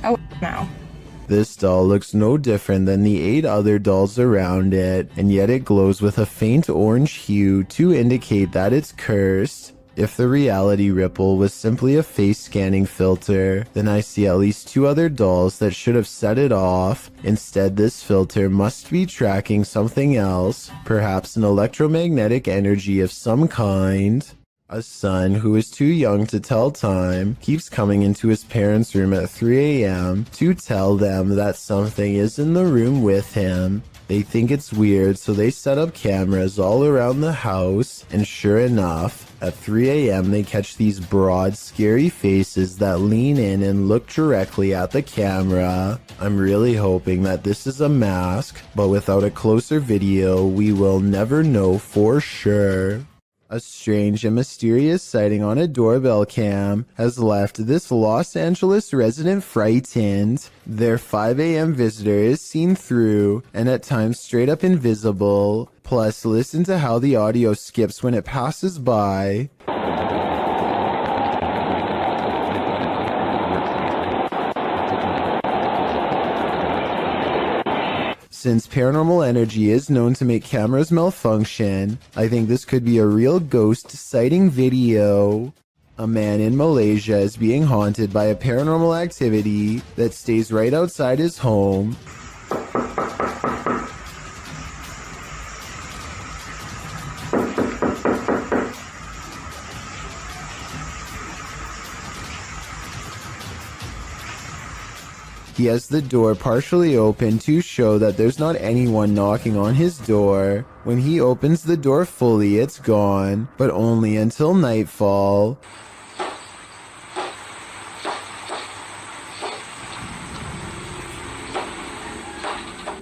Oh, no. This doll looks no different than the 8 other dolls around it, and yet it glows with a faint orange hue to indicate that it's cursed. If the reality ripple was simply a face scanning filter, then I see at least 2 other dolls that should have set it off. Instead, this filter must be tracking something else, perhaps an electromagnetic energy of some kind. A son who is too young to tell time keeps coming into his parents' room at 3 a.m. to tell them that something is in the room with him. They think it's weird, so they set up cameras all around the house, and sure enough, at 3 a.m. they catch these broad, scary faces that lean in and look directly at the camera. I'm really hoping that this is a mask, but without a closer video, we will never know for sure. A strange and mysterious sighting on a doorbell cam has left this Los Angeles resident frightened. Their 5 a.m. visitor is seen through and at times straight up invisible. Plus, listen to how the audio skips when it passes by. Since paranormal energy is known to make cameras malfunction, I think this could be a real ghost sighting video. A man in Malaysia is being haunted by a paranormal activity that stays right outside his home. He has the door partially open to show that there's not anyone knocking on his door. When he opens the door fully, it's gone, but only until nightfall.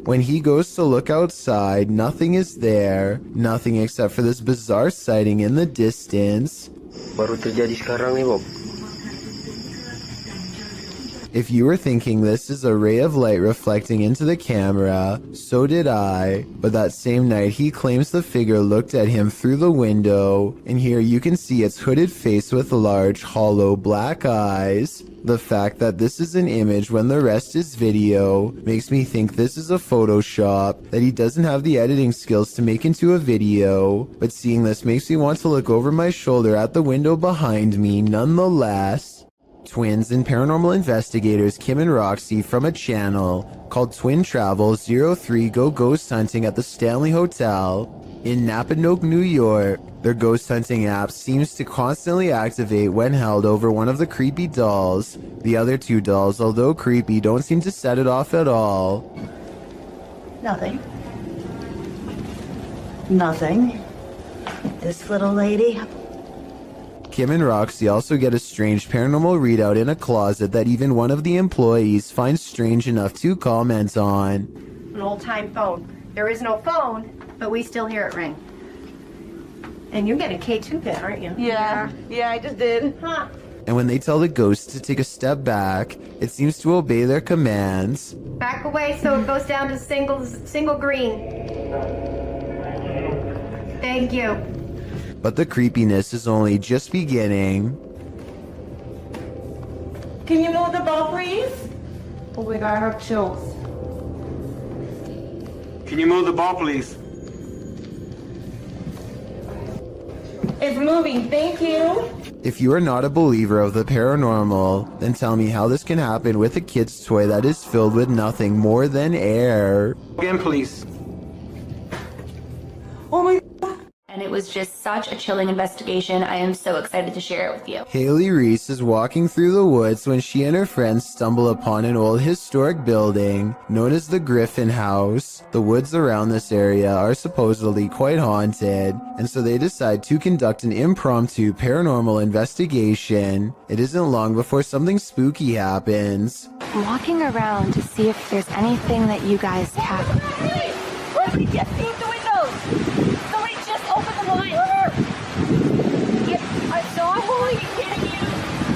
When he goes to look outside, nothing is there. Nothing except for this bizarre sighting in the distance. Baru terjadi sekarang nih, Bob. If you were thinking this is a ray of light reflecting into the camera, so did I. But that same night, he claims the figure looked at him through the window, and here you can see its hooded face with large, hollow black eyes. The fact that this is an image when the rest is video makes me think this is a Photoshop that he doesn't have the editing skills to make into a video, but seeing this makes me want to look over my shoulder at the window behind me nonetheless. Twins and paranormal investigators Kim and Roxy from a channel called Twin Travel 03 go ghost hunting at the Stanley Hotel in Napanoke, New York. Their ghost hunting app seems to constantly activate when held over one of the creepy dolls. The other two dolls, although creepy, don't seem to set it off at all. Nothing. Nothing. This little lady. Kim and Roxy also get a strange paranormal readout in a closet that even one of the employees finds strange enough to comment on. An old-time phone. There is no phone, but we still hear it ring. And you get a K2 pin, aren't you? Yeah, I just did. Huh. And when they tell the ghost to take a step back, it seems to obey their commands. Back away so it goes down to single green. Thank you. But the creepiness is only just beginning. Can you move the ball, please? Oh my god, I have chills. Can you move the ball, please? It's moving, thank you. If you are not a believer of the paranormal, then tell me how this can happen with a kid's toy that is filled with nothing more than air. Again, please. Oh my. And it was just such a chilling investigation. I am so excited to share it with you. Haley Reese is walking through the woods when she and her friends stumble upon an old historic building known as the Griffin House. The woods around this area are supposedly quite haunted, and so they decide to conduct an impromptu paranormal investigation. It isn't long before something spooky happens. I'm walking around to see if there's anything that you guys have. Let's get through the windows! Somebody just open the blind! Yep, I saw a hole, you kidding you?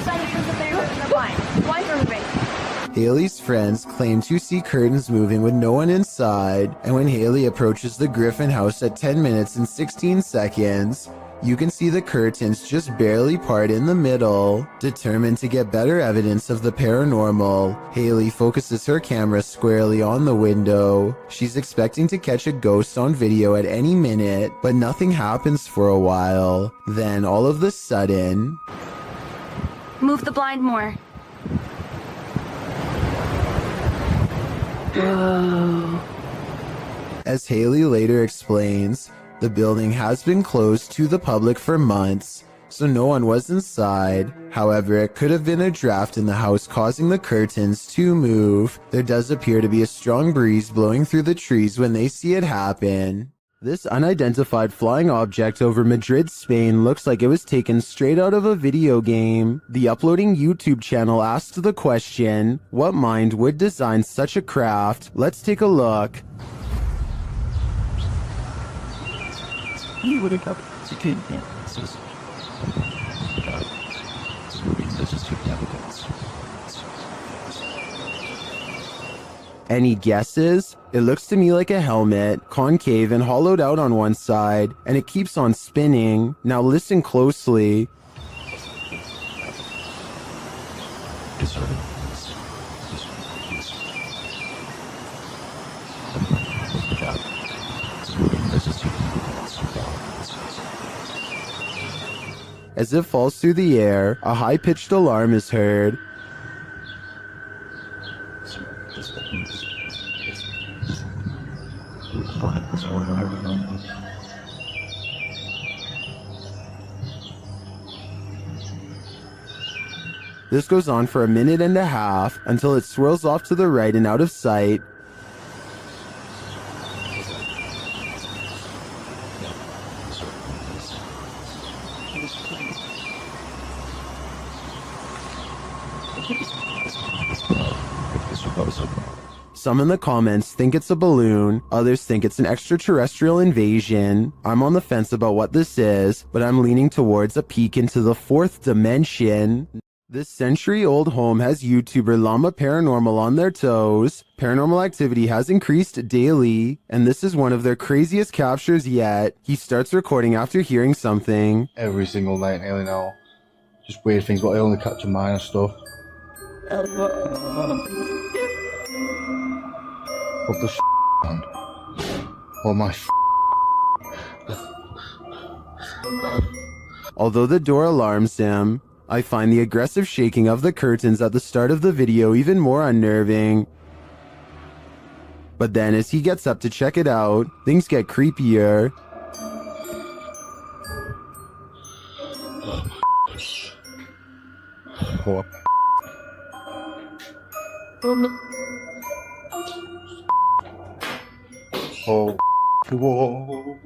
Somebody was there open the blind. Blinds are moving. Haley's friends claim to see curtains moving with no one inside, and when Haley approaches the Griffin House at 10 minutes and 16 seconds, you can see the curtains just barely part in the middle. Determined to get better evidence of the paranormal, Haley focuses her camera squarely on the window. She's expecting to catch a ghost on video at any minute, but nothing happens for a while. Then, all of a sudden... Move the blind more. As Haley later explains, the building has been closed to the public for months, so no one was inside. However, it could have been a draft in the house causing the curtains to move. There does appear to be a strong breeze blowing through the trees when they see it happen. This unidentified flying object over Madrid, Spain looks like it was taken straight out of a video game. The uploading YouTube channel asked the question, what mind would design such a craft? Let's take a look. You would have got to kid. Yeah, this is. This is too difficult. Any guesses? It looks to me like a helmet, concave and hollowed out on one side, and it keeps on spinning. Now listen closely. As it falls through the air, a high-pitched alarm is heard. This goes on for a minute and a half until it swirls off to the right and out of sight. Some in the comments think it's a balloon, others think it's an extraterrestrial invasion. I'm on the fence about what this is, but I'm leaning towards a peek into the fourth dimension. This century-old home has YouTuber Llama Paranormal on their toes. Paranormal activity has increased daily, and this is one of their craziest captures yet. He starts recording after hearing something. Every single night nearly now. Just weird things, but I only capture minor stuff. What the man? Oh my Although the door alarms him, I find the aggressive shaking of the curtains at the start of the video even more unnerving. But then as he gets up to check it out, things get creepier. Oh. Oh. Whoa.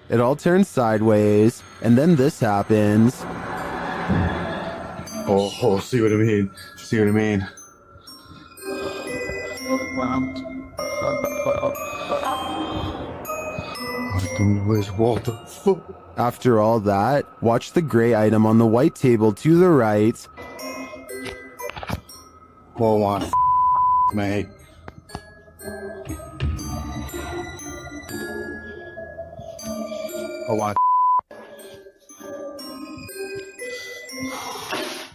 It all turns sideways, and then this happens. Oh, see what I mean? See what I mean? What the fuck? After all that, watch the gray item on the white table to the right. Oh my mate. Oh my.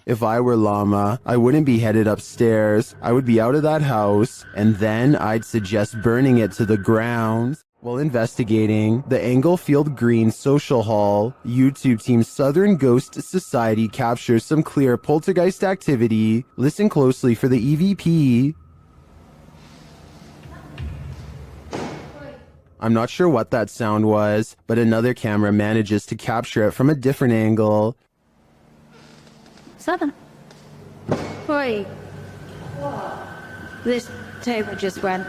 If I were Llama, I wouldn't be headed upstairs. I would be out of that house, and then I'd suggest burning it to the ground. While investigating the Englefield Green Social Hall, YouTube team Southern Ghost Society captures some clear poltergeist activity. Listen closely for the EVP. I'm not sure what that sound was, but another camera manages to capture it from a different angle. Southern. Boy. This table just went.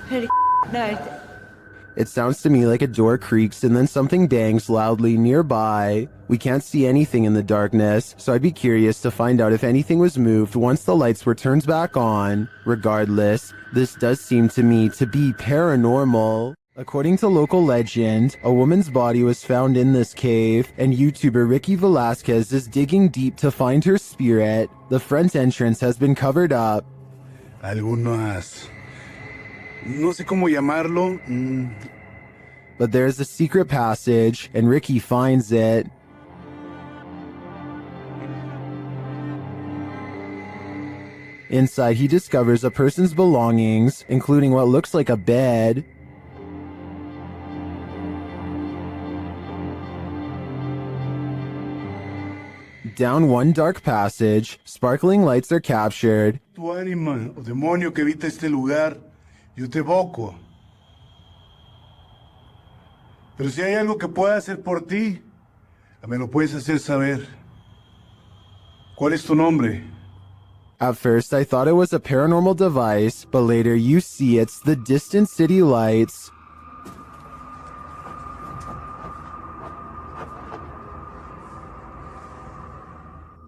Pretty no. It sounds to me like a door creaks and then something bangs loudly nearby. We can't see anything in the darkness, so I'd be curious to find out if anything was moved once the lights were turned back on. Regardless, this does seem to me to be paranormal. According to local legend, a woman's body was found in this cave, and YouTuber Ricky Velasquez is digging deep to find her spirit. The front entrance has been covered up. Algunas... no sé cómo llamarlo. But there's a secret passage, and Ricky finds it. Inside, he discovers a person's belongings, including what looks like a bed. Down one dark passage, sparkling lights are captured. Tu ánima o demonio que habita este lugar, yo te evoco. Pero si hay algo que pueda hacer por ti, me lo puedes hacer saber. ¿Cuál es tu nombre? At first, I thought it was a paranormal device, but later you see it's the distant city lights.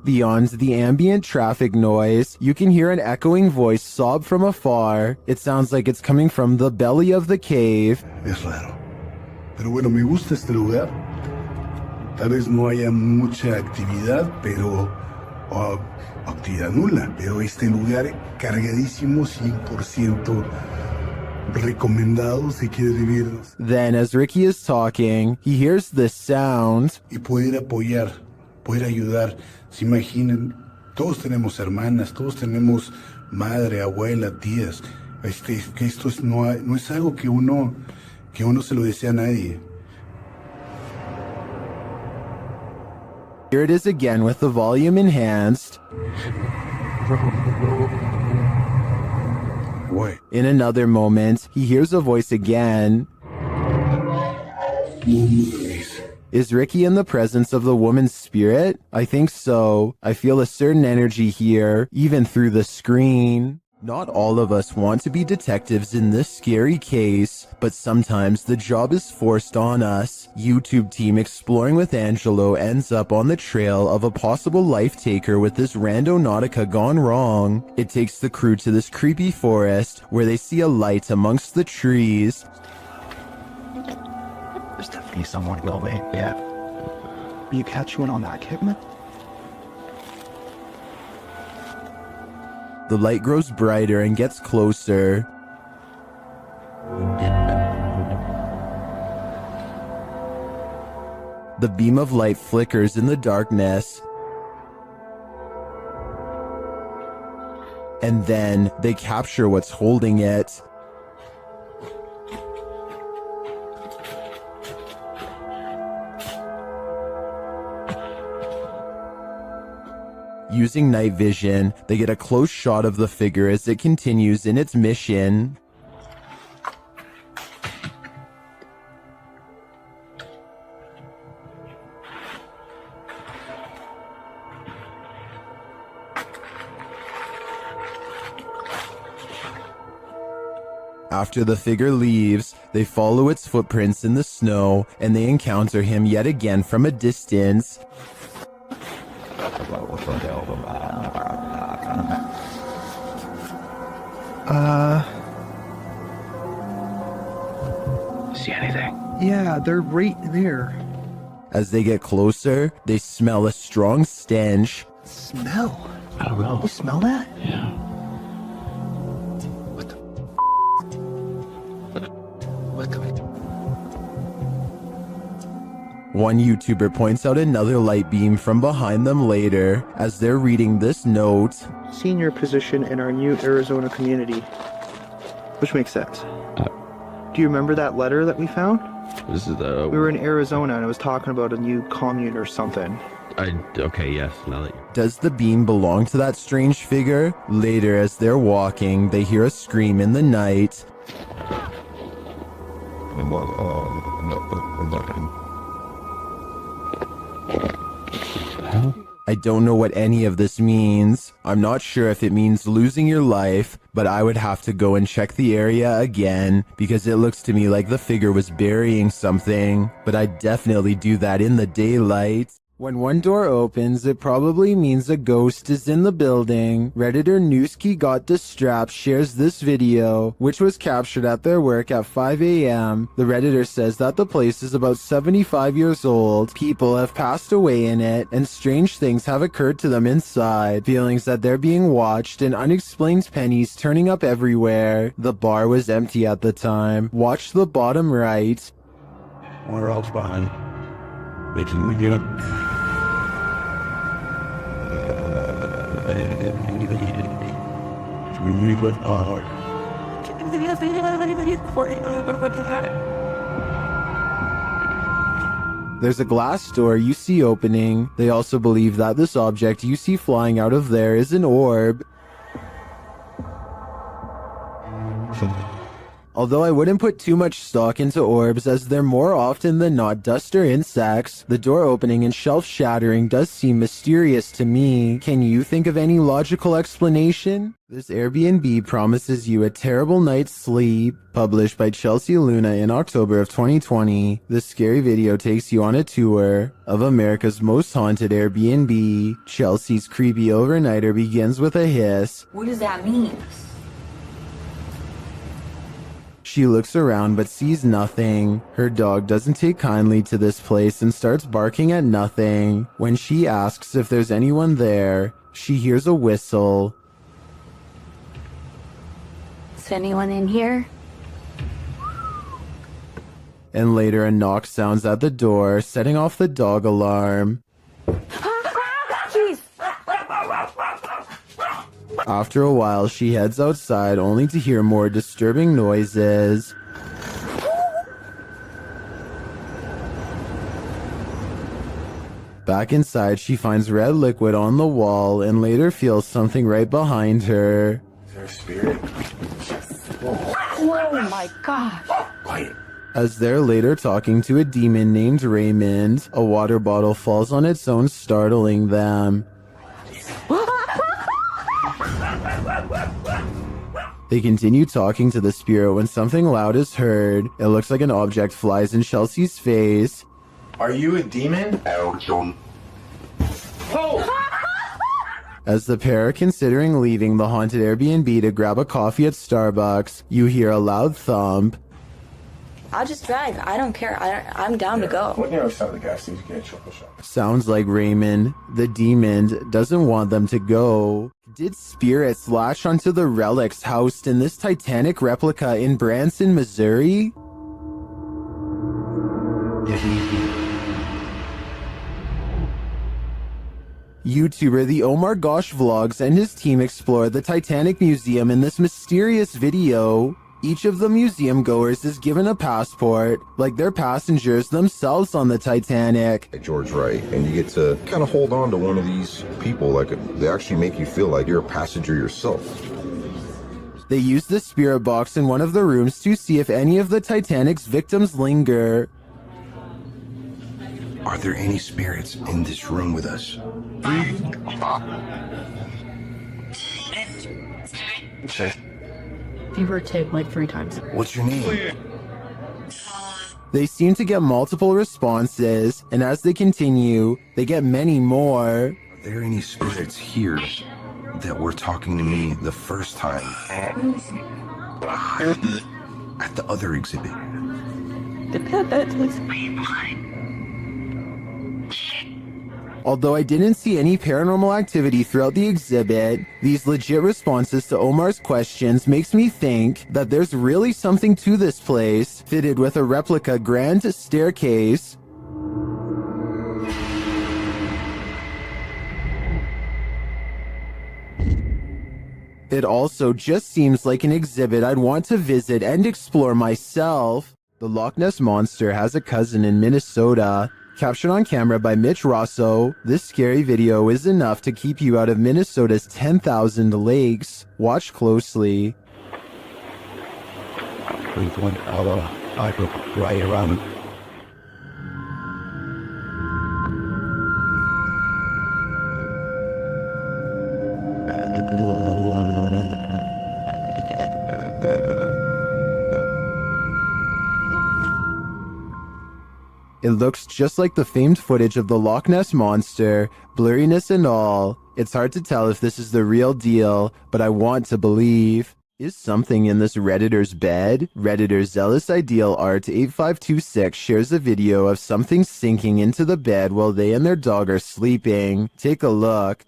Beyond the ambient traffic noise, you can hear an echoing voice sob from afar. It sounds like it's coming from the belly of the cave. Es raro. Pero bueno, me gusta este lugar. Tal vez no haya mucha actividad, pero... actividad nula. Pero este lugar cargadísimo, 100% recomendado si quieres vivir. Then, as Ricky is talking, he hears this sound. Y poder apoyar, poder ayudar. Se imaginen, todos tenemos hermanas, todos tenemos madre, abuela, tías. Que esto no es algo que uno se lo desea a nadie. Here it is again with the volume enhanced. What? In another moment, he hears a voice again. Is Ricky in the presence of the woman's spirit? I think so. I feel a certain energy here, even through the screen. Not all of us want to be detectives in this scary case, but sometimes the job is forced on us. YouTube team Exploring with Angelo ends up on the trail of a possible life taker with this randonautica gone wrong. It takes the crew to this creepy forest where they see a light amongst the trees. There's definitely someone going, yeah. You catch one on that, Kidman? The light grows brighter and gets closer. The beam of light flickers in the darkness. And then they capture what's holding it. Using night vision, they get a close shot of the figure as it continues in its mission. After the figure leaves, they follow its footprints in the snow and they encounter him yet again from a distance. See anything? Yeah, they're right there. As they get closer, they smell a strong stench. Smell? I don't know. You smell that? Yeah. What the? One YouTuber points out another light beam from behind them later as they're reading this note. Senior position in our new Arizona community. Which makes sense. Do you remember that letter that we found? This is We were in Arizona and it was talking about a new commune or something. Okay, yes, now that Does the beam belong to that strange figure? Later, as they're walking, they hear a scream in the night. I don't know what any of this means. I'm not sure if it means losing your life, but I would have to go and check the area again because it looks to me like the figure was burying something, but I'd definitely do that in the daylight. When one door opens, it probably means a ghost is in the building. Redditor Newski Got Distrapped shares this video, which was captured at their work at 5 a.m. The Redditor says that the place is about 75 years old. People have passed away in it, and strange things have occurred to them inside. Feelings that they're being watched and unexplained pennies turning up everywhere. The bar was empty at the time. Watch the bottom right. We're all fine. Making we get we went hard. There's a glass door you see opening. They also believe that this object you see flying out of there is an orb. Although I wouldn't put too much stock into orbs as they're more often than not dust or insects, the door opening and shelf shattering does seem mysterious to me. Can you think of any logical explanation? This Airbnb promises you a terrible night's sleep. Published by Chelsea Luna in October of 2020, this scary video takes you on a tour of America's most haunted Airbnb. Chelsea's creepy overnighter begins with a hiss. What does that mean? She looks around but sees nothing. Her dog doesn't take kindly to this place and starts barking at nothing. When she asks if there's anyone there, she hears a whistle. Is anyone in here? And later a knock sounds at the door, setting off the dog alarm. Jeez. After a while, she heads outside only to hear more disturbing noises. Back inside, she finds red liquid on the wall and later feels something right behind her. Is there a spirit? Oh my gosh. Quiet. As they're later talking to a demon named Raymond, a water bottle falls on its own, startling them. They continue talking to the spirit when something loud is heard. It looks like an object flies in Chelsea's face. Are you a demon? As the pair are considering leaving the haunted Airbnb to grab a coffee at Starbucks, you hear a loud thump. I'll just drive. I don't care. I'm down to go. What near outside of the gas station? Get a chocolate shop. Sounds like Raymond, the demon, doesn't want them to go. Did spirits latch onto the relics housed in this Titanic replica in Branson, Missouri? YouTuber The Omar Gosh Vlogs and his team explore the Titanic Museum in this mysterious video. Each of the museum goers is given a passport, like they're passengers themselves on the Titanic. George Wright, and you get to kind of hold on to one of these people, like they actually make you feel like you're a passenger yourself. They use the spirit box in one of the rooms to see if any of the Titanic's victims linger. Are there any spirits in this room with us? Fever tip like 3 times. What's your name? They seem to get multiple responses, and as they continue, they get many more. Are there any spirits here that were talking to me the first time at the other exhibit? Although I didn't see any paranormal activity throughout the exhibit, these legit responses to Omar's questions makes me think that there's really something to this place, fitted with a replica grand staircase. It also just seems like an exhibit I'd want to visit and explore myself. The Loch Ness Monster has a cousin in Minnesota. Captured on camera by Mitch Rosso, this scary video is enough to keep you out of Minnesota's 10,000 lakes. Watch closely. We're going I go right around. It looks just like the famed footage of the Loch Ness Monster, blurriness and all. It's hard to tell if this is the real deal, but I want to believe. Is something in this Redditor's bed? Redditor Zealous Ideal Art 8526 shares a video of something sinking into the bed while they and their dog are sleeping. Take a look.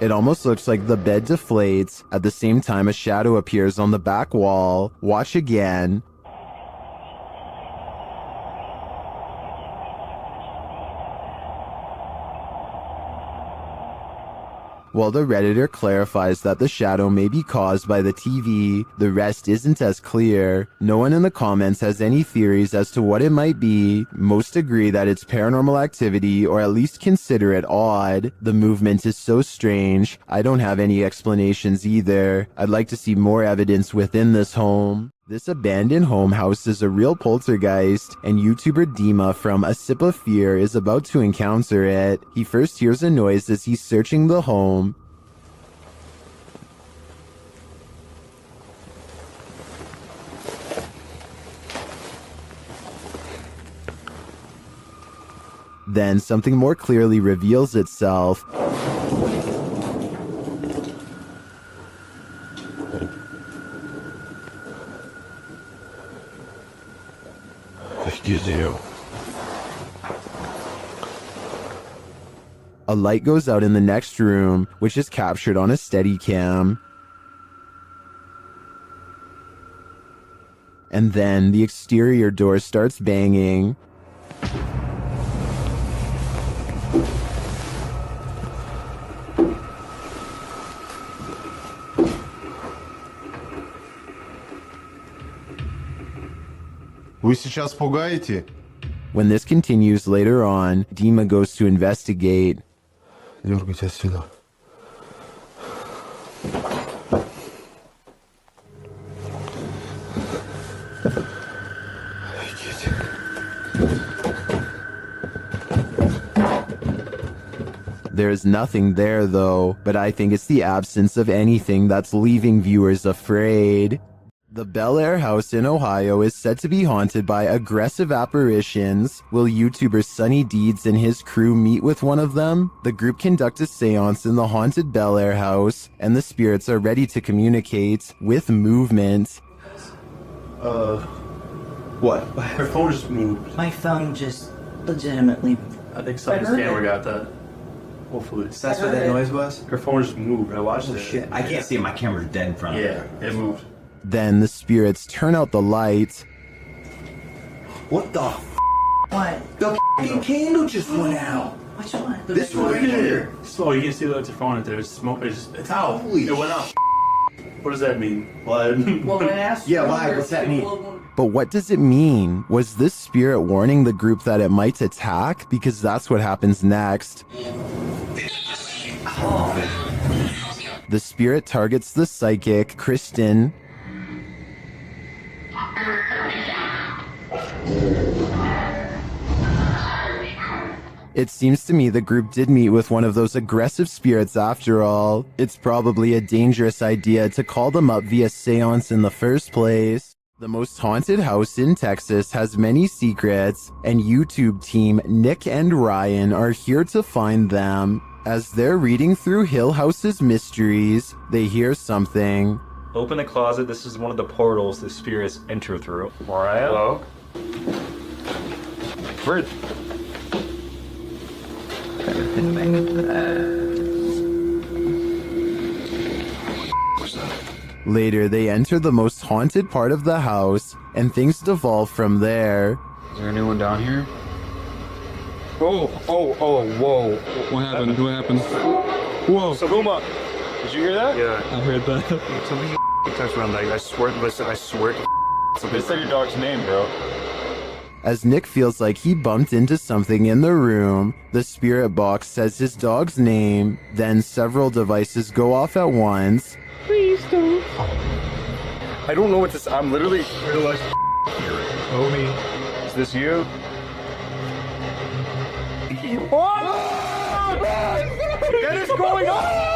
It almost looks like the bed deflates. At the same time, a shadow appears on the back wall. Watch again. While the Redditor clarifies that the shadow may be caused by the TV, the rest isn't as clear. No one in the comments has any theories as to what it might be. Most agree that it's paranormal activity, or at least consider it odd. The movement is so strange. I don't have any explanations either. I'd like to see more evidence within this home. This abandoned home houses a real poltergeist, and YouTuber Dima from A Sip of Fear is about to encounter it. He first hears a noise as he's searching the home. Then something more clearly reveals itself. Excuse you. A light goes out in the next room, which is captured on a Steadicam. And then the exterior door starts banging. Вы сейчас пугаете? When this continues later on, Dima goes to investigate. Дергайте отсюда. There is nothing there though, but I think it's the absence of anything that's leaving viewers afraid. The Bel Air house in Ohio is said to be haunted by aggressive apparitions. Will YouTuber Sunny Deeds and his crew meet with one of them? The group conduct a seance in the haunted Bel Air house, and the spirits are ready to communicate with movement. What? Her phone just moved. My phone just legitimately. I think some scammer got that. Hopefully. That's what that noise was? Her phone just moved. I watched it. Shit. I can't see it. My camera's dead in front of me. Yeah, it moved. Then the spirits turn out the light. What the What? The candle just went out. Which one? This one right here. So you can see that it's your phone right there. It's smoke. It's out. Holy it went out. What does that mean? Blood. Well, when I asked why? What's that mean? But what does it mean? Was this spirit warning the group that it might attack? Because that's what happens next. The spirit targets the psychic, Kristen. It seems to me the group did meet with one of those aggressive spirits after all. It's probably a dangerous idea to call them up via seance in the first place. The most haunted house in Texas has many secrets, and YouTube team Nick and Ryan are here to find them. As they're reading through Hill House's mysteries, they hear something. Open the closet. This is one of the portals the spirits enter through. Mariah? Hello? Bird. Later, they enter the most haunted part of the house, and things devolve from there. Is there anyone down here? Whoa. What happened? What happened? Whoa. Sabuma, did you hear that? Yeah, I heard that. Something touched around like I swear to something said your dog's name, bro. As Nick feels like he bumped into something in the room, the spirit box says his dog's name, then several devices go off at once. Please don't. I don't know what this. I'm literally realizing. Homie, is this you? What is going on?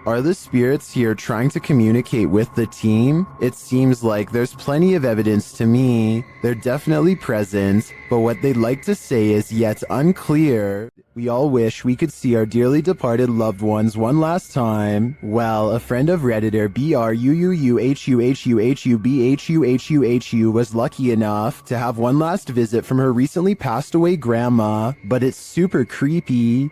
Are the spirits here trying to communicate with the team? It seems like there's plenty of evidence to me. They're definitely present, but what they'd like to say is yet unclear. We all wish we could see our dearly departed loved ones one last time. Well, a friend of Redditor BRUUUHUHUHUBHUHUHU was lucky enough to have one last visit from her recently passed away grandma, but it's super creepy.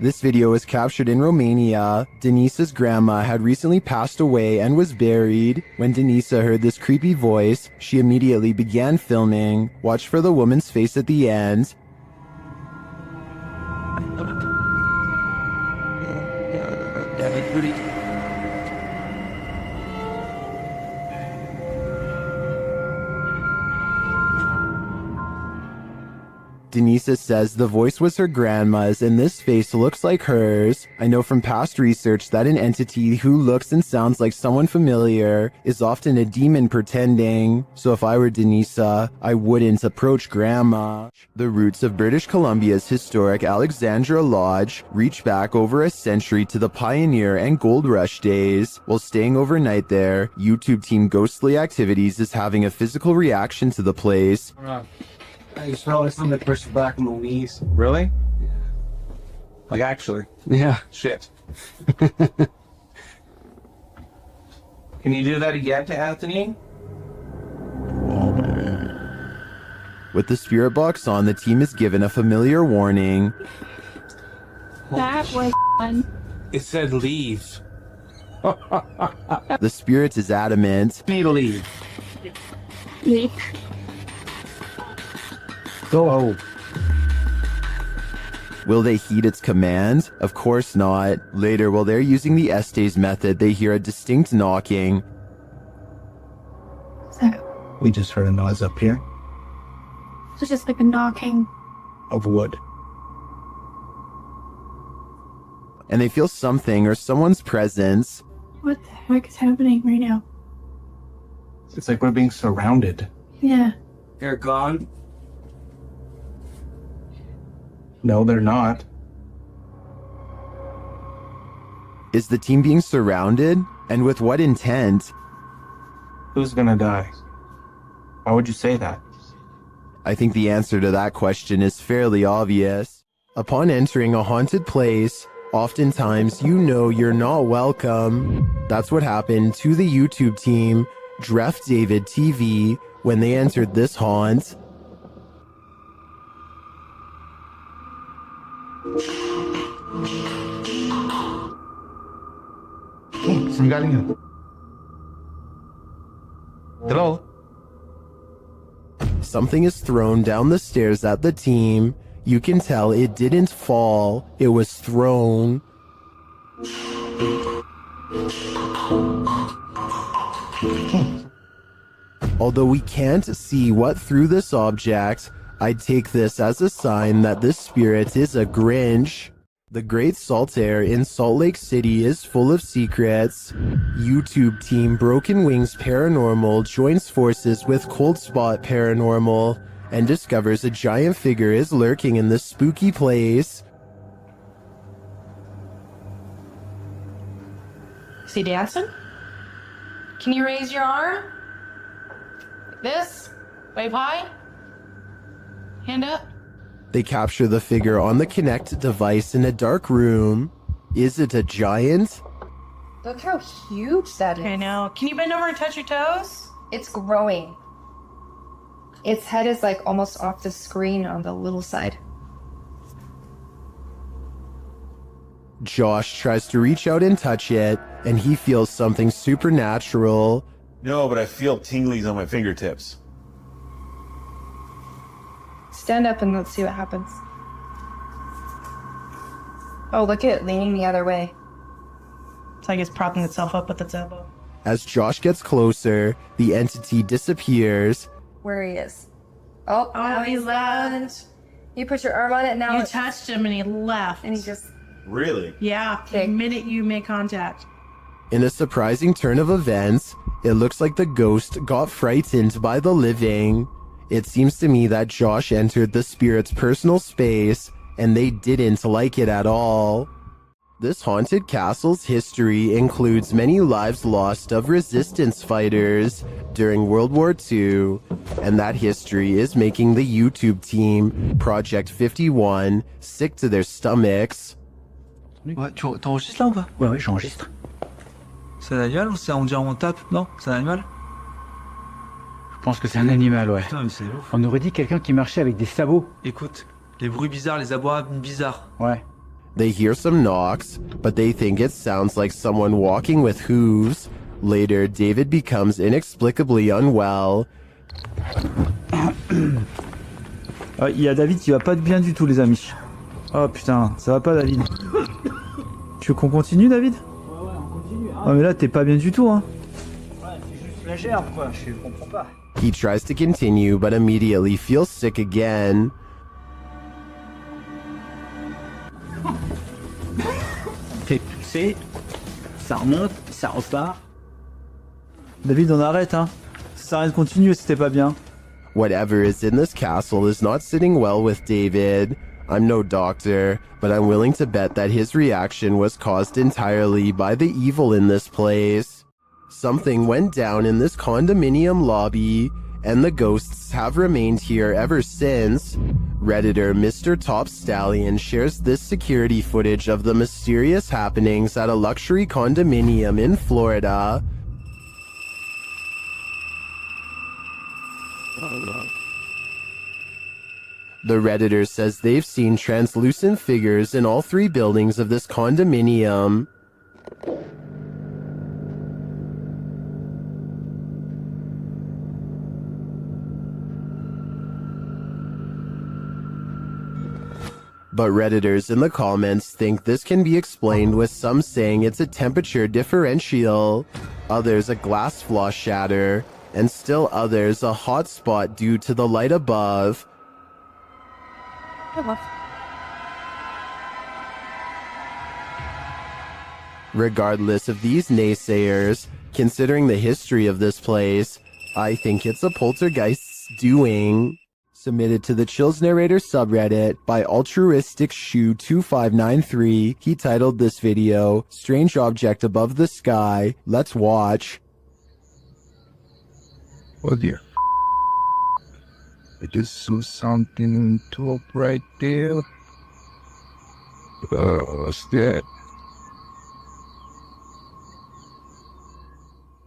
This video was captured in Romania. Denise's grandma had recently passed away and was buried. When Denisa heard this creepy voice, she immediately began filming. Watch for the woman's face at the end. Denisa says the voice was her grandma's and this face looks like hers. I know from past research that an entity who looks and sounds like someone familiar is often a demon pretending. So if I were Denisa, I wouldn't approach grandma. The roots of British Columbia's historic Alexandra Lodge reach back over a century to the pioneer and gold rush days. While staying overnight there, YouTube team Ghostly Activities is having a physical reaction to the place. I just felt like something pushed back on my knees. Really? Like actually? Yeah. Shit. Can you do that again to Anthony? With the spirit box on, the team is given a familiar warning. That was fun. It said leave. The spirit is adamant. Me to leave. Leave. Go. Will they heed its command? Of course not. Later, while they're using the Estes method, they hear a distinct knocking. So, We just heard a noise up here it's just like a knocking. of wood. And they feel something or someone's presence. What the heck is happening right now? It's like we're being surrounded. Yeah. They're gone. No, they're not. Is the team being surrounded? And with what intent? Who's gonna die? Why would you say that? I think the answer to that question is fairly obvious. Upon entering a haunted place, oftentimes you know you're not welcome. That's what happened to the YouTube team, Dref David TV, when they entered this haunt. Saan galing yun? Hello? Something is thrown down the stairs at the team. You can tell it didn't fall, it was thrown. Although we can't see what threw this object, I'd take this as a sign that this spirit is a Grinch. The Great Salt Air in Salt Lake City is full of secrets. YouTube team Broken Wings Paranormal joins forces with Cold Spot Paranormal and discovers a giant figure is lurking in this spooky place. Is he dancing? Can you raise your arm? Like this? Wave high? Hand up? They capture the figure on the Kinect device in a dark room. Is it a giant? Look how huge that is. I know. Can you bend over and touch your toes? It's growing. Its head is like almost off the screen on the little side. Josh tries to reach out and touch it, and he feels something supernatural. No, but I feel tinglies on my fingertips. Stand up and let's see what happens. Oh, look at it leaning the other way. It's like it's propping itself up with its elbow. As Josh gets closer, the entity disappears. Where he is. Oh, he's left. You put your arm on it now. You touched him and he left. And he just... Really? Yeah, the minute you make contact. In a surprising turn of events, it looks like the ghost got frightened by the living. It seems to me that Josh entered the spirit's personal space, and they didn't like it at all. This haunted castle's history includes many lives lost of resistance fighters during World War II, and that history is making the YouTube team, Project 51, sick to their stomachs. Ouais, t'enregistres là ou pas? Ouais, j'enregistre. C'est un animal ou c'est on dirait on tape? Non, c'est un animal? Je pense que c'est un animal, ouais. Putain, mais c'est ouf. On aurait dit quelqu'un qui marchait avec des sabots. Écoute, les bruits bizarres, les abois bizarres. Ouais. They hear some knocks, but they think it sounds like someone walking with hooves. Later, David becomes inexplicably unwell. Il y a David qui va pas bien du tout, les amis. Oh putain, ça va pas, David. Tu veux qu'on continue, David? Ouais, on continue. Hein. Ah mais là, t'es pas bien du tout, hein. Ouais, c'est juste la gerbe, quoi. Je comprends pas. He tries to continue, but immediately feels sick again. T'es poussé, ça remonte, ça repart. David, on arrête, hein. Ça sert à rien de continuer si t'es pas bien. Whatever is in this castle is not sitting well with David. I'm no doctor, but I'm willing to bet that his reaction was caused entirely by the evil in this place. Something went down in this condominium lobby, and the ghosts have remained here ever since. Redditor Mr. Top Stallion shares this security footage of the mysterious happenings at a luxury condominium in Florida. The Redditor says they've seen translucent figures in all three buildings of this condominium. But Redditors in the comments think this can be explained with some saying it's a temperature differential, others a glass flaw shatter, and still others a hot spot due to the light above. Regardless of these naysayers, considering the history of this place, I think it's a poltergeist's doing. Submitted to the Chills Narrator subreddit by Altruistic Shoe 2593, he titled this video, Strange Object Above the Sky. Let's watch. Oh dear. I just saw something on top right there. What's that?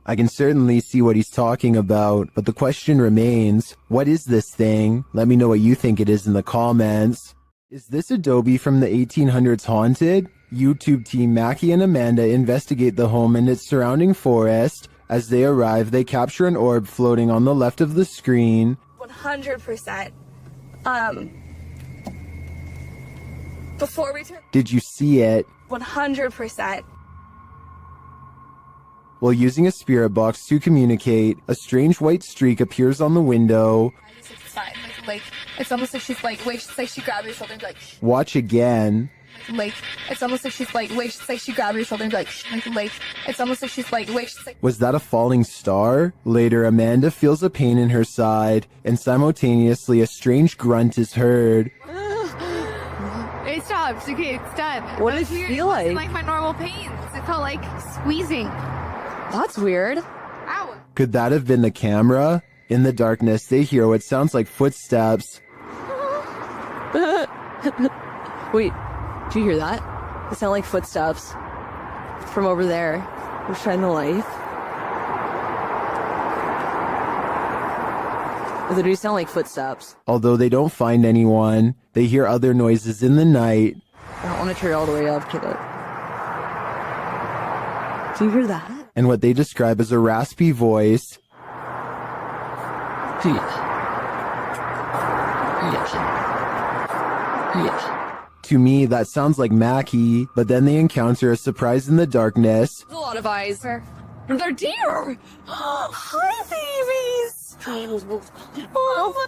I can certainly see what he's talking about, but the question remains, what is this thing? Let me know what you think it is in the comments. Is this Adobe from the 1800s haunted? YouTube team Mackie and Amanda investigate the home and its surrounding forest. As they arrive, they capture an orb floating on the left of the screen. 100%. Before we turn... Did you see it? 100%. While using a spirit box to communicate, a strange white streak appears on the window. It's fine. Like, it's almost like she's like, wait, she's like, she grabbed your shoulder and be like, Watch again. like, it's almost like she's like, wait, she's like, she grabbed your shoulder and be like, it's almost like she's like, wait, she's like. Was that a falling star? Later, Amanda feels a pain in her side, and simultaneously a strange grunt is heard. It stopped. Okay, it's done. What did it feel like? Like my normal pains. It felt like squeezing. That's weird. Ow. Could that have been the camera? In the darkness, they hear what sounds like footsteps. Wait, do you hear that? It sound like footsteps from over there. We're shining the light. They do sound like footsteps. Although they don't find anyone, they hear other noises in the night. I don't want to turn it all the way up, kid. Do you hear that? And what they describe as a raspy voice. To me, that sounds like Mackie, but then they encounter a surprise in the darkness. There's a lot of eyes. They're deer! Hi, babies! Oh,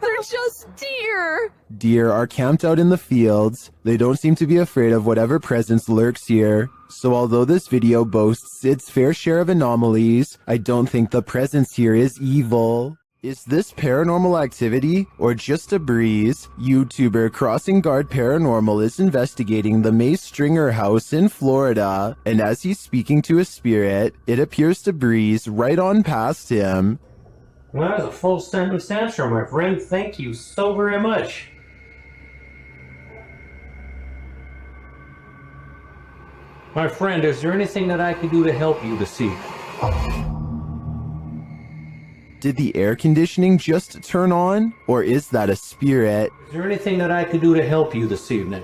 they're just deer! Deer are camped out in the fields. They don't seem to be afraid of whatever presence lurks here. So although this video boasts its fair share of anomalies, I don't think the presence here is evil. Is this paranormal activity or just a breeze? YouTuber Crossing Guard Paranormal is investigating the May Stringer house in Florida, and as he's speaking to a spirit, it appears to breeze right on past him. Well, that was a full sentence answer, my friend. Thank you so very much. My friend, is there anything that I can do to help you this evening? Did the air conditioning just turn on? Or is that a spirit? Is there anything that I can do to help you this evening?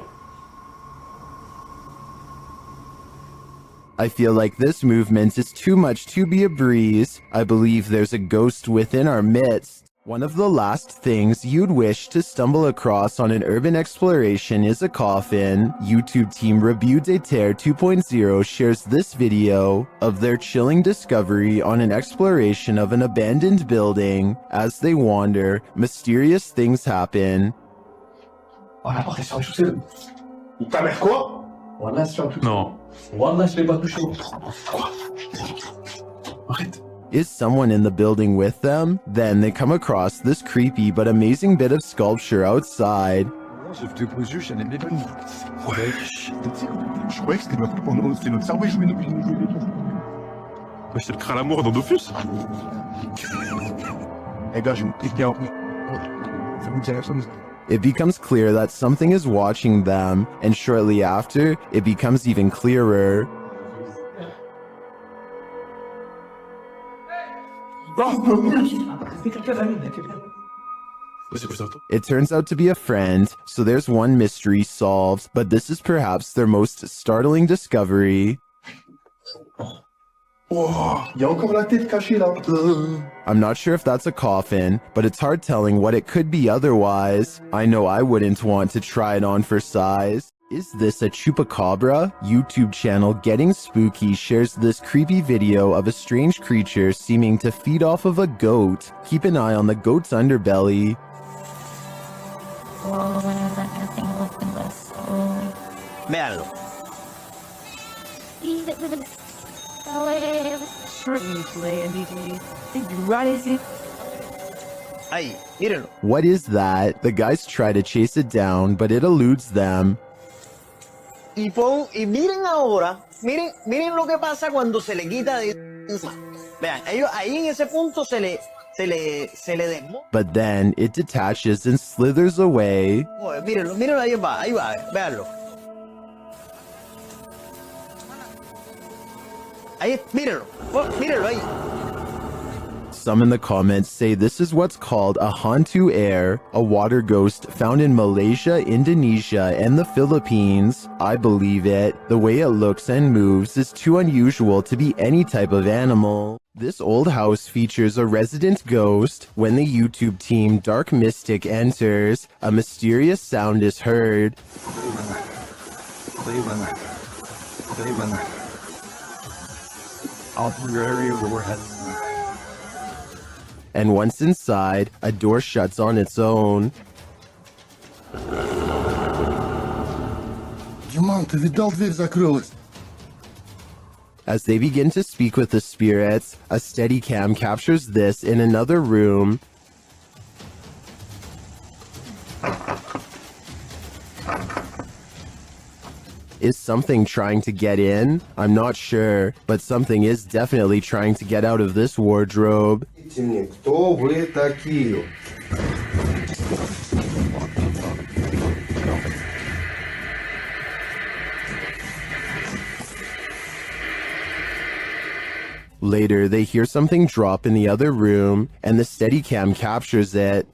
I feel like this movement is too much to be a breeze. I believe there's a ghost within our midst. One of the last things you'd wish to stumble across on an urban exploration is a coffin. YouTube team Review de Terre 2.0 shares this video of their chilling discovery on an exploration of an abandoned building. As they wander, mysterious things happen. Voilà, portez sur le chaussée. Ta mère quoi? Voilà, sur le chaussée. Non. Voilà, je l'ai pas touché. Quoi? Arrête. Is someone in the building with them? Then they come across this creepy but amazing bit of sculpture outside. Je croyais que c'était notre cerveau qui jouait nos C'est le crâne à mort dans Dofus. Eh gars, j'ai une question. Ça vous dit la chose? It becomes clear that something is watching them, and shortly after, it becomes even clearer. It turns out to be a friend, so there's one mystery solved, but this is perhaps their most startling discovery. Oh, il y a encore la tête cachée là. I'm not sure if that's a coffin, but it's hard telling what it could be otherwise. I know I wouldn't want to try it on for size. Is this a chupacabra? YouTube channel Getting Spooky shares this creepy video of a strange creature seeming to feed off of a goat. Keep an eye on the goat's underbelly. Míralo. Strangely, Ahí, mírenlo. What is that? The guys try to chase it down, but it eludes them. Y miren ahora, miren lo que pasa cuando se le quita de encima. Vean, ellos ahí en ese punto se le desmonta. But then it detaches and slithers away. Mírenlo, ahí va, véanlo. Ahí, mírenlo ahí. Some in the comments say this is what's called a hantu air, a water ghost found in Malaysia, Indonesia, and the Philippines. I believe it. The way it looks and moves is too unusual to be any type of animal. This old house features a resident ghost. When the YouTube team Dark Mystic enters, a mysterious sound is heard. And once inside, a door shuts on its own. As they begin to speak with the spirits, a Steadicam captures this in another room. Is something trying to get in? I'm not sure, but something is definitely trying to get out of this wardrobe. Кто вы такие? Later, they hear something drop in the other room, and the Steadicam captures it.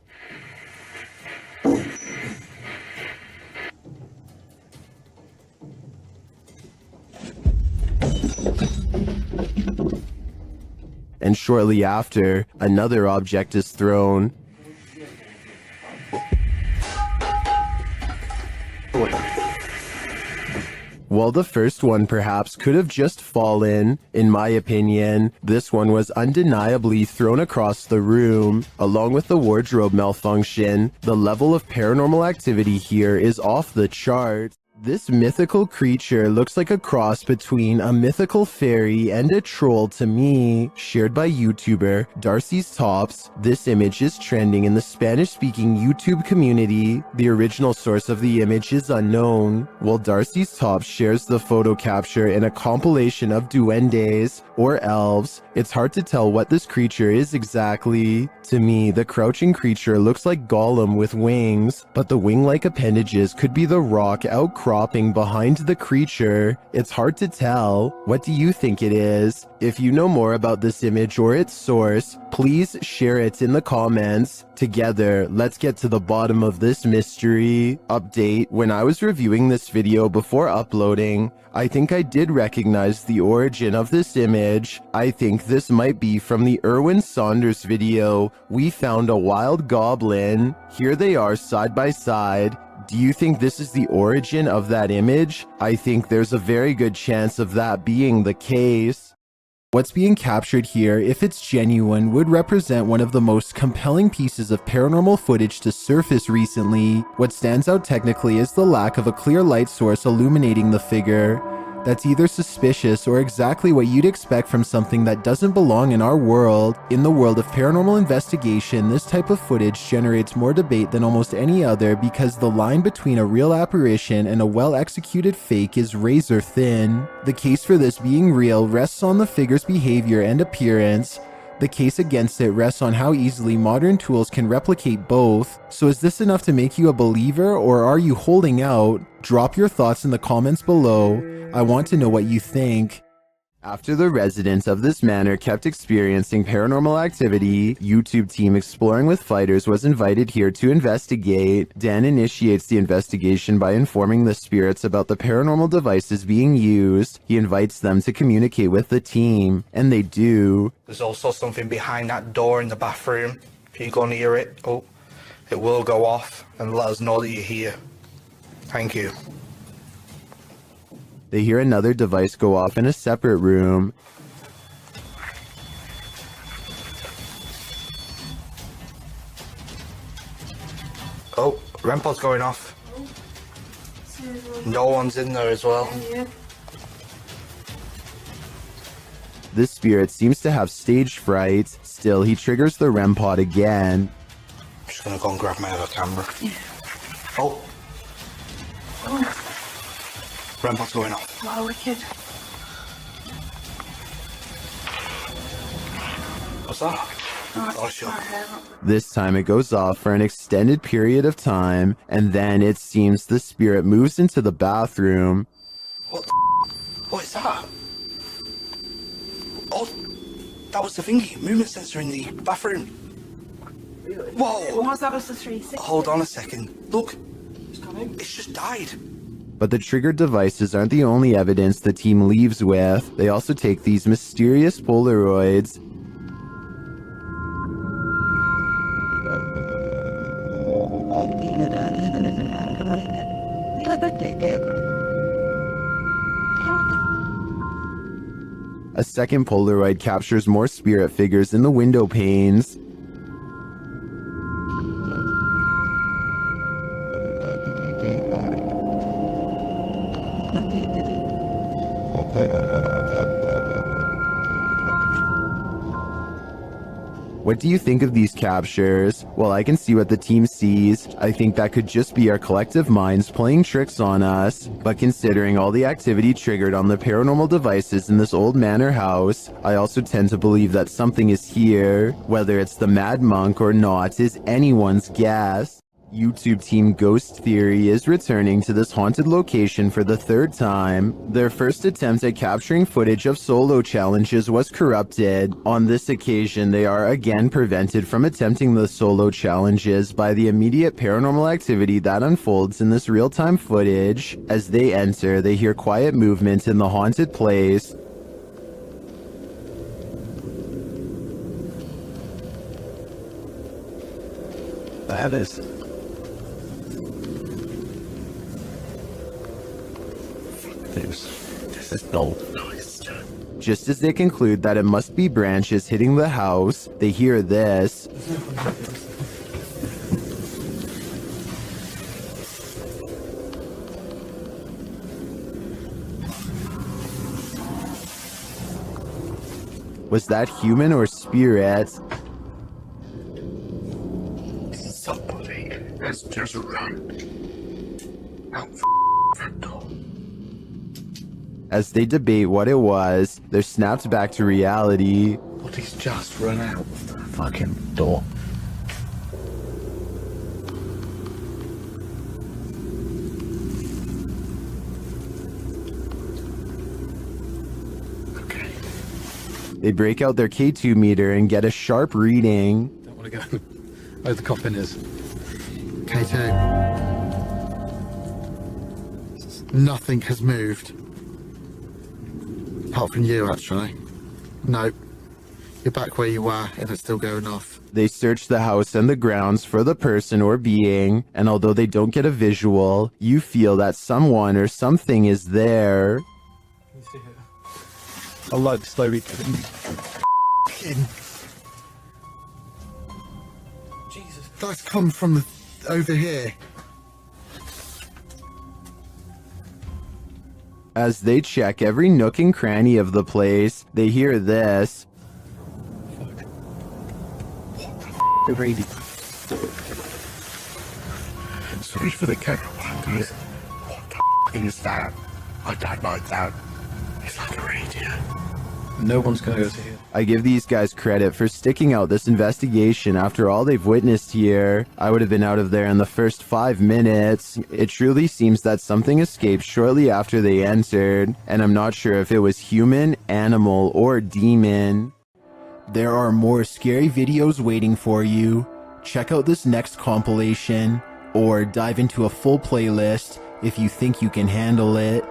And shortly after, another object is thrown. While the first one perhaps could have just fallen, in my opinion, this one was undeniably thrown across the room. Along with the wardrobe malfunction, the level of paranormal activity here is off the charts. This mythical creature looks like a cross between a mythical fairy and a troll to me. Shared by YouTuber Darcy's Tops, this image is trending in the Spanish-speaking YouTube community. The original source of the image is unknown, while Darcy's Tops shares the photo capture in a compilation of duendes, or elves. It's hard to tell what this creature is exactly. To me, the crouching creature looks like Gollum with wings, but the wing-like appendages could be the rock outcropping behind the creature. It's hard to tell. What do you think it is? If you know more about this image or its source, please share it in the comments. Together, let's get to the bottom of this mystery. Update: when I was reviewing this video before uploading, I think I did recognize the origin of this image. I think this might be from the Erwin Saunders video, We Found a Wild Goblin. Here they are side by side. Do you think this is the origin of that image? I think there's a very good chance of that being the case. What's being captured here, if it's genuine, would represent one of the most compelling pieces of paranormal footage to surface recently. What stands out technically is the lack of a clear light source illuminating the figure. That's either suspicious or exactly what you'd expect from something that doesn't belong in our world. In the world of paranormal investigation, this type of footage generates more debate than almost any other because the line between a real apparition and a well-executed fake is razor thin. The case for this being real rests on the figure's behavior and appearance. The case against it rests on how easily modern tools can replicate both. So is this enough to make you a believer, or are you holding out? Drop your thoughts in the comments below. I want to know what you think. After the residents of this manor kept experiencing paranormal activity, YouTube team Exploring with Fighters was invited here to investigate. Dan initiates the investigation by informing the spirits about the paranormal devices being used. He invites them to communicate with the team, and they do. There's also something behind that door in the bathroom. If you go near it, it will go off and let us know that you're here. Thank you. They hear another device go off in a separate room. Oh, REM pod's going off. No one's in there as well. This spirit seems to have stage fright. Still, he triggers the REM pod again. gonna go and grab my other camera. Oh. Rem, what's going on? Wow, wicked. What's that? Oh, sure. This time it goes off for an extended period of time, and then it seems the spirit moves into the bathroom. What is that? Oh, that was the thingy, movement sensor in the bathroom. Whoa! What was that? Was the 360? Hold on a second. Look, it's just died. But the triggered devices aren't the only evidence the team leaves with. They also take these mysterious Polaroids. A second Polaroid captures more spirit figures in the window panes. What do you think of these captures? Well, I can see what the team sees. I think that could just be our collective minds playing tricks on us. But considering all the activity triggered on the paranormal devices in this old manor house, I also tend to believe that something is here. Whether it's the Mad Monk or not is anyone's guess. YouTube team Ghost Theory is returning to this haunted location for the third time. Their first attempt at capturing footage of solo challenges was corrupted. On this occasion, they are again prevented from attempting the solo challenges by the immediate paranormal activity that unfolds in this real-time footage. As they enter, they hear quiet movement in the haunted place. That is. This is no noise. Just as they conclude that it must be branches hitting the house, they hear this. Was that human or spirit? Somebody has just run out front door. As they debate what it was, they're snapped back to reality. But he's just run out of the fucking door. Okay. They break out their K2 meter and get a sharp reading. Don't want to go. Oh, the coffin is. K2. Nothing has moved. Apart from you, actually. No. You're back where you were, and it's still going off. They search the house and the grounds for the person or being, and although they don't get a visual, you feel that someone or something is there. Can you see it? I like the slow read. Jesus. That's come from over here. As they check every nook and cranny of the place, they hear this. The radio. Sorry for the camera guys. What the is that? I don't like that. It's like a radio. No one's gonna go to here. I give these guys credit for sticking out this investigation after all they've witnessed here. I would have been out of there in the first 5 minutes. It truly seems that something escaped shortly after they entered, and I'm not sure if it was human, animal, or demon. There are more scary videos waiting for you. Check out this next compilation, or dive into a full playlist if you think you can handle it.